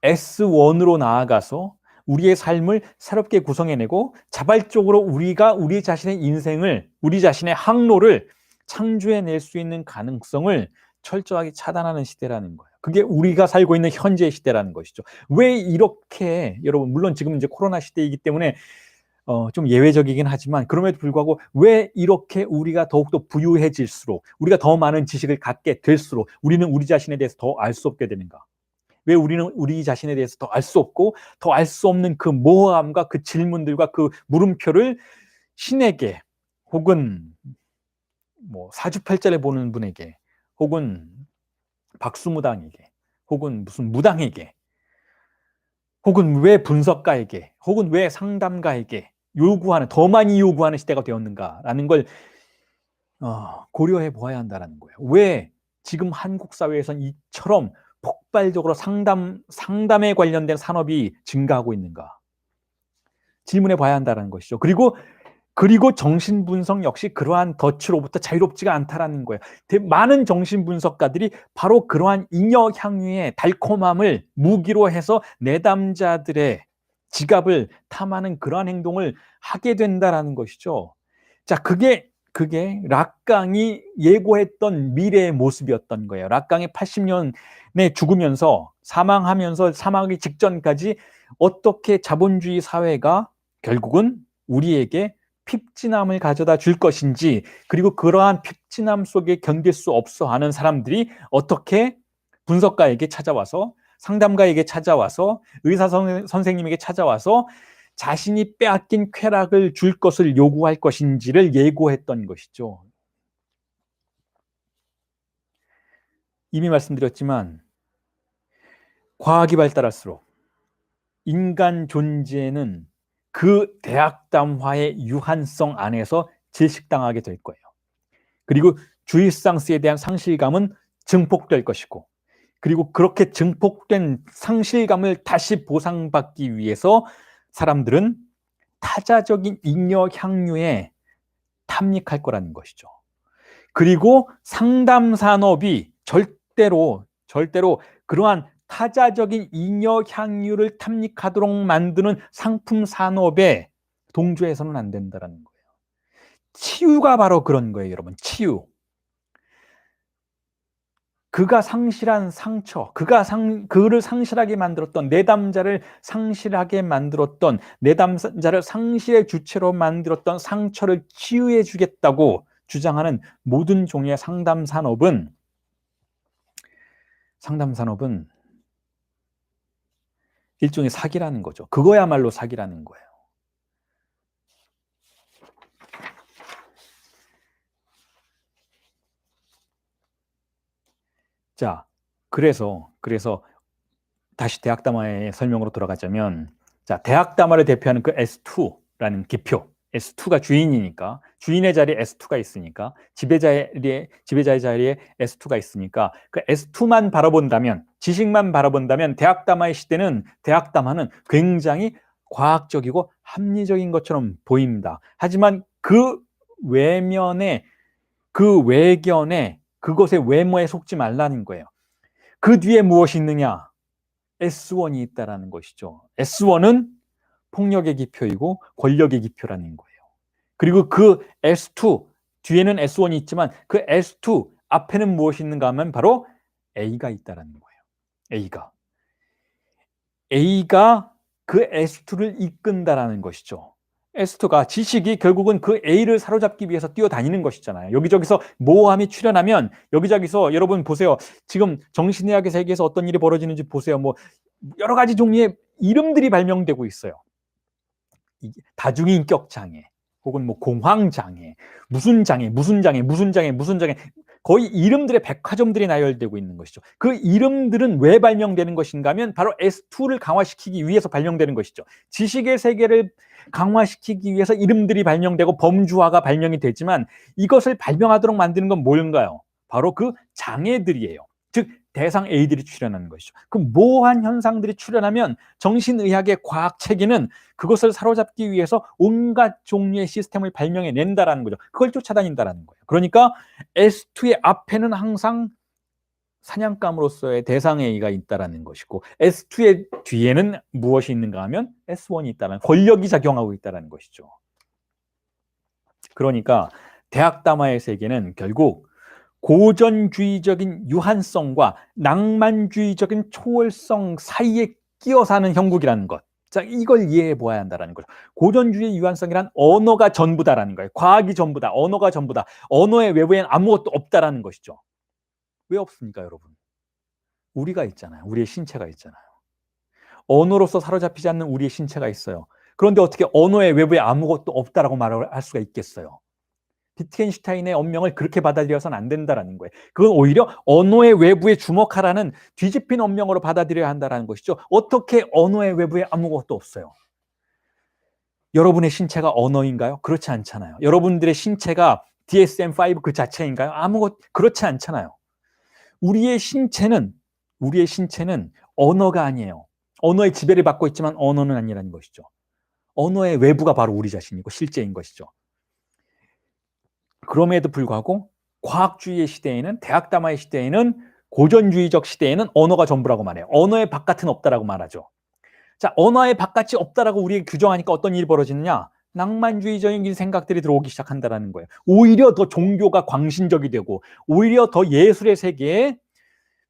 S1으로 나아가서 우리의 삶을 새롭게 구성해내고 자발적으로 우리가 우리 자신의 인생을, 우리 자신의 항로를 창조해낼 수 있는 가능성을 철저하게 차단하는 시대라는 거예요. 그게 우리가 살고 있는 현재의 시대라는 것이죠. 왜 이렇게, 여러분, 물론 지금 이제 코로나 시대이기 때문에 좀 예외적이긴 하지만 그럼에도 불구하고 왜 이렇게 우리가 더욱더 부유해질수록 우리가 더 많은 지식을 갖게 될수록 우리는 우리 자신에 대해서 더 알 수 없게 되는가? 왜 우리는 우리 자신에 대해서 더 알 수 없고 더 알 수 없는 그 모호함과 그 질문들과 그 물음표를 신에게 혹은 뭐 사주팔자를 보는 분에게 혹은 박수무당에게 혹은 무슨 무당에게 혹은 왜 분석가에게 혹은 왜 상담가에게 요구하는, 더 많이 요구하는 시대가 되었는가라는 걸 고려해 보아야 한다는 거예요. 왜 지금 한국 사회에선 이처럼 폭발적으로 상담에 관련된 산업이 증가하고 있는가? 질문해 봐야 한다는 것이죠. 그리고 정신분석 역시 그러한 덫으로부터 자유롭지가 않다라는 거예요. 많은 정신분석가들이 바로 그러한 잉여 향유의 달콤함을 무기로 해서 내담자들의 지갑을 탐하는 그러한 행동을 하게 된다라는 것이죠. 자, 그게 락강이 예고했던 미래의 모습이었던 거예요. 락강이 80년에 죽으면서 사망하면서 사망하기 직전까지 어떻게 자본주의 사회가 결국은 우리에게 핍진함을 가져다 줄 것인지, 그리고 그러한 핍진함 속에 견딜 수 없어 하는 사람들이 어떻게 분석가에게 찾아와서, 상담가에게 찾아와서, 의사 선생님에게 찾아와서 자신이 빼앗긴 쾌락을 줄 것을 요구할 것인지를 예고했던 것이죠. 이미 말씀드렸지만 과학이 발달할수록 인간 존재는 그 대학담화의 유한성 안에서 질식당하게 될 거예요. 그리고 주입상스에 대한 상실감은 증폭될 것이고, 그리고 그렇게 증폭된 상실감을 다시 보상받기 위해서 사람들은 타자적인 잉여 향유에 탐닉할 거라는 것이죠. 그리고 상담 산업이 절대로 그러한 타자적인 잉여 향유를 탐닉하도록 만드는 상품 산업에 동조해서는 안 된다는 거예요. 치유가 바로 그런 거예요, 여러분. 치유. 그가 상실한 상처, 그를 상실하게 만들었던, 내담자를 상실하게 만들었던, 내담자를 상실의 주체로 만들었던 상처를 치유해 주겠다고 주장하는 모든 종류의 상담 산업은 일종의 사기라는 거죠. 그거야말로 사기라는 거예요. 자, 그래서 다시 대학담화의 설명으로 돌아가자면, 자, 대학담화를 대표하는 그 S2라는 기표, S2가 주인이니까, 주인의 자리에 S2가 있으니까, 지배자의 자리에 S2가 있으니까, 그 S2만 바라본다면, 지식만 바라본다면 대학담화의 시대는, 대학담화는 굉장히 과학적이고 합리적인 것처럼 보입니다. 하지만 그 외면에, 그 외견에, 그것의 외모에 속지 말라는 거예요. 그 뒤에 무엇이 있느냐? S1이 있다라는 것이죠. S1은 폭력의 기표이고 권력의 기표라는 거예요. 그리고 그 S2 뒤에는 S1이 있지만 그 S2 앞에는 무엇이 있는가 하면 바로 A가 있다라는 거예요. A가 그 S2를 이끈다라는 것이죠. S2가 지식이 결국은 그 A를 사로잡기 위해서 뛰어다니는 것이잖아요. 여기저기서 모함이 출현하면 여기저기서 여러분 보세요. 지금 정신의학의 세계에서 어떤 일이 벌어지는지 보세요. 뭐 여러 가지 종류의 이름들이 발명되고 있어요. 다중인격 장애 혹은 뭐 공황 장애, 무슨 장애, 거의 이름들의 백화점들이 나열되고 있는 것이죠. 그 이름들은 왜 발명되는 것인가 하면 바로 S2를 강화시키기 위해서 발명되는 것이죠. 지식의 세계를 강화시키기 위해서 이름들이 발명되고 범주화가 발명이 되지만 이것을 발명하도록 만드는 건 뭘까요? 바로 그 장애들이에요. 즉 대상 A들이 출현하는 것이죠. 그 모호한 현상들이 출현하면 정신의학의 과학 체계는 그것을 사로잡기 위해서 온갖 종류의 시스템을 발명해낸다라는 거죠. 그걸 쫓아다닌다라는 거예요. 그러니까 S2의 앞에는 항상 사냥감으로서의 대상 A가 있다라는 것이고 S2의 뒤에는 무엇이 있는가 하면 S1이 있다는 권력이 작용하고 있다는 것이죠. 그러니까 대학담화의 세계는 결국 고전주의적인 유한성과 낭만주의적인 초월성 사이에 끼어 사는 형국이라는 것. 자, 이걸 이해해 보아야 한다는 거죠. 고전주의 유한성이란 언어가 전부다라는 거예요. 과학이 전부다. 언어가 전부다. 언어의 외부엔 아무것도 없다라는 것이죠. 왜 없습니까, 여러분? 우리가 있잖아요. 우리의 신체가 있잖아요. 언어로서 사로잡히지 않는 우리의 신체가 있어요. 그런데 어떻게 언어의 외부에 아무것도 없다라고 말을 할 수가 있겠어요? 비트겐슈타인의 언명을 그렇게 받아들여서는 안 된다라는 거예요. 그건 오히려 언어의 외부에 주목하라는 뒤집힌 언명으로 받아들여야 한다는 것이죠. 어떻게 언어의 외부에 아무것도 없어요? 여러분의 신체가 언어인가요? 그렇지 않잖아요. 여러분들의 신체가 DSM-5 그 자체인가요? 그렇지 않잖아요. 우리의 신체는 언어가 아니에요. 언어의 지배를 받고 있지만 언어는 아니라는 것이죠. 언어의 외부가 바로 우리 자신이고 실제인 것이죠. 그럼에도 불구하고 과학주의의 시대에는 대학담화의 시대에는 고전주의적 시대에는 언어가 전부라고 말해요. 언어의 바깥은 없다라고 말하죠. 자, 언어의 바깥이 없다라고 우리에게 규정하니까 어떤 일이 벌어지느냐? 낭만주의적인 생각들이 들어오기 시작한다라는 거예요. 오히려 더 종교가 광신적이 되고 오히려 더 예술의 세계에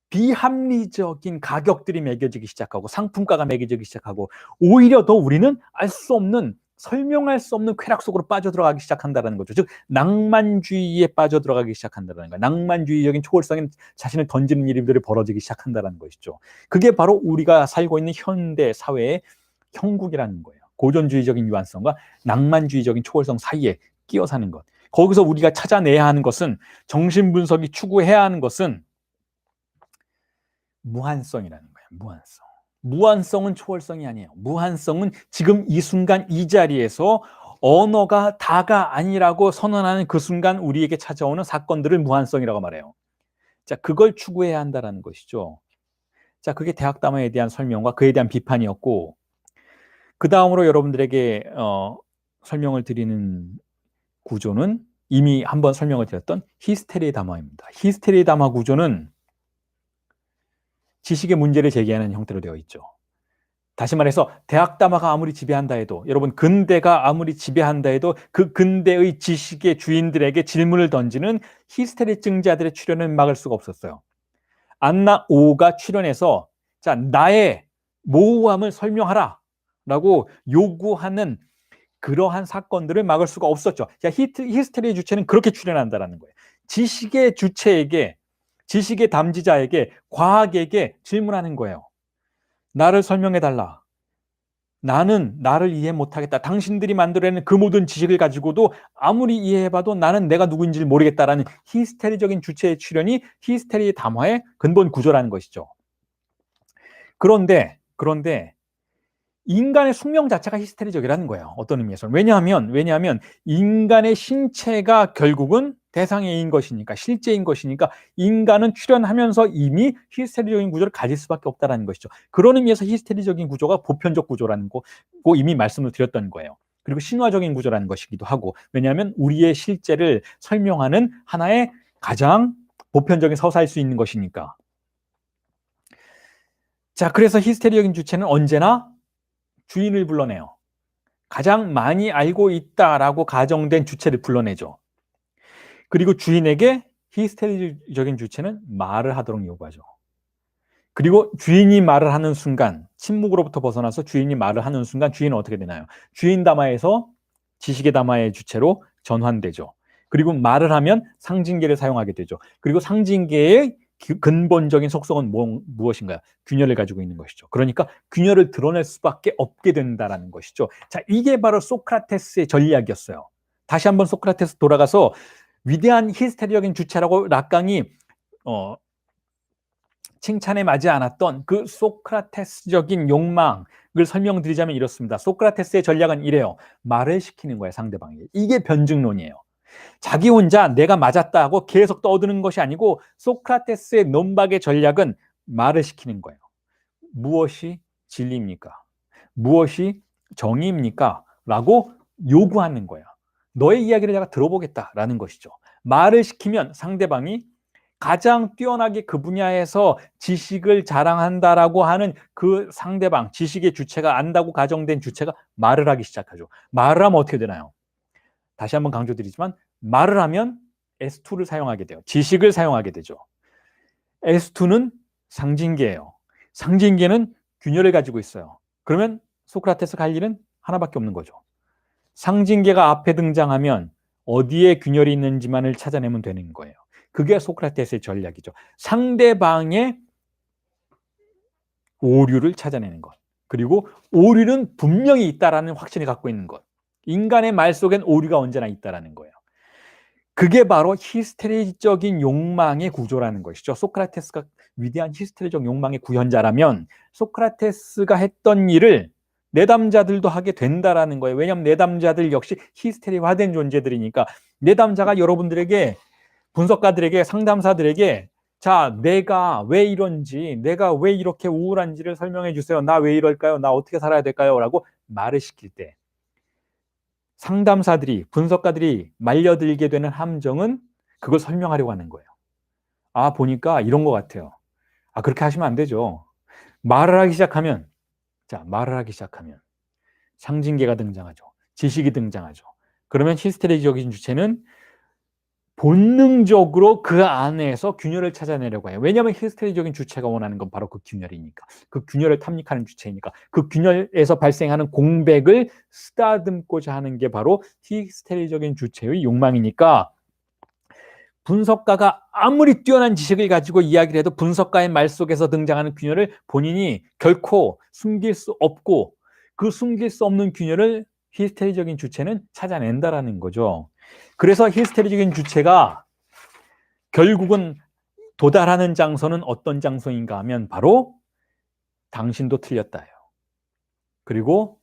비합리적인 가격들이 매겨지기 시작하고 상품가가 매겨지기 시작하고 오히려 더 우리는 알 수 없는 설명할 수 없는 쾌락 속으로 빠져들어가기 시작한다는 거죠. 즉 낭만주의에 빠져들어가기 시작한다는 거예요. 낭만주의적인 초월성에 자신을 던지는 일들이 벌어지기 시작한다는 것이죠. 그게 바로 우리가 살고 있는 현대 사회의 형국이라는 거예요. 고전주의적인 유한성과 낭만주의적인 초월성 사이에 끼어 사는 것. 거기서 우리가 찾아내야 하는 것은 정신분석이 추구해야 하는 것은 무한성이라는 거예요. 무한성. 무한성은 초월성이 아니에요. 무한성은 지금 이 순간 이 자리에서 언어가 다가 아니라고 선언하는 그 순간 우리에게 찾아오는 사건들을 무한성이라고 말해요. 자, 그걸 추구해야 한다는 것이죠. 자, 그게 대학담화에 대한 설명과 그에 대한 비판이었고 그 다음으로 여러분들에게 설명을 드리는 구조는 이미 한번 설명을 드렸던 히스테리 담화입니다. 히스테리 담화 구조는 지식의 문제를 제기하는 형태로 되어 있죠. 다시 말해서 대학담화가 아무리 지배한다 해도 여러분 근대가 아무리 지배한다 해도 그 근대의 지식의 주인들에게 질문을 던지는 히스테리증자들의 출현을 막을 수가 없었어요. 안나 오가 출현해서 자 나의 모호함을 설명하라 라고 요구하는 그러한 사건들을 막을 수가 없었죠. 자, 히스테리의 주체는 그렇게 출현한다는 거예요. 지식의 주체에게 지식의 담지자에게 과학에게 질문하는 거예요. 나를 설명해달라. 나는 나를 이해 못하겠다. 당신들이 만들어내는 그 모든 지식을 가지고도 아무리 이해해봐도 나는 내가 누구인지를 모르겠다라는 히스테리적인 주체의 출현이 히스테리의 담화의 근본 구조라는 것이죠. 그런데 인간의 숙명 자체가 히스테리적이라는 거예요. 어떤 의미에서는. 왜냐하면 인간의 신체가 결국은 대상인 것이니까 실제인 것이니까 인간은 출현하면서 이미 히스테리적인 구조를 가질 수밖에 없다는 것이죠. 그런 의미에서 히스테리적인 구조가 보편적 구조라는 거 이미 말씀을 드렸던 거예요. 그리고 신화적인 구조라는 것이기도 하고 왜냐하면 우리의 실제를 설명하는 하나의 가장 보편적인 서사일 수 있는 것이니까. 자, 그래서 히스테리적인 주체는 언제나 주인을 불러내요. 가장 많이 알고 있다라고 가정된 주체를 불러내죠. 그리고 주인에게 히스테리적인 주체는 말을 하도록 요구하죠. 그리고 주인이 말을 하는 순간, 침묵으로부터 벗어나서 주인이 말을 하는 순간 주인은 어떻게 되나요? 주인 담화에서 지식의 담화의 주체로 전환되죠. 그리고 말을 하면 상징계를 사용하게 되죠. 그리고 상징계의 근본적인 속성은 무엇인가요? 균열을 가지고 있는 것이죠. 그러니까 균열을 드러낼 수밖에 없게 된다는 것이죠. 자, 이게 바로 소크라테스의 전략이었어요. 다시 한번 소크라테스 돌아가서 위대한 히스테리적인 주체라고 락강이 칭찬에 맞지 않았던 그 소크라테스적인 욕망을 설명드리자면 이렇습니다. 소크라테스의 전략은 이래요. 말을 시키는 거예요, 상대방에게. 이게 변증론이에요. 자기 혼자 내가 맞았다 하고 계속 떠드는 것이 아니고 소크라테스의 논박의 전략은 말을 시키는 거예요. 무엇이 진리입니까? 무엇이 정의입니까? 라고 요구하는 거예요. 너의 이야기를 내가 들어보겠다라는 것이죠. 말을 시키면 상대방이 가장 뛰어나게 그 분야에서 지식을 자랑한다라고 하는 그 상대방, 지식의 주체가 안다고 가정된 주체가 말을 하기 시작하죠. 말을 하면 어떻게 되나요? 다시 한번 강조드리지만 말을 하면 S2를 사용하게 돼요. 지식을 사용하게 되죠. S2는 상징계예요. 상징계는 균열을 가지고 있어요. 그러면 소크라테스가 할 일은 하나밖에 없는 거죠. 상징계가 앞에 등장하면 어디에 균열이 있는지만을 찾아내면 되는 거예요. 그게 소크라테스의 전략이죠. 상대방의 오류를 찾아내는 것. 그리고 오류는 분명히 있다라는 확신을 갖고 있는 것. 인간의 말 속엔 오류가 언제나 있다라는 거예요. 그게 바로 히스테리적인 욕망의 구조라는 것이죠. 소크라테스가 위대한 히스테리적 욕망의 구현자라면 소크라테스가 했던 일을 내담자들도 하게 된다라는 거예요. 왜냐하면 내담자들 역시 히스테리화된 존재들이니까 내담자가 여러분들에게 분석가들에게 상담사들에게 자, 내가 왜 이런지, 내가 왜 이렇게 우울한지를 설명해 주세요. 나 왜 이럴까요? 나 어떻게 살아야 될까요? 라고 말을 시킬 때 상담사들이, 분석가들이 말려들게 되는 함정은 그걸 설명하려고 하는 거예요. 아, 보니까 이런 것 같아요. 아, 그렇게 하시면 안 되죠. 말을 하기 시작하면 상징계가 등장하죠. 지식이 등장하죠. 그러면 히스테리적인 주체는 본능적으로 그 안에서 균열을 찾아내려고 해요. 왜냐하면 히스테리적인 주체가 원하는 건 바로 그 균열이니까. 그 균열을 탐닉하는 주체이니까. 그 균열에서 발생하는 공백을 쓰다듬고자 하는 게 바로 히스테리적인 주체의 욕망이니까 분석가가 아무리 뛰어난 지식을 가지고 이야기를 해도 분석가의 말 속에서 등장하는 균열을 본인이 결코 숨길 수 없고 그 숨길 수 없는 균열을 히스테리적인 주체는 찾아낸다라는 거죠. 그래서 히스테리적인 주체가 결국은 도달하는 장소는 어떤 장소인가 하면 바로 당신도 틀렸다예요. 그리고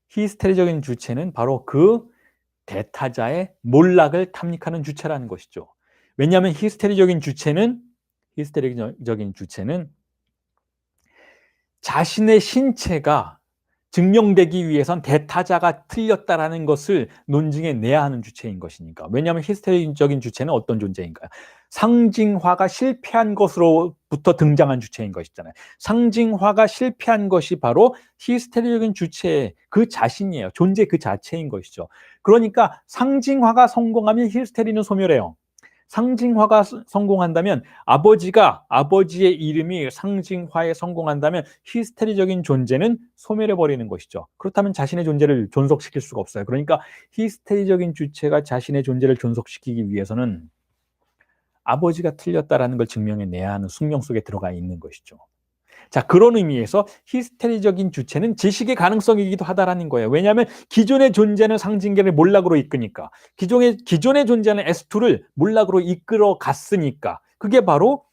히스테리적인 주체는 바로 그 대타자의 몰락을 탐닉하는 주체라는 것이죠. 왜냐하면 히스테리적인 주체는 자신의 신체가 증명되기 위해선 대타자가 틀렸다라는 것을 논증해 내야 하는 주체인 것이니까. 왜냐하면 히스테리적인 주체는 어떤 존재인가요? 상징화가 실패한 것으로부터 등장한 주체인 것이잖아요. 상징화가 실패한 것이 바로 히스테리적인 주체의 그 자신이에요. 존재 그 자체인 것이죠. 그러니까 상징화가 성공하면 히스테리는 소멸해요. 상징화가 성공한다면 아버지의 이름이 상징화에 성공한다면 히스테리적인 존재는 소멸해버리는 것이죠. 그렇다면 자신의 존재를 존속시킬 수가 없어요. 그러니까 히스테리적인 주체가 자신의 존재를 존속시키기 위해서는 아버지가 틀렸다라는 걸 증명해내야 하는 숙명 속에 들어가 있는 것이죠. 자, 그런 의미에서 히스테리적인 주체는 지식의 가능성이기도 하다라는 거예요. 왜냐하면 기존의 존재는 상징계를 몰락으로 이끄니까. 기존의 존재는 S2를 몰락으로 이끌어 갔으니까. 그게 바로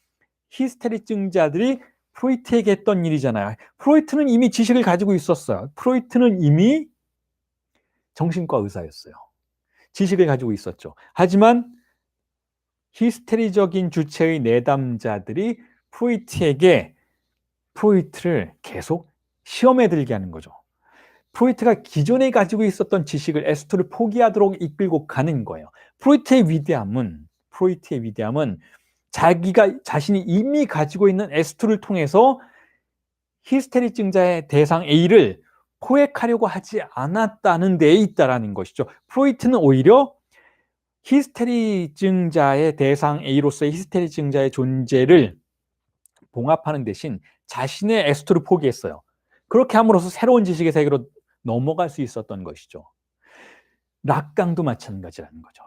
히스테리증자들이 프로이트에게 했던 일이잖아요. 프로이트는 이미 지식을 가지고 있었어요. 프로이트는 이미 정신과 의사였어요. 지식을 가지고 있었죠. 하지만 히스테리적인 주체의 내담자들이 프로이트를 계속 시험에 들게 하는 거죠. 프로이트가 기존에 가지고 있었던 지식을 S2를 포기하도록 이끌고 가는 거예요. 프로이트의 위대함은 자신이 이미 가지고 있는 S2를 통해서 히스테리증자의 대상 A를 포획하려고 하지 않았다는 데에 있다라는 것이죠. 프로이트는 오히려 히스테리 증자의 대상 A로서의 히스테리 증자의 존재를 봉합하는 대신 자신의 에스토를 포기했어요. 그렇게 함으로써 새로운 지식의 세계로 넘어갈 수 있었던 것이죠. 락강도 마찬가지라는 거죠.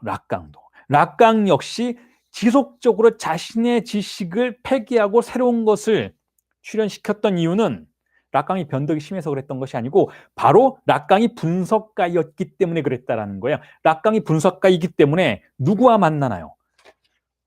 락강 역시 지속적으로 자신의 지식을 폐기하고 새로운 것을 출현시켰던 이유는 락강이 변덕이 심해서 그랬던 것이 아니고 바로 락강이 분석가였기 때문에 그랬다라는 거예요. 락강이 분석가이기 때문에 누구와 만나나요?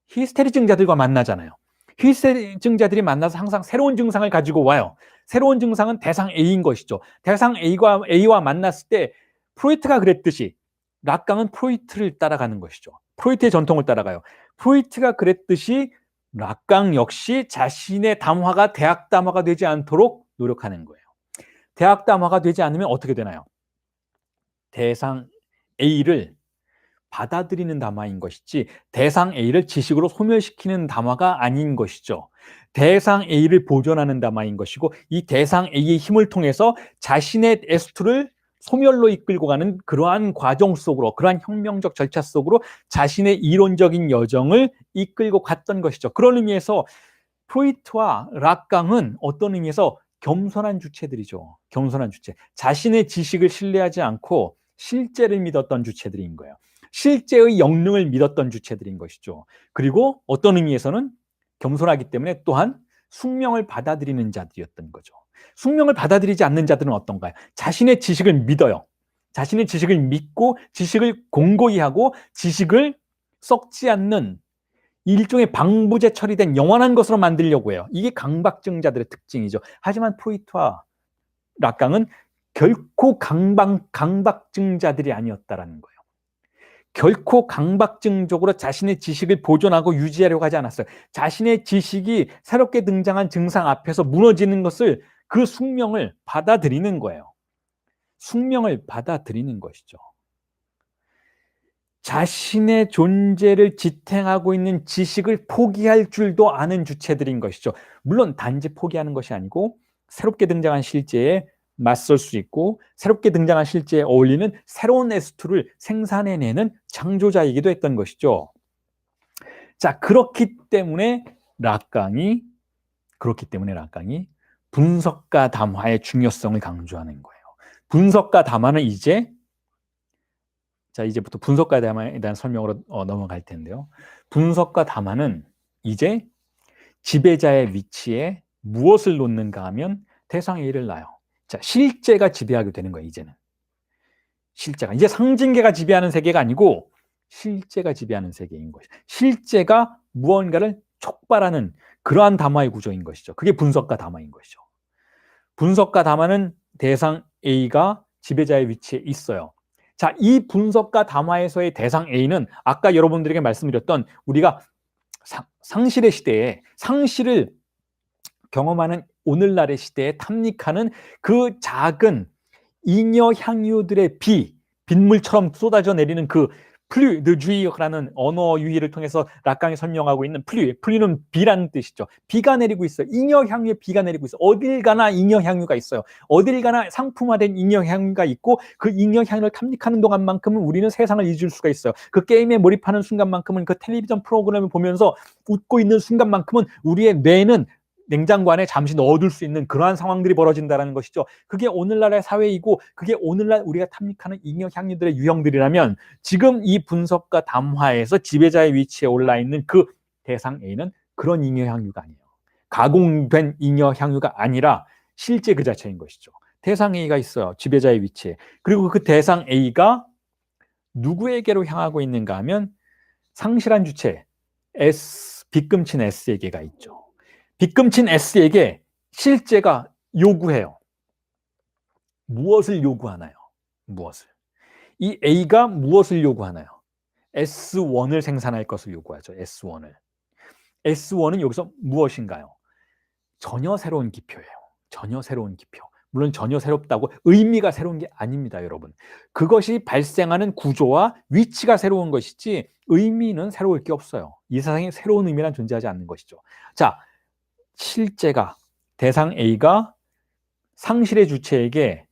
히스테리증자들과 만나잖아요. 히스테리증자들이 만나서 항상 새로운 증상을 가지고 와요. 새로운 증상은 대상 A인 것이죠. 대상 A와 만났을 때 프로이트가 그랬듯이 락강은 프로이트를 따라가는 것이죠. 프로이트의 전통을 따라가요. 프로이트가 그랬듯이 락강 역시 자신의 담화가 대학 담화가 되지 않도록 노력하는 거예요. 대학 담화가 되지 않으면 어떻게 되나요? 대상 A를 받아들이는 담화인 것이지 대상 A를 지식으로 소멸시키는 담화가 아닌 것이죠. 대상 A를 보존하는 담화인 것이고 이 대상 A의 힘을 통해서 자신의 S2를 소멸로 이끌고 가는 그러한 과정 속으로 그러한 혁명적 절차 속으로 자신의 이론적인 여정을 이끌고 갔던 것이죠. 그런 의미에서 프로이트와 락강은 어떤 의미에서 겸손한 주체들이죠. 겸손한 주체. 자신의 지식을 신뢰하지 않고 실제를 믿었던 주체들인 거예요. 실제의 영능을 믿었던 주체들인 것이죠. 그리고 어떤 의미에서는 겸손하기 때문에 또한 숙명을 받아들이는 자들이었던 거죠. 숙명을 받아들이지 않는 자들은 어떤가요? 자신의 지식을 믿어요. 자신의 지식을 믿고 지식을 공고히 하고 지식을 썩지 않는 일종의 방부제 처리된 영원한 것으로 만들려고 해요. 이게 강박증자들의 특징이죠. 하지만 프로이트와 락강은 결코 강박증자들이 아니었다라는 거예요. 결코 강박증적으로 자신의 지식을 보존하고 유지하려고 하지 않았어요. 자신의 지식이 새롭게 등장한 증상 앞에서 무너지는 것을 그 숙명을 받아들이는 거예요. 숙명을 받아들이는 것이죠. 자신의 존재를 지탱하고 있는 지식을 포기할 줄도 아는 주체들인 것이죠. 물론 단지 포기하는 것이 아니고 새롭게 등장한 실제에 맞설 수 있고 새롭게 등장한 실제에 어울리는 새로운 S2를 생산해내는 창조자이기도 했던 것이죠. 자, 그렇기 때문에 락강이 분석과 담화의 중요성을 강조하는 거예요. 분석과 담화는 이제부터 분석과 담화에 대한 설명으로 넘어갈 텐데요. 분석과 담화는 이제 지배자의 위치에 무엇을 놓는가 하면 대상 A를 놔요. 자, 실제가 지배하게 되는 거예요, 이제는. 실제가. 이제 상징계가 지배하는 세계가 아니고 실제가 지배하는 세계인 것이죠. 실제가 무언가를 촉발하는 그러한 담화의 구조인 것이죠. 그게 분석과 담화인 것이죠. 분석과 담화는 대상 A가 지배자의 위치에 있어요. 자, 이 분석과 담화에서의 대상 A는 아까 여러분들에게 말씀드렸던 우리가 상실의 시대에 상실을 경험하는 오늘날의 시대에 탐닉하는 그 작은 잉여 향유들의 빗물처럼 쏟아져 내리는 그 플류드주의라는 언어 유희를 통해서 락강이 설명하고 있는 플류는 비라는 뜻이죠. 비가 내리고 있어요. 잉여 향유의 비가 내리고 있어요. 어딜 가나 잉여 향유가 있어요. 어딜 가나 상품화된 잉여 향유가 있고 그 잉여 향유를 탐닉하는 동안만큼은 우리는 세상을 잊을 수가 있어요. 그 게임에 몰입하는 순간만큼은 그 텔레비전 프로그램을 보면서 웃고 있는 순간만큼은 우리의 뇌는 냉장고 안에 잠시 넣어둘 수 있는 그러한 상황들이 벌어진다는 것이죠. 그게 오늘날의 사회이고 그게 오늘날 우리가 탐닉하는 잉여 향유들의 유형들이라면 지금 이 분석과 담화에서 지배자의 위치에 올라있는 그 대상 A는 그런 잉여 향유가 아니에요. 가공된 잉여 향유가 아니라 실제 그 자체인 것이죠. 대상 A가 있어요. 지배자의 위치에. 그리고 그 대상 A가 누구에게로 향하고 있는가 하면 상실한 주체 빗금친 S에게가 있죠. 빗금친 S에게 실제가 요구해요. 무엇을 요구하나요? 무엇을? 이 A가 무엇을 요구하나요? S1을 생산할 것을 요구하죠. S1을. S1은 여기서 무엇인가요? 전혀 새로운 기표예요. 전혀 새로운 기표. 물론 전혀 새롭다고 의미가 새로운 게 아닙니다, 여러분. 그것이 발생하는 구조와 위치가 새로운 것이지 의미는 새로울 게 없어요. 이 세상에 새로운 의미란 존재하지 않는 것이죠. 자, 실제가 대상 A가 상실의 주체에게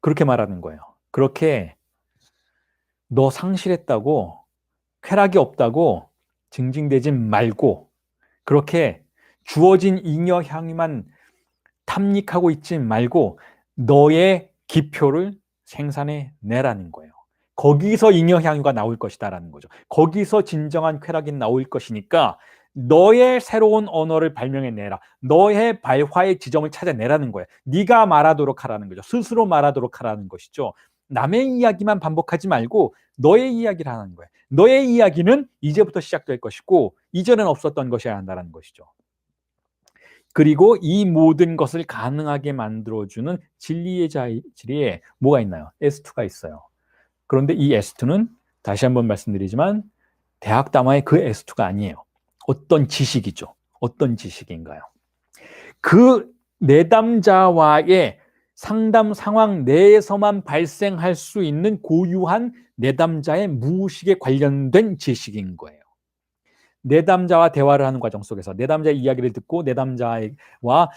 그렇게 말하는 거예요. 그렇게 너 상실했다고, 쾌락이 없다고 징징대지 말고, 그렇게 주어진 잉여 향유만 탐닉하고 있지 말고 너의 기표를 생산해 내라는 거예요. 거기서 잉여 향유가 나올 것이다라는 거죠. 거기서 진정한 쾌락이 나올 것이니까 너의 새로운 언어를 발명해 내라. 너의 발화의 지점을 찾아내라는 거예요. 네가 말하도록 하라는 거죠. 스스로 말하도록 하라는 것이죠. 남의 이야기만 반복하지 말고 너의 이야기를 하는 거예요. 너의 이야기는 이제부터 시작될 것이고 이전엔 없었던 것이어야 한다는 것이죠. 그리고 이 모든 것을 가능하게 만들어주는 진리의 자리에 뭐가 있나요? S2가 있어요. 그런데 이 S2는 다시 한번 말씀드리지만 대학 담화의 그 S2가 아니에요. 어떤 지식이죠. 어떤 지식인가요? 그 내담자와의 상담 상황 내에서만 발생할 수 있는 고유한 내담자의 무의식에 관련된 지식인 거예요. 내담자와 대화를 하는 과정 속에서 내담자의 이야기를 듣고 내담자와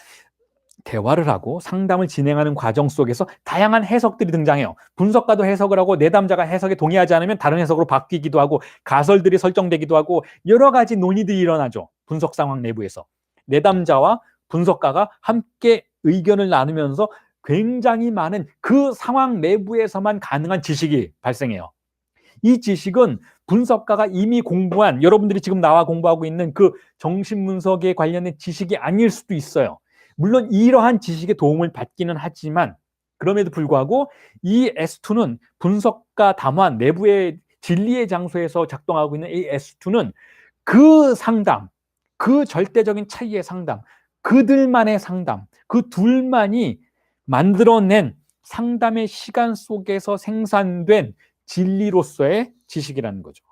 대화를 하고 상담을 진행하는 과정 속에서 다양한 해석들이 등장해요. 분석가도 해석을 하고 내담자가 해석에 동의하지 않으면 다른 해석으로 바뀌기도 하고 가설들이 설정되기도 하고 여러 가지 논의들이 일어나죠. 분석 상황 내부에서. 내담자와 분석가가 함께 의견을 나누면서 굉장히 많은 그 상황 내부에서만 가능한 지식이 발생해요. 이 지식은 분석가가 이미 공부한, 여러분들이 지금 나와 공부하고 있는 그 정신분석에 관련된 지식이 아닐 수도 있어요. 물론 이러한 지식의 도움을 받기는 하지만 그럼에도 불구하고 이 S2는 분석가 담화 내부의 진리의 장소에서 작동하고 있는 이 S2는 그 상담, 그 절대적인 차이의 상담, 그들만의 상담, 그 둘만이 만들어낸 상담의 시간 속에서 생산된 진리로서의 지식이라는 거죠.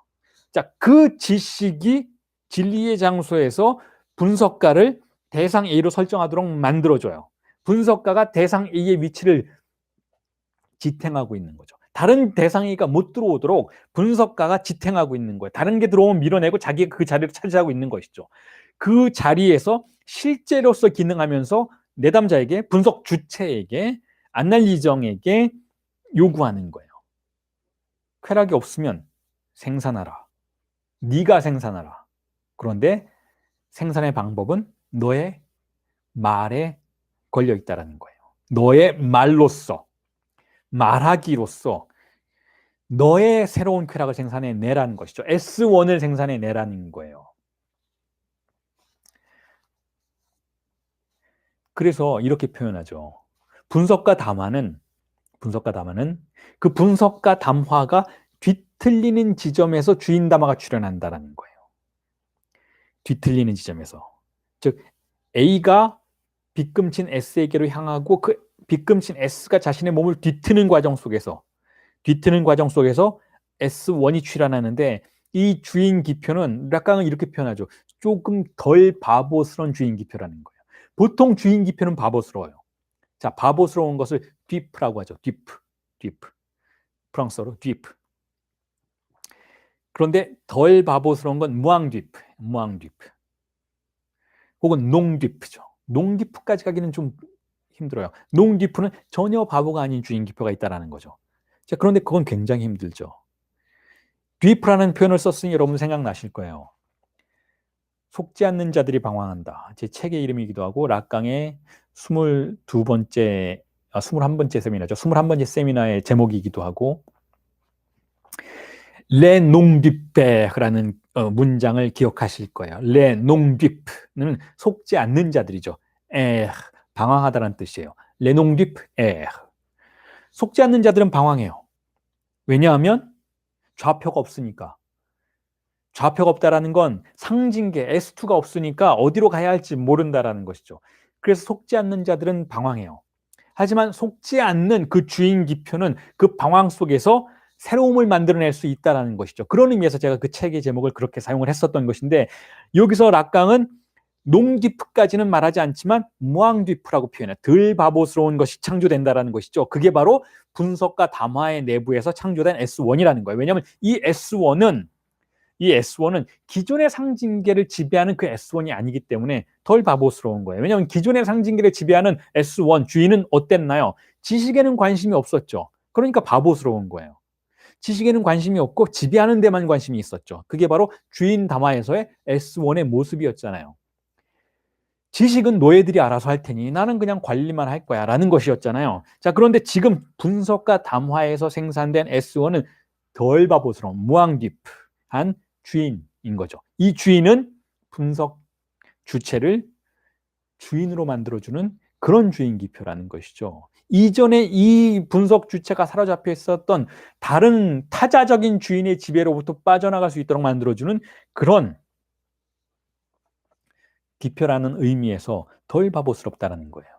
자, 그 지식이 진리의 장소에서 분석가를 대상 A로 설정하도록 만들어줘요. 분석가가 대상 A의 위치를 지탱하고 있는 거죠. 다른 대상 A가 못 들어오도록 분석가가 지탱하고 있는 거예요. 다른 게 들어오면 밀어내고 자기가 그 자리를 차지하고 있는 것이죠. 그 자리에서 실제로서 기능하면서 내담자에게, 분석 주체에게, 안날리정에게 요구하는 거예요. 쾌락이 없으면 생산하라. 네가 생산하라. 그런데 생산의 방법은 너의 말에 걸려 있다는 거예요. 너의 말로써, 말하기로써 너의 새로운 쾌락을 생산해 내라는 것이죠. S1을 생산해 내라는 거예요. 그래서 이렇게 표현하죠. 분석가 담화는 그 분석가 담화가 뒤틀리는 지점에서 주인 담화가 출현한다는 거예요. 뒤틀리는 지점에서. 즉 A가 빗금친 S에게로 향하고 그 빗금친 S가 자신의 몸을 뒤트는 과정 속에서 S1이 출현하는데 이 주인 기표는 락강은 이렇게 표현하죠. 조금 덜 바보스러운 주인 기표라는 거예요. 보통 주인 기표는 바보스러워요. 자, 바보스러운 것을 뒷프라고 하죠. 뒷프. 프랑스어로 뒷프. 그런데 덜 바보스러운 건 무앙뒷프. 혹은 농뒷프죠. 농뒷프까지 가기는 좀 힘들어요. 농뒷프는 전혀 바보가 아닌 주인 기표가 있다는 거죠. 자, 그런데 그건 굉장히 힘들죠. 뒷프라는 표현을 썼으니 여러분 생각나실 거예요. 속지 않는 자들이 방황한다. 제 책의 이름이기도 하고 락강의 21번째 세미나죠. 21번째 세미나의 제목이기도 하고 레 농디페라는 문장을 기억하실 거예요. 레 농디프는 속지 않는 자들이죠. 방황하다라는 뜻이에요. 레 농디프 속지 않는 자들은 방황해요. 왜냐하면 좌표가 없으니까. 좌표가 없다라는 건 상징계 S2가 없으니까 어디로 가야 할지 모른다라는 것이죠. 그래서 속지 않는 자들은 방황해요. 하지만 속지 않는 그 주인 기표는 그 방황 속에서 새로움을 만들어낼 수 있다는 것이죠. 그런 의미에서 제가 그 책의 제목을 그렇게 사용을 했었던 것인데 여기서 락강은 농디프까지는 말하지 않지만 무앙디프라고 표현해요. 덜 바보스러운 것이 창조된다는 것이죠. 그게 바로 분석과 담화의 내부에서 창조된 S1이라는 거예요. 왜냐하면 이 S1은 이 S1은 기존의 상징계를 지배하는 그 S1이 아니기 때문에 덜 바보스러운 거예요. 왜냐하면 기존의 상징계를 지배하는 S1 주인은 어땠나요? 지식에는 관심이 없었죠. 그러니까 바보스러운 거예요. 지식에는 관심이 없고 지배하는 데만 관심이 있었죠. 그게 바로 주인 담화에서의 S1의 모습이었잖아요. 지식은 너희들이 알아서 할 테니 나는 그냥 관리만 할 거야 라는 것이었잖아요. 자, 그런데 지금 분석과 담화에서 생산된 S1은 덜 바보스러운 무앙디프한 주인인 거죠. 이 주인은 분석 주체를 주인으로 만들어주는 그런 주인 기표라는 것이죠. 이전에 이 분석 주체가 사로잡혀 있었던 다른 타자적인 주인의 지배로부터 빠져나갈 수 있도록 만들어주는 그런 기표라는 의미에서 덜 바보스럽다라는 거예요.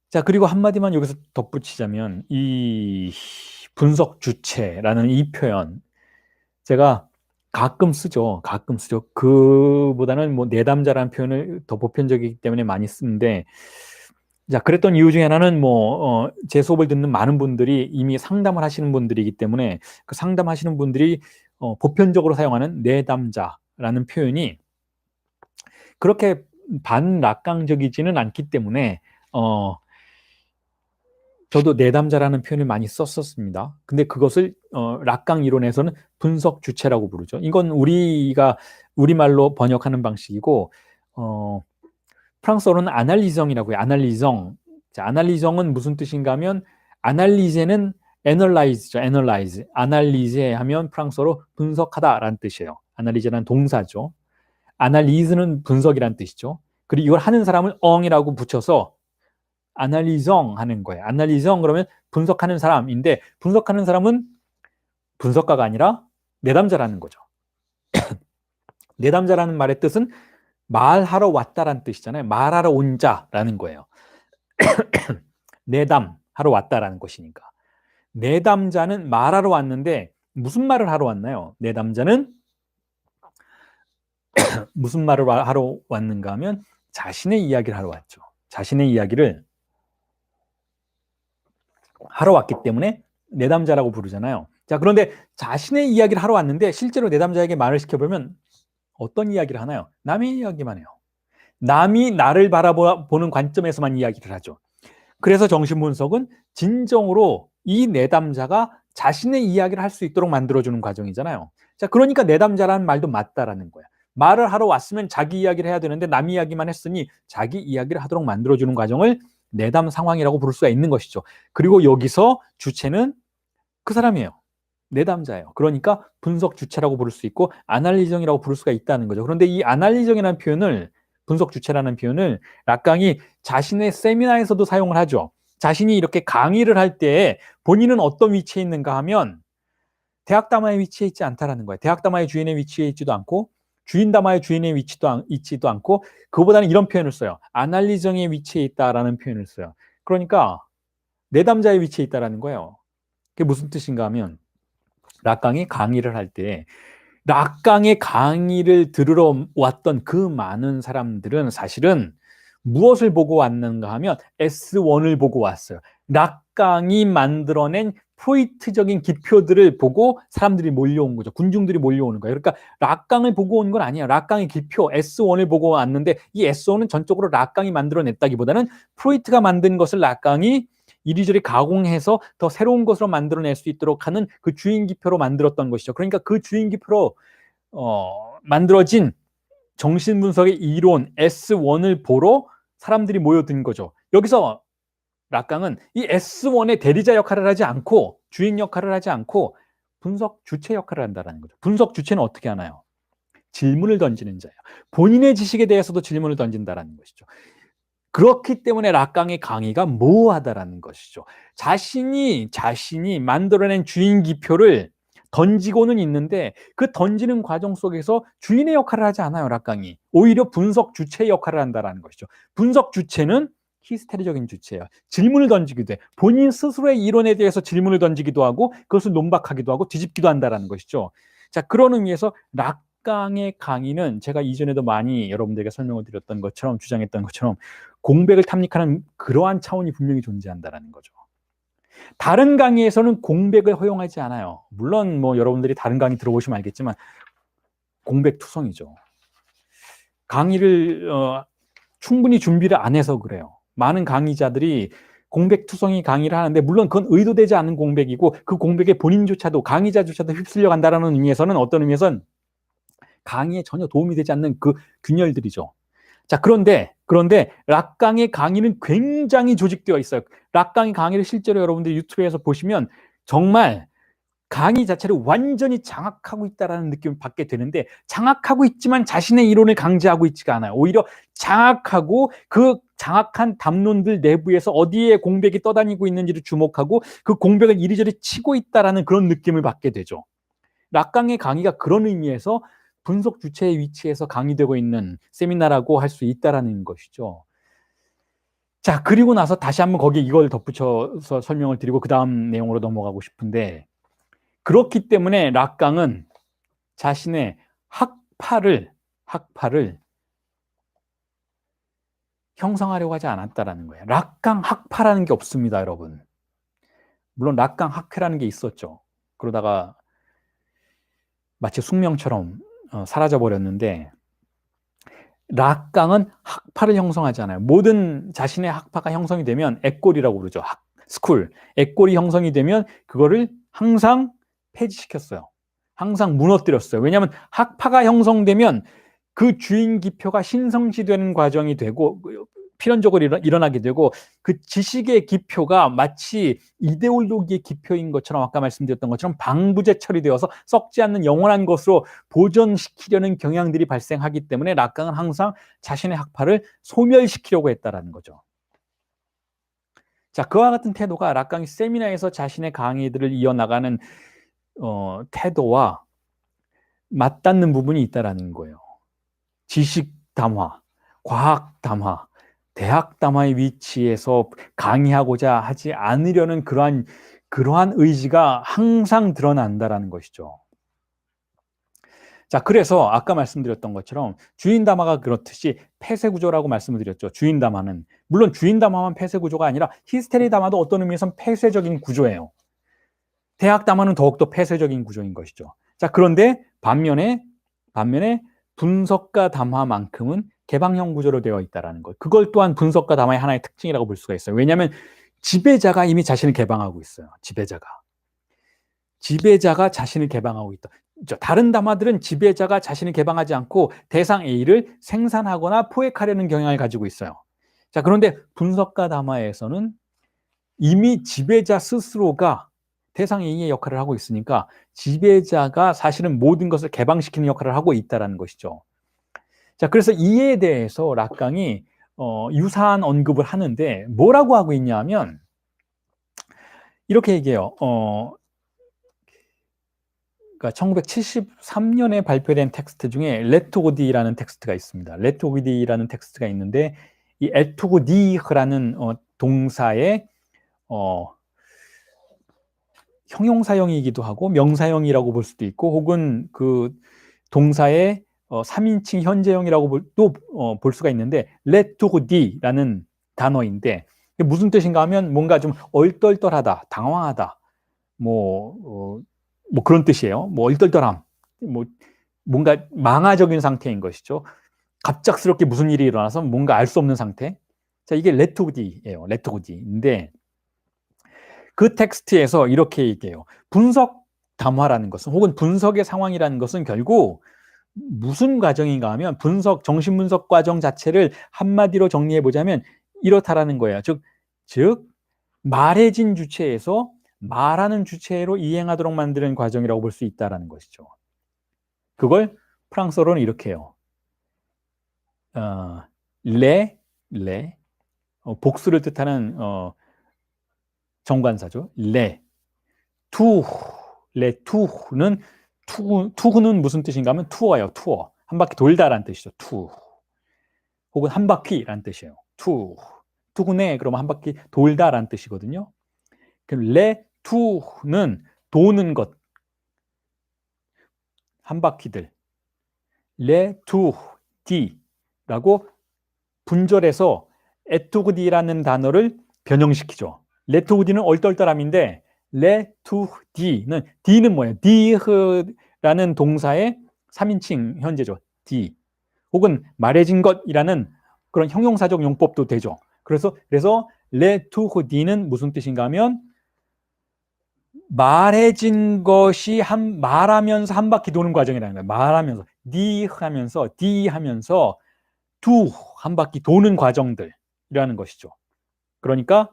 자, 그리고 한마디만 여기서 덧붙이자면 이 분석 주체라는 이 표현 제가 가끔 쓰죠. 그보다는 뭐 내담자라는 표현을 더 보편적이기 때문에 많이 쓰는데, 자, 그랬던 이유 중에 하나는 제 수업을 듣는 많은 분들이 이미 상담을 하시는 분들이기 때문에 그 상담하시는 분들이 보편적으로 사용하는 내담자라는 표현이 그렇게 반락강적이지는 않기 때문에 저도 내담자라는 표현을 많이 썼었습니다. 근데 그것을 락강 이론에서는 분석 주체라고 부르죠. 이건 우리가 우리말로 번역하는 방식이고 프랑스어로는 아날리정이라고 해요. 아날리정. 자, 아날리정은 무슨 뜻인가 하면 아날리제는 애널라이즈죠. 애널라이즈. 아날리제 하면 프랑스어로 분석하다라는 뜻이에요. 아날리제는 동사죠. 아날리즈는 분석이라는 뜻이죠. 그리고 이걸 하는 사람을 엉이라고 붙여서 아날리정 하는 거예요. 아날리정 그러면 분석하는 사람인데 분석하는 사람은 분석가가 아니라 내담자라는 거죠. 내담자라는 말의 뜻은 말하러 왔다라는 뜻이잖아요. 말하러 온 자라는 거예요. 내담하러 왔다라는 것이니까. 내담자는 말하러 왔는데 무슨 말을 하러 왔나요? 내담자는 무슨 말을 하러 왔는가 하면 자신의 이야기를 하러 왔죠. 자신의 이야기를 하러 왔기 때문에 내담자라고 부르잖아요. 자, 그런데 자신의 이야기를 하러 왔는데 실제로 내담자에게 말을 시켜보면 어떤 이야기를 하나요? 남의 이야기만 해요. 남이 나를 바라보는 관점에서만 이야기를 하죠. 그래서 정신분석은 진정으로 이 내담자가 자신의 이야기를 할 수 있도록 만들어주는 과정이잖아요. 자, 그러니까 내담자라는 말도 맞다라는 거야. 말을 하러 왔으면 자기 이야기를 해야 되는데 남 이야기만 했으니 자기 이야기를 하도록 만들어주는 과정을 내담 상황이라고 부를 수가 있는 것이죠. 그리고 여기서 주체는 그 사람이에요. 내담자예요. 그러니까 분석 주체라고 부를 수 있고 아날리정이라고 부를 수가 있다는 거죠. 그런데 이 아날리정이라는 표현을 분석 주체라는 표현을 락강이 자신의 세미나에서도 사용을 하죠. 자신이 이렇게 강의를 할 때 본인은 어떤 위치에 있는가 하면 대학담화의 위치에 있지 않다라는 거예요. 대학담화의 주인의 위치에 있지도 않고 주인담화의 주인의 있지도 않고 그거보다는 이런 표현을 써요. 아날리정의 위치에 있다라는 표현을 써요. 그러니까 내담자의 위치에 있다라는 거예요. 그게 무슨 뜻인가 하면 락강이 강의를 할 때 락강의 강의를 들으러 왔던 그 많은 사람들은 사실은 무엇을 보고 왔는가 하면 S1을 보고 왔어요. 락강이 만들어낸 프로이트적인 기표들을 보고 사람들이 몰려온 거죠. 군중들이 몰려오는 거예요. 그러니까 락강을 보고 온 건 아니에요. 락강의 기표 S1을 보고 왔는데 이 S1은 전적으로 락강이 만들어냈다기보다는 프로이트가 만든 것을 락강이 이리저리 가공해서 더 새로운 것으로 만들어낼 수 있도록 하는 그 주인기표로 만들었던 것이죠. 그러니까 그 주인기표로 만들어진 정신분석의 이론 S1을 보러 사람들이 모여든 거죠. 여기서 락강은 이 S1의 대리자 역할을 하지 않고 주인 역할을 하지 않고 분석 주체 역할을 한다는 거죠. 분석 주체는 어떻게 하나요? 질문을 던지는 자예요. 본인의 지식에 대해서도 질문을 던진다는 것이죠. 그렇기 때문에 락강의 강의가 모호하다라는 것이죠. 자신이 만들어낸 주인 기표를 던지고는 있는데 그 던지는 과정 속에서 주인의 역할을 하지 않아요. 락강이 오히려 분석 주체의 역할을 한다라는 것이죠. 분석 주체는 히스테리적인 주체예요. 질문을 던지기도 해. 본인 스스로의 이론에 대해서 질문을 던지기도 하고 그것을 논박하기도 하고 뒤집기도 한다라는 것이죠. 자, 그런 의미에서 락강의 강의는 제가 이전에도 많이 여러분들에게 설명을 드렸던 것처럼 주장했던 것처럼 공백을 탐닉하는 그러한 차원이 분명히 존재한다라는 거죠. 다른 강의에서는 공백을 허용하지 않아요. 물론 뭐 여러분들이 다른 강의 들어보시면 알겠지만 공백투성이죠. 강의를 충분히 준비를 안 해서 그래요. 많은 강의자들이 공백투성이 강의를 하는데 물론 그건 의도되지 않은 공백이고 그 공백에 본인조차도 강의자조차도 휩쓸려 간다는 의미에서는 어떤 의미에서는 강의에 전혀 도움이 되지 않는 그 균열들이죠. 자, 그런데 락강의 강의는 굉장히 조직되어 있어요. 락강의 강의를 실제로 여러분들이 유튜브에서 보시면 정말 강의 자체를 완전히 장악하고 있다는 느낌을 받게 되는데 장악하고 있지만 자신의 이론을 강제하고 있지가 않아요. 오히려 장악하고 그 장악한 담론들 내부에서 어디에 공백이 떠다니고 있는지를 주목하고 그 공백을 이리저리 치고 있다는 그런 느낌을 받게 되죠. 락강의 강의가 그런 의미에서 분석 주체의 위치에서 강의되고 있는 세미나라고 할 수 있다는 것이죠. 자, 그리고 나서 다시 한번 거기에 이걸 덧붙여서 설명을 드리고 그 다음 내용으로 넘어가고 싶은데, 그렇기 때문에 락강은 자신의 학파를 형성하려고 하지 않았다라는 거예요. 락강 학파라는 게 없습니다, 여러분. 물론 락강 학회라는 게 있었죠. 그러다가 마치 숙명처럼 사라져 버렸는데, 락강은 학파를 형성하지 않아요. 모든 자신의 학파가 형성이 되면 액골이라고 부르죠. 스쿨. 액골이 형성이 되면 그거를 항상 폐지시켰어요. 항상 무너뜨렸어요. 왜냐하면 학파가 형성되면 그 주인 기표가 신성시되는 과정이 되고 필연적으로 일어나게 되고 그 지식의 기표가 마치 이데올로기의 기표인 것처럼 아까 말씀드렸던 것처럼 방부제 처리되어서 썩지 않는 영원한 것으로 보존시키려는 경향들이 발생하기 때문에 락강은 항상 자신의 학파를 소멸시키려고 했다라는 거죠. 자, 그와 같은 태도가 락강이 세미나에서 자신의 강의들을 이어나가는 태도와 맞닿는 부분이 있다라는 거예요. 지식 담화, 과학 담화, 대학 담화의 위치에서 강의하고자 하지 않으려는 그러한 의지가 항상 드러난다라는 것이죠. 자, 그래서 아까 말씀드렸던 것처럼 주인 담화가 그렇듯이 폐쇄 구조라고 말씀을 드렸죠. 주인 담화는 물론 주인 담화만 폐쇄 구조가 아니라 히스테리 담화도 어떤 의미에서는 폐쇄적인 구조예요. 대학 담화는 더욱더 폐쇄적인 구조인 것이죠. 자, 그런데 반면에 분석가 담화만큼은 개방형 구조로 되어 있다는 것. 그걸 또한 분석가 담화의 하나의 특징이라고 볼 수가 있어요. 왜냐하면 지배자가 이미 자신을 개방하고 있어요. 지배자가 자신을 개방하고 있다. 다른 담화들은 지배자가 자신을 개방하지 않고 대상 A를 생산하거나 포획하려는 경향을 가지고 있어요. 자, 그런데 분석가 담화에서는 이미 지배자 스스로가 대상 A의 역할을 하고 있으니까 지배자가 사실은 모든 것을 개방시키는 역할을 하고 있다는 것이죠. 자, 그래서 이에 대해서 락강이 유사한 언급을 하는데 뭐라고 하고 있냐 하면 이렇게 얘기해요. 그러니까 1973년에 발표된 텍스트 중에 레토고디라는 텍스트가 있습니다. 레토고디라는 텍스트가 있는데 이 에토고디라는 동사의 형용사형이기도 하고 명사형이라고 볼 수도 있고 혹은 그 동사의 3인칭 현재형이라고 또 볼 수가 있는데 레토고디라는 단어인데 무슨 뜻인가 하면 뭔가 좀 얼떨떨하다, 당황하다, 뭐 그런 뜻이에요. 뭐 얼떨떨함, 뭐 뭔가 망화적인 상태인 것이죠. 갑작스럽게 무슨 일이 일어나서 뭔가 알 수 없는 상태. 자, 이게 레토고디예요. 레토고디인데 그 텍스트에서 이렇게 얘기해요. 분석 담화라는 것은 혹은 분석의 상황이라는 것은 결국 무슨 과정인가 하면 정신분석 과정 자체를 한마디로 정리해 보자면 이렇다라는 거예요. 즉 말해진 주체에서 말하는 주체로 이행하도록 만드는 과정이라고 볼 수 있다라는 것이죠. 그걸 프랑스어로는 이렇게 해요. 복수를 뜻하는 정관사죠. 투는 투는 무슨 뜻인가 하면 투어예요. 투어. 한 바퀴 돌다라는 뜻이죠. 투. 혹은 한 바퀴라는 뜻이에요. 투구네 그러면 한 바퀴 돌다라는 뜻이거든요. 투는 도는 것. 한 바퀴들. 디라고 분절해서 에투그디라는 단어를 변형시키죠. 레투디는 얼떨떨함인데 레투디는 D는 뭐예요? 디흐라는 동사의 3인칭 현재죠. D. 혹은 말해진 것이라는 그런 형용사적 용법도 되죠. 그래서 레투디는 무슨 뜻인가 하면 말해진 것이 말하면서 한 바퀴 도는 과정이라는 거예요. 말하면서 디 하면서 두 한 바퀴 도는 과정들이라는 것이죠. 그러니까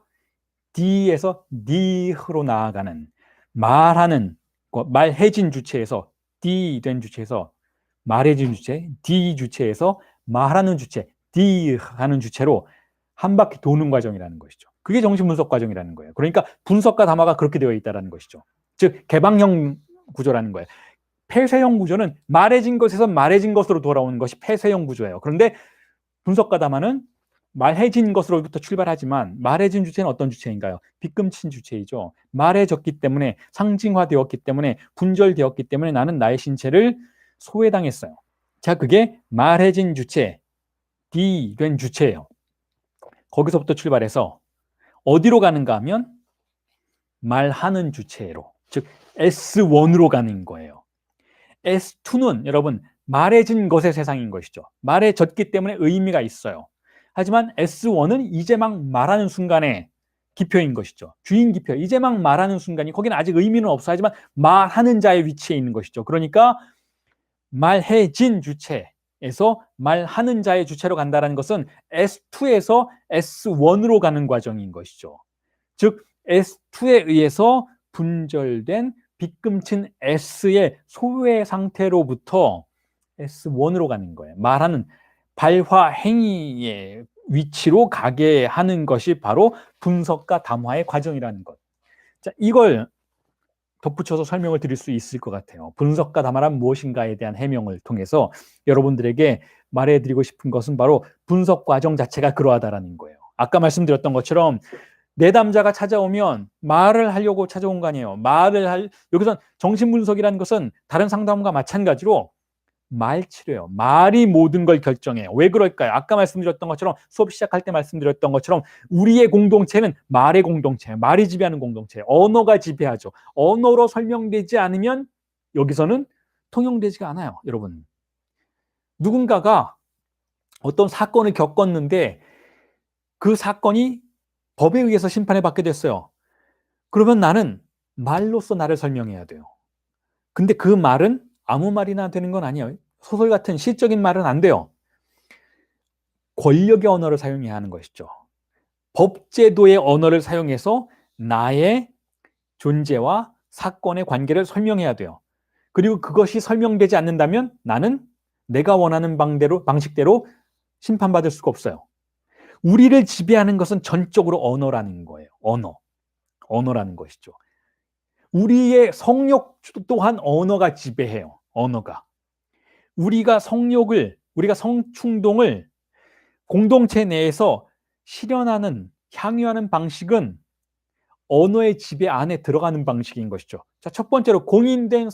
D에서 니흐로 나아가는 말하는 말해진 주체에서 D 된 주체에서 말해진 주체, D 주체에서 말하는 주체, D 하는 주체로 한 바퀴 도는 과정이라는 것이죠. 그게 정신분석 과정이라는 거예요. 그러니까 분석과 담화가 그렇게 되어 있다는 것이죠. 즉 개방형 구조라는 거예요. 폐쇄형 구조는 말해진 것에서 말해진 것으로 돌아오는 것이 폐쇄형 구조예요. 그런데 분석과 담화는 말해진 것으로부터 출발하지만 말해진 주체는 어떤 주체인가요? 빗금친 주체이죠. 말해졌기 때문에 상징화되었기 때문에 분절되었기 때문에 나는 나의 신체를 소외당했어요. 자, 그게 말해진 주체, D 된 주체예요. 거기서부터 출발해서 어디로 가는가 하면 말하는 주체로, 즉 S1으로 가는 거예요. S2는 여러분 말해진 것의 세상인 것이죠. 말해졌기 때문에 의미가 있어요. 하지만 S1은 이제 막 말하는 순간에 기표인 것이죠. 주인 기표. 이제 막 말하는 순간이 거기는 아직 의미는 없어. 하지만 말하는 자의 위치에 있는 것이죠. 그러니까 말해진 주체에서 말하는 자의 주체로 간다는 것은 S2에서 S1으로 가는 과정인 것이죠. 즉 S2에 의해서 분절된 빗금친 S의 소외 상태로부터 S1으로 가는 거예요. 말하는 발화 행위의 위치로 가게 하는 것이 바로 분석과 담화의 과정이라는 것. 자, 이걸 덧붙여서 설명을 드릴 수 있을 것 같아요. 분석과 담화란 무엇인가에 대한 해명을 통해서 여러분들에게 말해드리고 싶은 것은 바로 분석 과정 자체가 그러하다라는 거예요. 아까 말씀드렸던 것처럼 내담자가 찾아오면 말을 하려고 찾아온 거 아니에요. 여기서 정신분석이라는 것은 다른 상담과 마찬가지로 말치료예요. 말이 모든 걸 결정해요. 왜 그럴까요? 아까 말씀드렸던 것처럼 수업 시작할 때 말씀드렸던 것처럼 우리의 공동체는 말의 공동체예요. 말이 지배하는 공동체예요. 언어가 지배하죠. 언어로 설명되지 않으면 여기서는 통용되지가 않아요. 여러분. 누군가가 어떤 사건을 겪었는데 그 사건이 법에 의해서 심판을 받게 됐어요. 그러면 나는 말로써 나를 설명해야 돼요. 근데 그 말은 아무 말이나 되는 건 아니에요. 소설 같은 시적인 말은 안 돼요. 권력의 언어를 사용해야 하는 것이죠. 법제도의 언어를 사용해서 나의 존재와 사건의 관계를 설명해야 돼요. 그리고 그것이 설명되지 않는다면 나는 내가 원하는 방식대로 심판받을 수가 없어요. 우리를 지배하는 것은 전적으로 언어라는 거예요. 언어라는 것이죠. 우리의 성욕 또한 언어가 지배해요. 언어가. 우리가 성충동을 공동체 내에서 실현하는, 향유하는 방식은 언어의 지배 안에 들어가는 방식인 것이죠. 자, 첫 번째로 공인된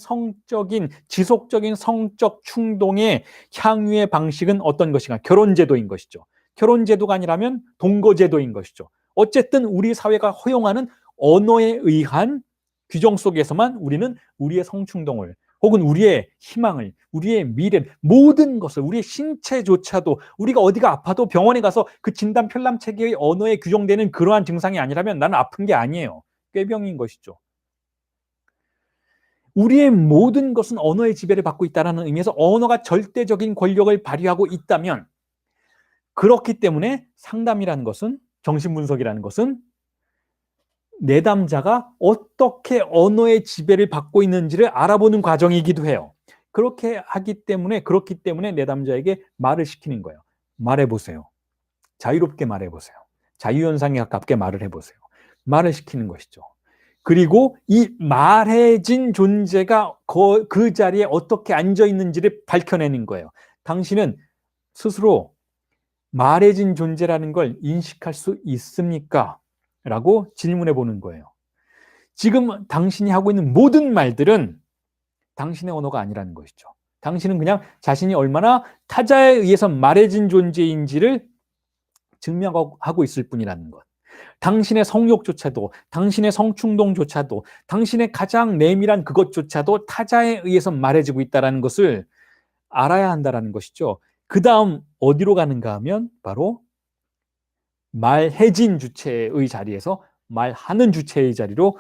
지속적인 성적 충동의 향유의 방식은 어떤 것인가? 결혼제도인 것이죠. 결혼제도가 아니라면 동거제도인 것이죠. 어쨌든 우리 사회가 허용하는 언어에 의한 규정 속에서만 우리는 우리의 성충동을 혹은 우리의 희망을, 우리의 미래, 모든 것을, 우리의 신체조차도 우리가 어디가 아파도 병원에 가서 그 진단 편람 체계의 언어에 규정되는 그러한 증상이 아니라면 나는 아픈 게 아니에요. 꾀병인 것이죠. 우리의 모든 것은 언어의 지배를 받고 있다는 의미에서 언어가 절대적인 권력을 발휘하고 있다면, 그렇기 때문에 상담이라는 것은, 정신분석이라는 것은 내담자가 어떻게 언어의 지배를 받고 있는지를 알아보는 과정이기도 해요. 그렇기 때문에 내담자에게 말을 시키는 거예요. 말해보세요. 자유롭게 말해보세요. 자유현상에 가깝게 말을 해보세요. 말을 시키는 것이죠. 그리고 이 말해진 존재가 그 자리에 어떻게 앉아있는지를 밝혀내는 거예요. 당신은 스스로 말해진 존재라는 걸 인식할 수 있습니까? 라고 질문해 보는 거예요. 지금 당신이 하고 있는 모든 말들은 당신의 언어가 아니라는 것이죠. 당신은 그냥 자신이 얼마나 타자에 의해서 말해진 존재인지를 증명하고 있을 뿐이라는 것. 당신의 성욕조차도, 당신의 성충동조차도, 당신의 가장 내밀한 그것조차도 타자에 의해서 말해지고 있다는 것을 알아야 한다는 것이죠. 그 다음 어디로 가는가 하면 바로 말해진 주체의 자리에서 말하는 주체의 자리로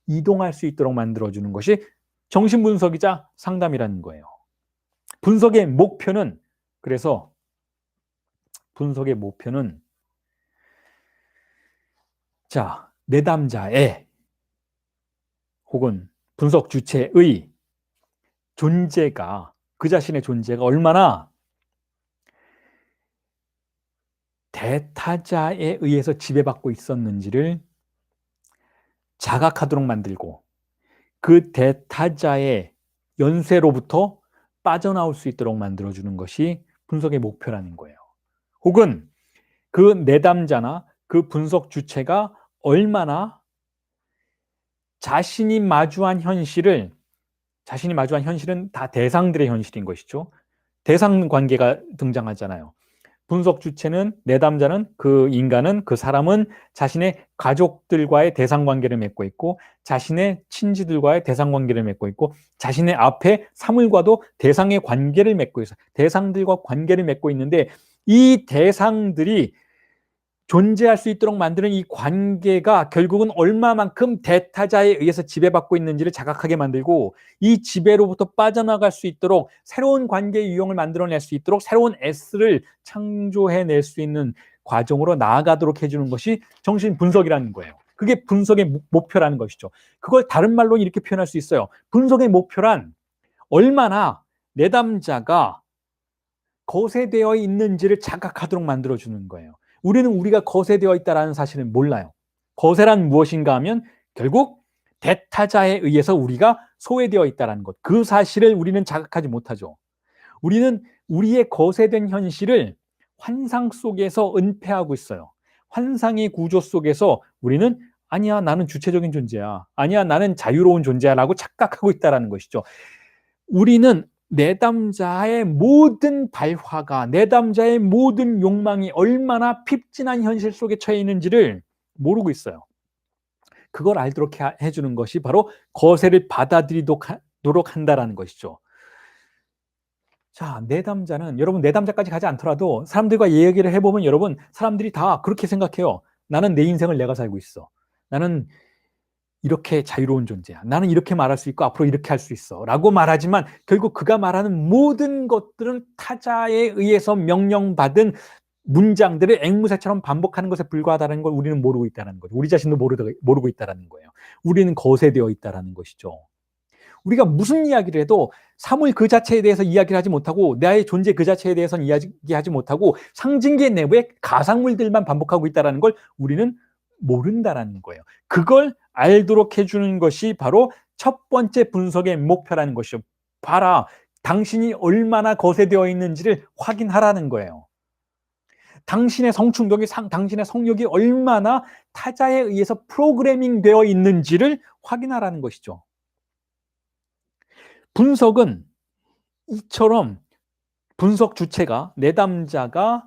이동할 수 있도록 만들어주는 것이 정신분석이자 상담이라는 거예요. 분석의 목표는, 그래서 분석의 목표는 자, 내담자의 혹은 분석 주체의 존재가, 그 자신의 존재가 얼마나 대타자에 의해서 지배받고 있었는지를 자각하도록 만들고 그 대타자의 연쇄로부터 빠져나올 수 있도록 만들어주는 것이 분석의 목표라는 거예요. 혹은 그 내담자나 그 분석 주체가 얼마나 자신이 마주한 현실은 다 대상들의 현실인 것이죠. 대상 관계가 등장하잖아요. 분석 주체는, 내담자는, 그 인간은, 그 사람은 자신의 가족들과의 대상 관계를 맺고 있고, 자신의 친지들과의 대상 관계를 맺고 있고, 자신의 앞에 사물과도 대상의 관계를 맺고 있어요. 대상들과 관계를 맺고 있는데, 이 대상들이 존재할 수 있도록 만드는 이 관계가 결국은 얼마만큼 대타자에 의해서 지배받고 있는지를 자각하게 만들고, 이 지배로부터 빠져나갈 수 있도록 새로운 관계 유형을 만들어낼 수 있도록 새로운 S를 창조해낼 수 있는 과정으로 나아가도록 해주는 것이 정신분석이라는 거예요. 그게 분석의 목표라는 것이죠. 그걸 다른 말로 이렇게 표현할 수 있어요. 분석의 목표란 얼마나 내담자가 거세되어 있는지를 자각하도록 만들어주는 거예요. 우리는 우리가 거세되어 있다는 사실을 몰라요. 거세란 무엇인가 하면 결국 대타자에 의해서 우리가 소외되어 있다는 것. 그 사실을 우리는 자각하지 못하죠. 우리는 우리의 거세된 현실을 환상 속에서 은폐하고 있어요. 환상의 구조 속에서 우리는 아니야, 나는 주체적인 존재야. 아니야, 나는 자유로운 존재야 라고 착각하고 있다는 것이죠. 우리는 내담자의 모든 발화가, 내담자의 모든 욕망이 얼마나 핍진한 현실 속에 처해 있는지를 모르고 있어요. 그걸 알도록 해주는 것이 바로 거세를 받아들이도록 한다는 것이죠. 자, 내담자는, 여러분 내담자까지 가지 않더라도 사람들과 얘기를 해보면 여러분, 사람들이 다 그렇게 생각해요. 나는 내 인생을 내가 살고 있어. 나는 이렇게 자유로운 존재야. 나는 이렇게 말할 수 있고 앞으로 이렇게 할 수 있어 라고 말하지만 결국 그가 말하는 모든 것들은 타자에 의해서 명령받은 문장들을 앵무새처럼 반복하는 것에 불과하다는 걸 우리는 모르고 있다는 거죠. 우리 자신도 모르고 있다는 거예요. 우리는 거세되어 있다는 것이죠. 우리가 무슨 이야기를 해도 사물 그 자체에 대해서 이야기를 하지 못하고 나의 존재 그 자체에 대해서는 이야기하지 못하고 상징계 내부에 가상물들만 반복하고 있다는 걸 우리는 모른다는 거예요. 그걸 알도록 해주는 것이 바로 첫 번째 분석의 목표라는 것이죠. 봐라, 당신이 얼마나 거세되어 있는지를 확인하라는 거예요. 당신의 성충동이, 당신의 성욕이 얼마나 타자에 의해서 프로그래밍 되어 있는지를 확인하라는 것이죠. 분석은 이처럼 분석 주체가, 내담자가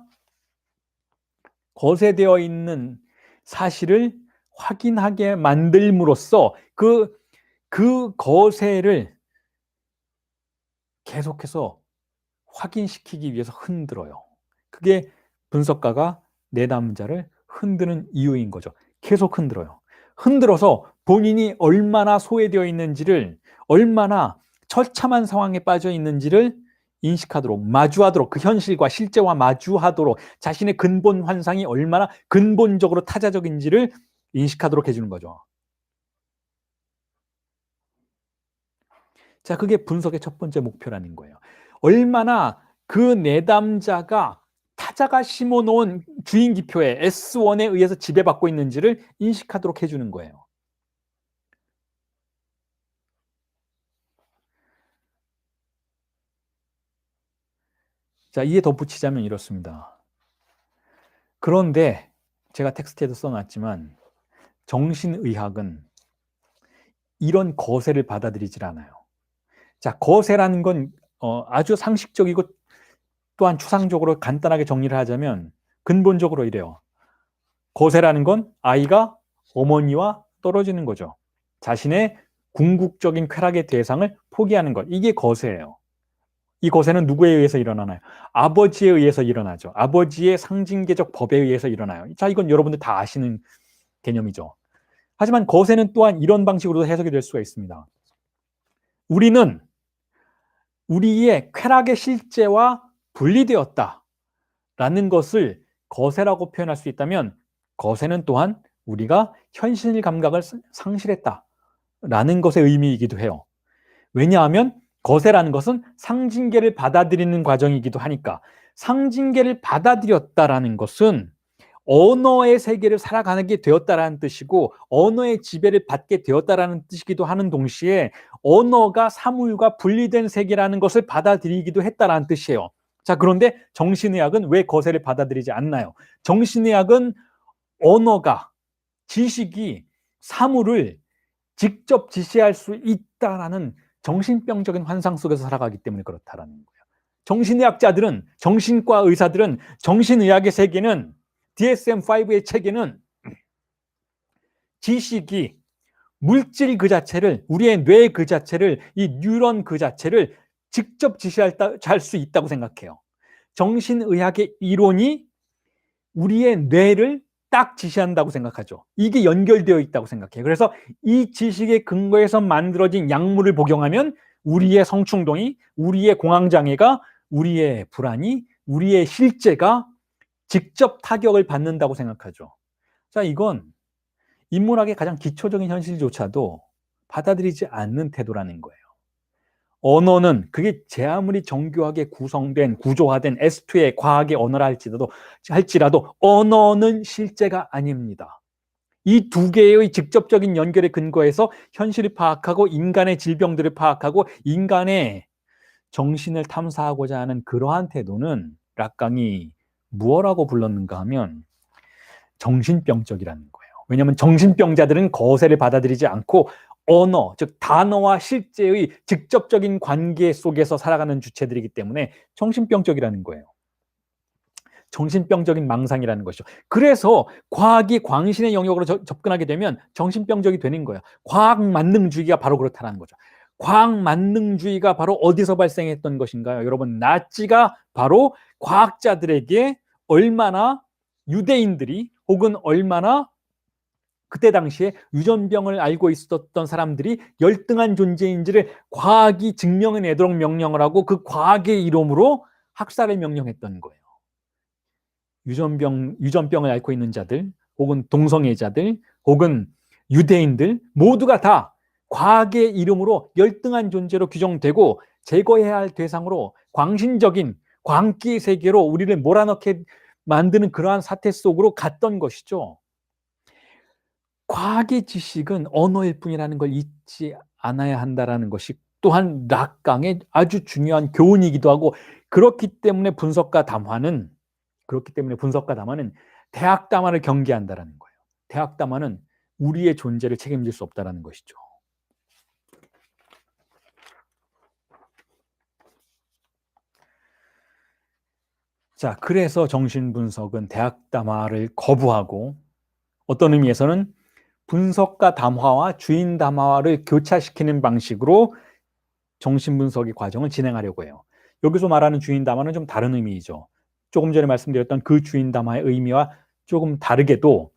거세되어 있는 사실을 확인하게 만들므로써 그 거세를 계속해서 확인시키기 위해서 흔들어요. 그게 분석가가 내담자를 흔드는 이유인 거죠. 계속 흔들어요. 흔들어서 본인이 얼마나 소외되어 있는지를, 얼마나 처참한 상황에 빠져 있는지를 인식하도록, 마주하도록, 그 현실과 실제와 마주하도록 자신의 근본 환상이 얼마나 근본적으로 타자적인지를 인식하도록 해주는 거죠. 자, 그게 분석의 첫 번째 목표라는 거예요. 얼마나 그 내담자가 타자가 심어놓은 주인기표에 S1에 의해서 지배받고 있는지를 인식하도록 해주는 거예요. 자, 이에 덧붙이자면 이렇습니다. 그런데 제가 텍스트에도 써놨지만 정신의학은 이런 거세를 받아들이질 않아요. 자, 거세라는 건 아주 상식적이고 또한 추상적으로 간단하게 정리를 하자면 근본적으로 이래요. 거세라는 건 아이가 어머니와 떨어지는 거죠. 자신의 궁극적인 쾌락의 대상을 포기하는 것. 이게 거세예요. 이 거세는 누구에 의해서 일어나나요? 아버지에 의해서 일어나죠. 아버지의 상징계적 법에 의해서 일어나요. 자, 이건 여러분들 다 아시는 개념이죠. 하지만 거세는 또한 이런 방식으로도 해석이 될 수가 있습니다. 우리는 우리의 쾌락의 실제와 분리되었다라는 것을 거세라고 표현할 수 있다면, 거세는 또한 우리가 현실 감각을 상실했다라는 것의 의미이기도 해요. 왜냐하면 거세라는 것은 상징계를 받아들이는 과정이기도 하니까. 상징계를 받아들였다라는 것은 언어의 세계를 살아가게 되었다라는 뜻이고, 언어의 지배를 받게 되었다라는 뜻이기도 하는 동시에 언어가 사물과 분리된 세계라는 것을 받아들이기도 했다라는 뜻이에요. 자, 그런데 정신의학은 왜 거세를 받아들이지 않나요? 정신의학은 언어가, 지식이 사물을 직접 지시할 수 있다라는 정신병적인 환상 속에서 살아가기 때문에 그렇다라는 거예요. 정신의학자들은, 정신과 의사들은, 정신의학의 세계는, DSM-5의 체계는 지식이 물질 그 자체를, 우리의 뇌 그 자체를, 이 뉴런 그 자체를 직접 지시할 수 있다고 생각해요. 정신의학의 이론이 우리의 뇌를 딱 지시한다고 생각하죠. 이게 연결되어 있다고 생각해요. 그래서 이 지식의 근거에서 만들어진 약물을 복용하면 우리의 성충동이, 우리의 공황장애가, 우리의 불안이, 우리의 실제가 직접 타격을 받는다고 생각하죠. 자, 이건 인문학의 가장 기초적인 현실조차도 받아들이지 않는 태도라는 거예요. 언어는 그게 제 아무리 정교하게 구성된, 구조화된 S2의 과학의 언어라 할지라도 언어는 실제가 아닙니다. 이 두 개의 직접적인 연결에 근거해서 현실을 파악하고 인간의 질병들을 파악하고 인간의 정신을 탐사하고자 하는 그러한 태도는 락강이 무엇라고 불렀는가 하면 정신병적이라는 거예요. 왜냐하면 정신병자들은 거세를 받아들이지 않고 언어, 즉 단어와 실제의 직접적인 관계 속에서 살아가는 주체들이기 때문에 정신병적이라는 거예요. 정신병적인 망상이라는 것이죠. 그래서 과학이 광신의 영역으로 접근하게 되면 정신병적이 되는 거예요. 과학 만능주의가 바로 그렇다는 거죠. 과학 만능주의가 바로 어디서 발생했던 것인가요? 여러분, 나치가 바로 과학자들에게 얼마나 유대인들이, 혹은 얼마나 그때 당시에 유전병을 알고 있었던 사람들이 열등한 존재인지를 과학이 증명해내도록 명령을 하고 그 과학의 이름으로 학살을 명령했던 거예요. 유전병을 앓고 있는 자들, 혹은 동성애자들, 혹은 유대인들 모두가 다 과학의 이름으로 열등한 존재로 규정되고 제거해야 할 대상으로 광신적인 광기의 세계로 우리를 몰아넣게 만드는 그러한 사태 속으로 갔던 것이죠. 과학의 지식은 언어일 뿐이라는 걸 잊지 않아야 한다는 것이 또한 락강의 아주 중요한 교훈이기도 하고, 그렇기 때문에 분석과 담화는 대학 담화를 경계한다는 거예요. 대학 담화는 우리의 존재를 책임질 수 없다는 것이죠. 자, 그래서 정신분석은 대학 담화를 거부하고 어떤 의미에서는 분석과 담화와 주인 담화를 교차시키는 방식으로 정신분석의 과정을 진행하려고 해요. 여기서 말하는 주인 담화는 좀 다른 의미이죠. 조금 전에 말씀드렸던 그 주인 담화의 의미와 조금 다르게도,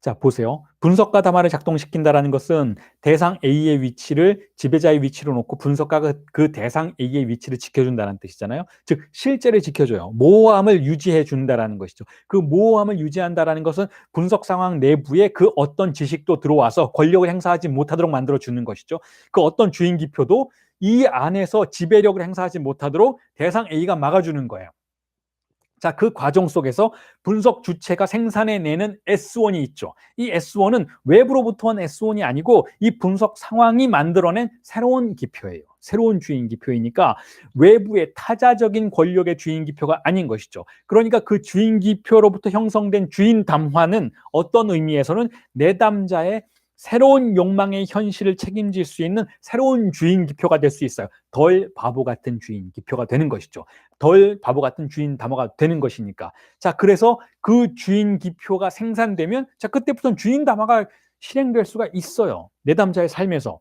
자, 보세요. 분석과 담화를 작동시킨다는 것은 대상 A의 위치를 지배자의 위치로 놓고 분석가가 그 대상 A의 위치를 지켜준다는 뜻이잖아요. 즉 실제를 지켜줘요. 모호함을 유지해 준다는 것이죠. 그 모호함을 유지한다는 것은 분석 상황 내부에 그 어떤 지식도 들어와서 권력을 행사하지 못하도록 만들어주는 것이죠. 그 어떤 주인 기표도 이 안에서 지배력을 행사하지 못하도록 대상 A가 막아주는 거예요. 자, 그 과정 속에서 분석 주체가 생산해내는 S1이 있죠. 이 S1은 외부로부터 온 S1이 아니고 이 분석 상황이 만들어낸 새로운 기표예요. 새로운 주인 기표이니까 외부의 타자적인 권력의 주인 기표가 아닌 것이죠. 그러니까 그 주인 기표로부터 형성된 주인 담화는 어떤 의미에서는 내담자의 새로운 욕망의 현실을 책임질 수 있는 새로운 주인 기표가 될 수 있어요. 덜 바보 같은 주인 기표가 되는 것이죠. 덜 바보 같은 주인 담화가 되는 것이니까. 자, 그래서 그 주인 기표가 생산되면 자, 그때부터는 주인 담화가 실행될 수가 있어요. 내담자의 삶에서.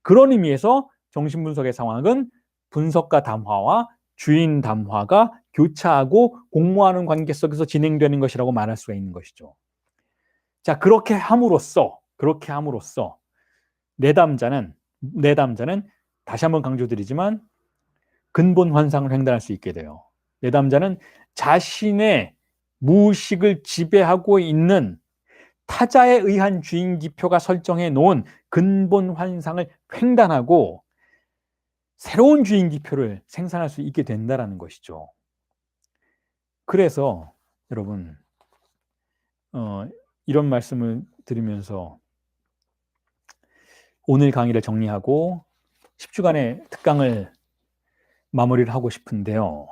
그런 의미에서 정신분석의 상황은 분석가 담화와 주인 담화가 교차하고 공모하는 관계 속에서 진행되는 것이라고 말할 수가 있는 것이죠. 자, 그렇게 함으로써 내담자는 다시 한번 강조드리지만 근본 환상을 횡단할 수 있게 돼요. 내담자는 자신의 무의식을 지배하고 있는 타자에 의한 주인 기표가 설정해 놓은 근본 환상을 횡단하고 새로운 주인 기표를 생산할 수 있게 된다는 것이죠. 그래서 여러분 이런 말씀을 드리면서 오늘 강의를 정리하고 10주간의 특강을 마무리를 하고 싶은데요.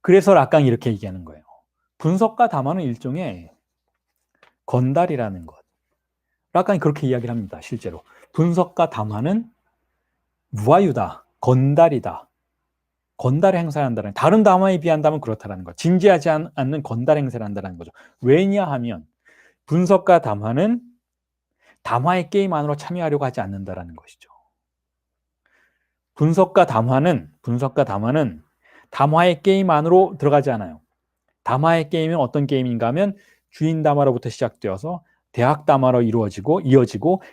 그래서 락강이 이렇게 얘기하는 거예요. 분석과 담화는 일종의 건달이라는 것. 락강이 그렇게 이야기를 합니다. 실제로. 분석과 담화는 무아유다. 건달이다. 건달의 행사를 한다는, 다른 담화에 비한다면 그렇다는 것. 진지하지 않는 건달 행사를 한다는 거죠. 왜냐하면 분석과 담화는 담화의 게임 안으로 참여하려고 하지 않는다는 것이죠. 분석과 담화는 담화의 게임 안으로 들어가지 않아요. 담화의 게임은 어떤 게임인가 하면 주인 담화로부터 시작되어서 대학 담화로 이어지고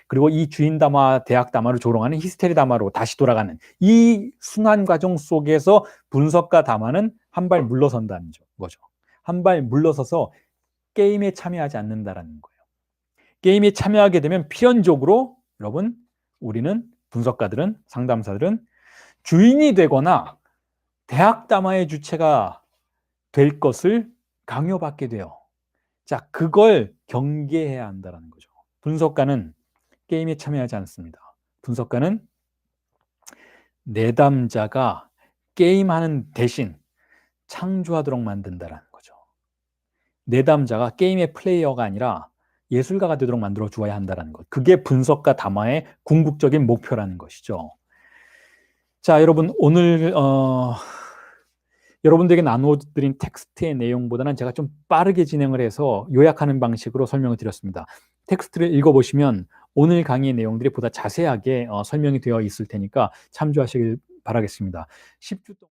그리고 이 주인 담화, 대학 담화를 조롱하는 히스테리 담화로 다시 돌아가는 이 순환 과정 속에서 분석과 담화는 한 발 물러선다는 거죠. 한 발 물러서서 게임에 참여하지 않는다는 거예요. 게임에 참여하게 되면 필연적으로 여러분, 우리는 분석가들은, 상담사들은 주인이 되거나 대학 담화의 주체가 될 것을 강요받게 돼요. 자, 그걸 경계해야 한다는 거죠. 분석가는 게임에 참여하지 않습니다. 분석가는 내담자가 게임하는 대신 창조하도록 만든다는 거죠. 내담자가 게임의 플레이어가 아니라 예술가가 되도록 만들어 주어야 한다는 것. 그게 분석과 담화의 궁극적인 목표라는 것이죠. 자, 여러분, 오늘 여러분들에게 나눠드린 텍스트의 내용보다는 제가 좀 빠르게 진행을 해서 요약하는 방식으로 설명을 드렸습니다. 텍스트를 읽어보시면 오늘 강의의 내용들이 보다 자세하게 설명이 되어 있을 테니까 참조하시길 바라겠습니다. 10주 동안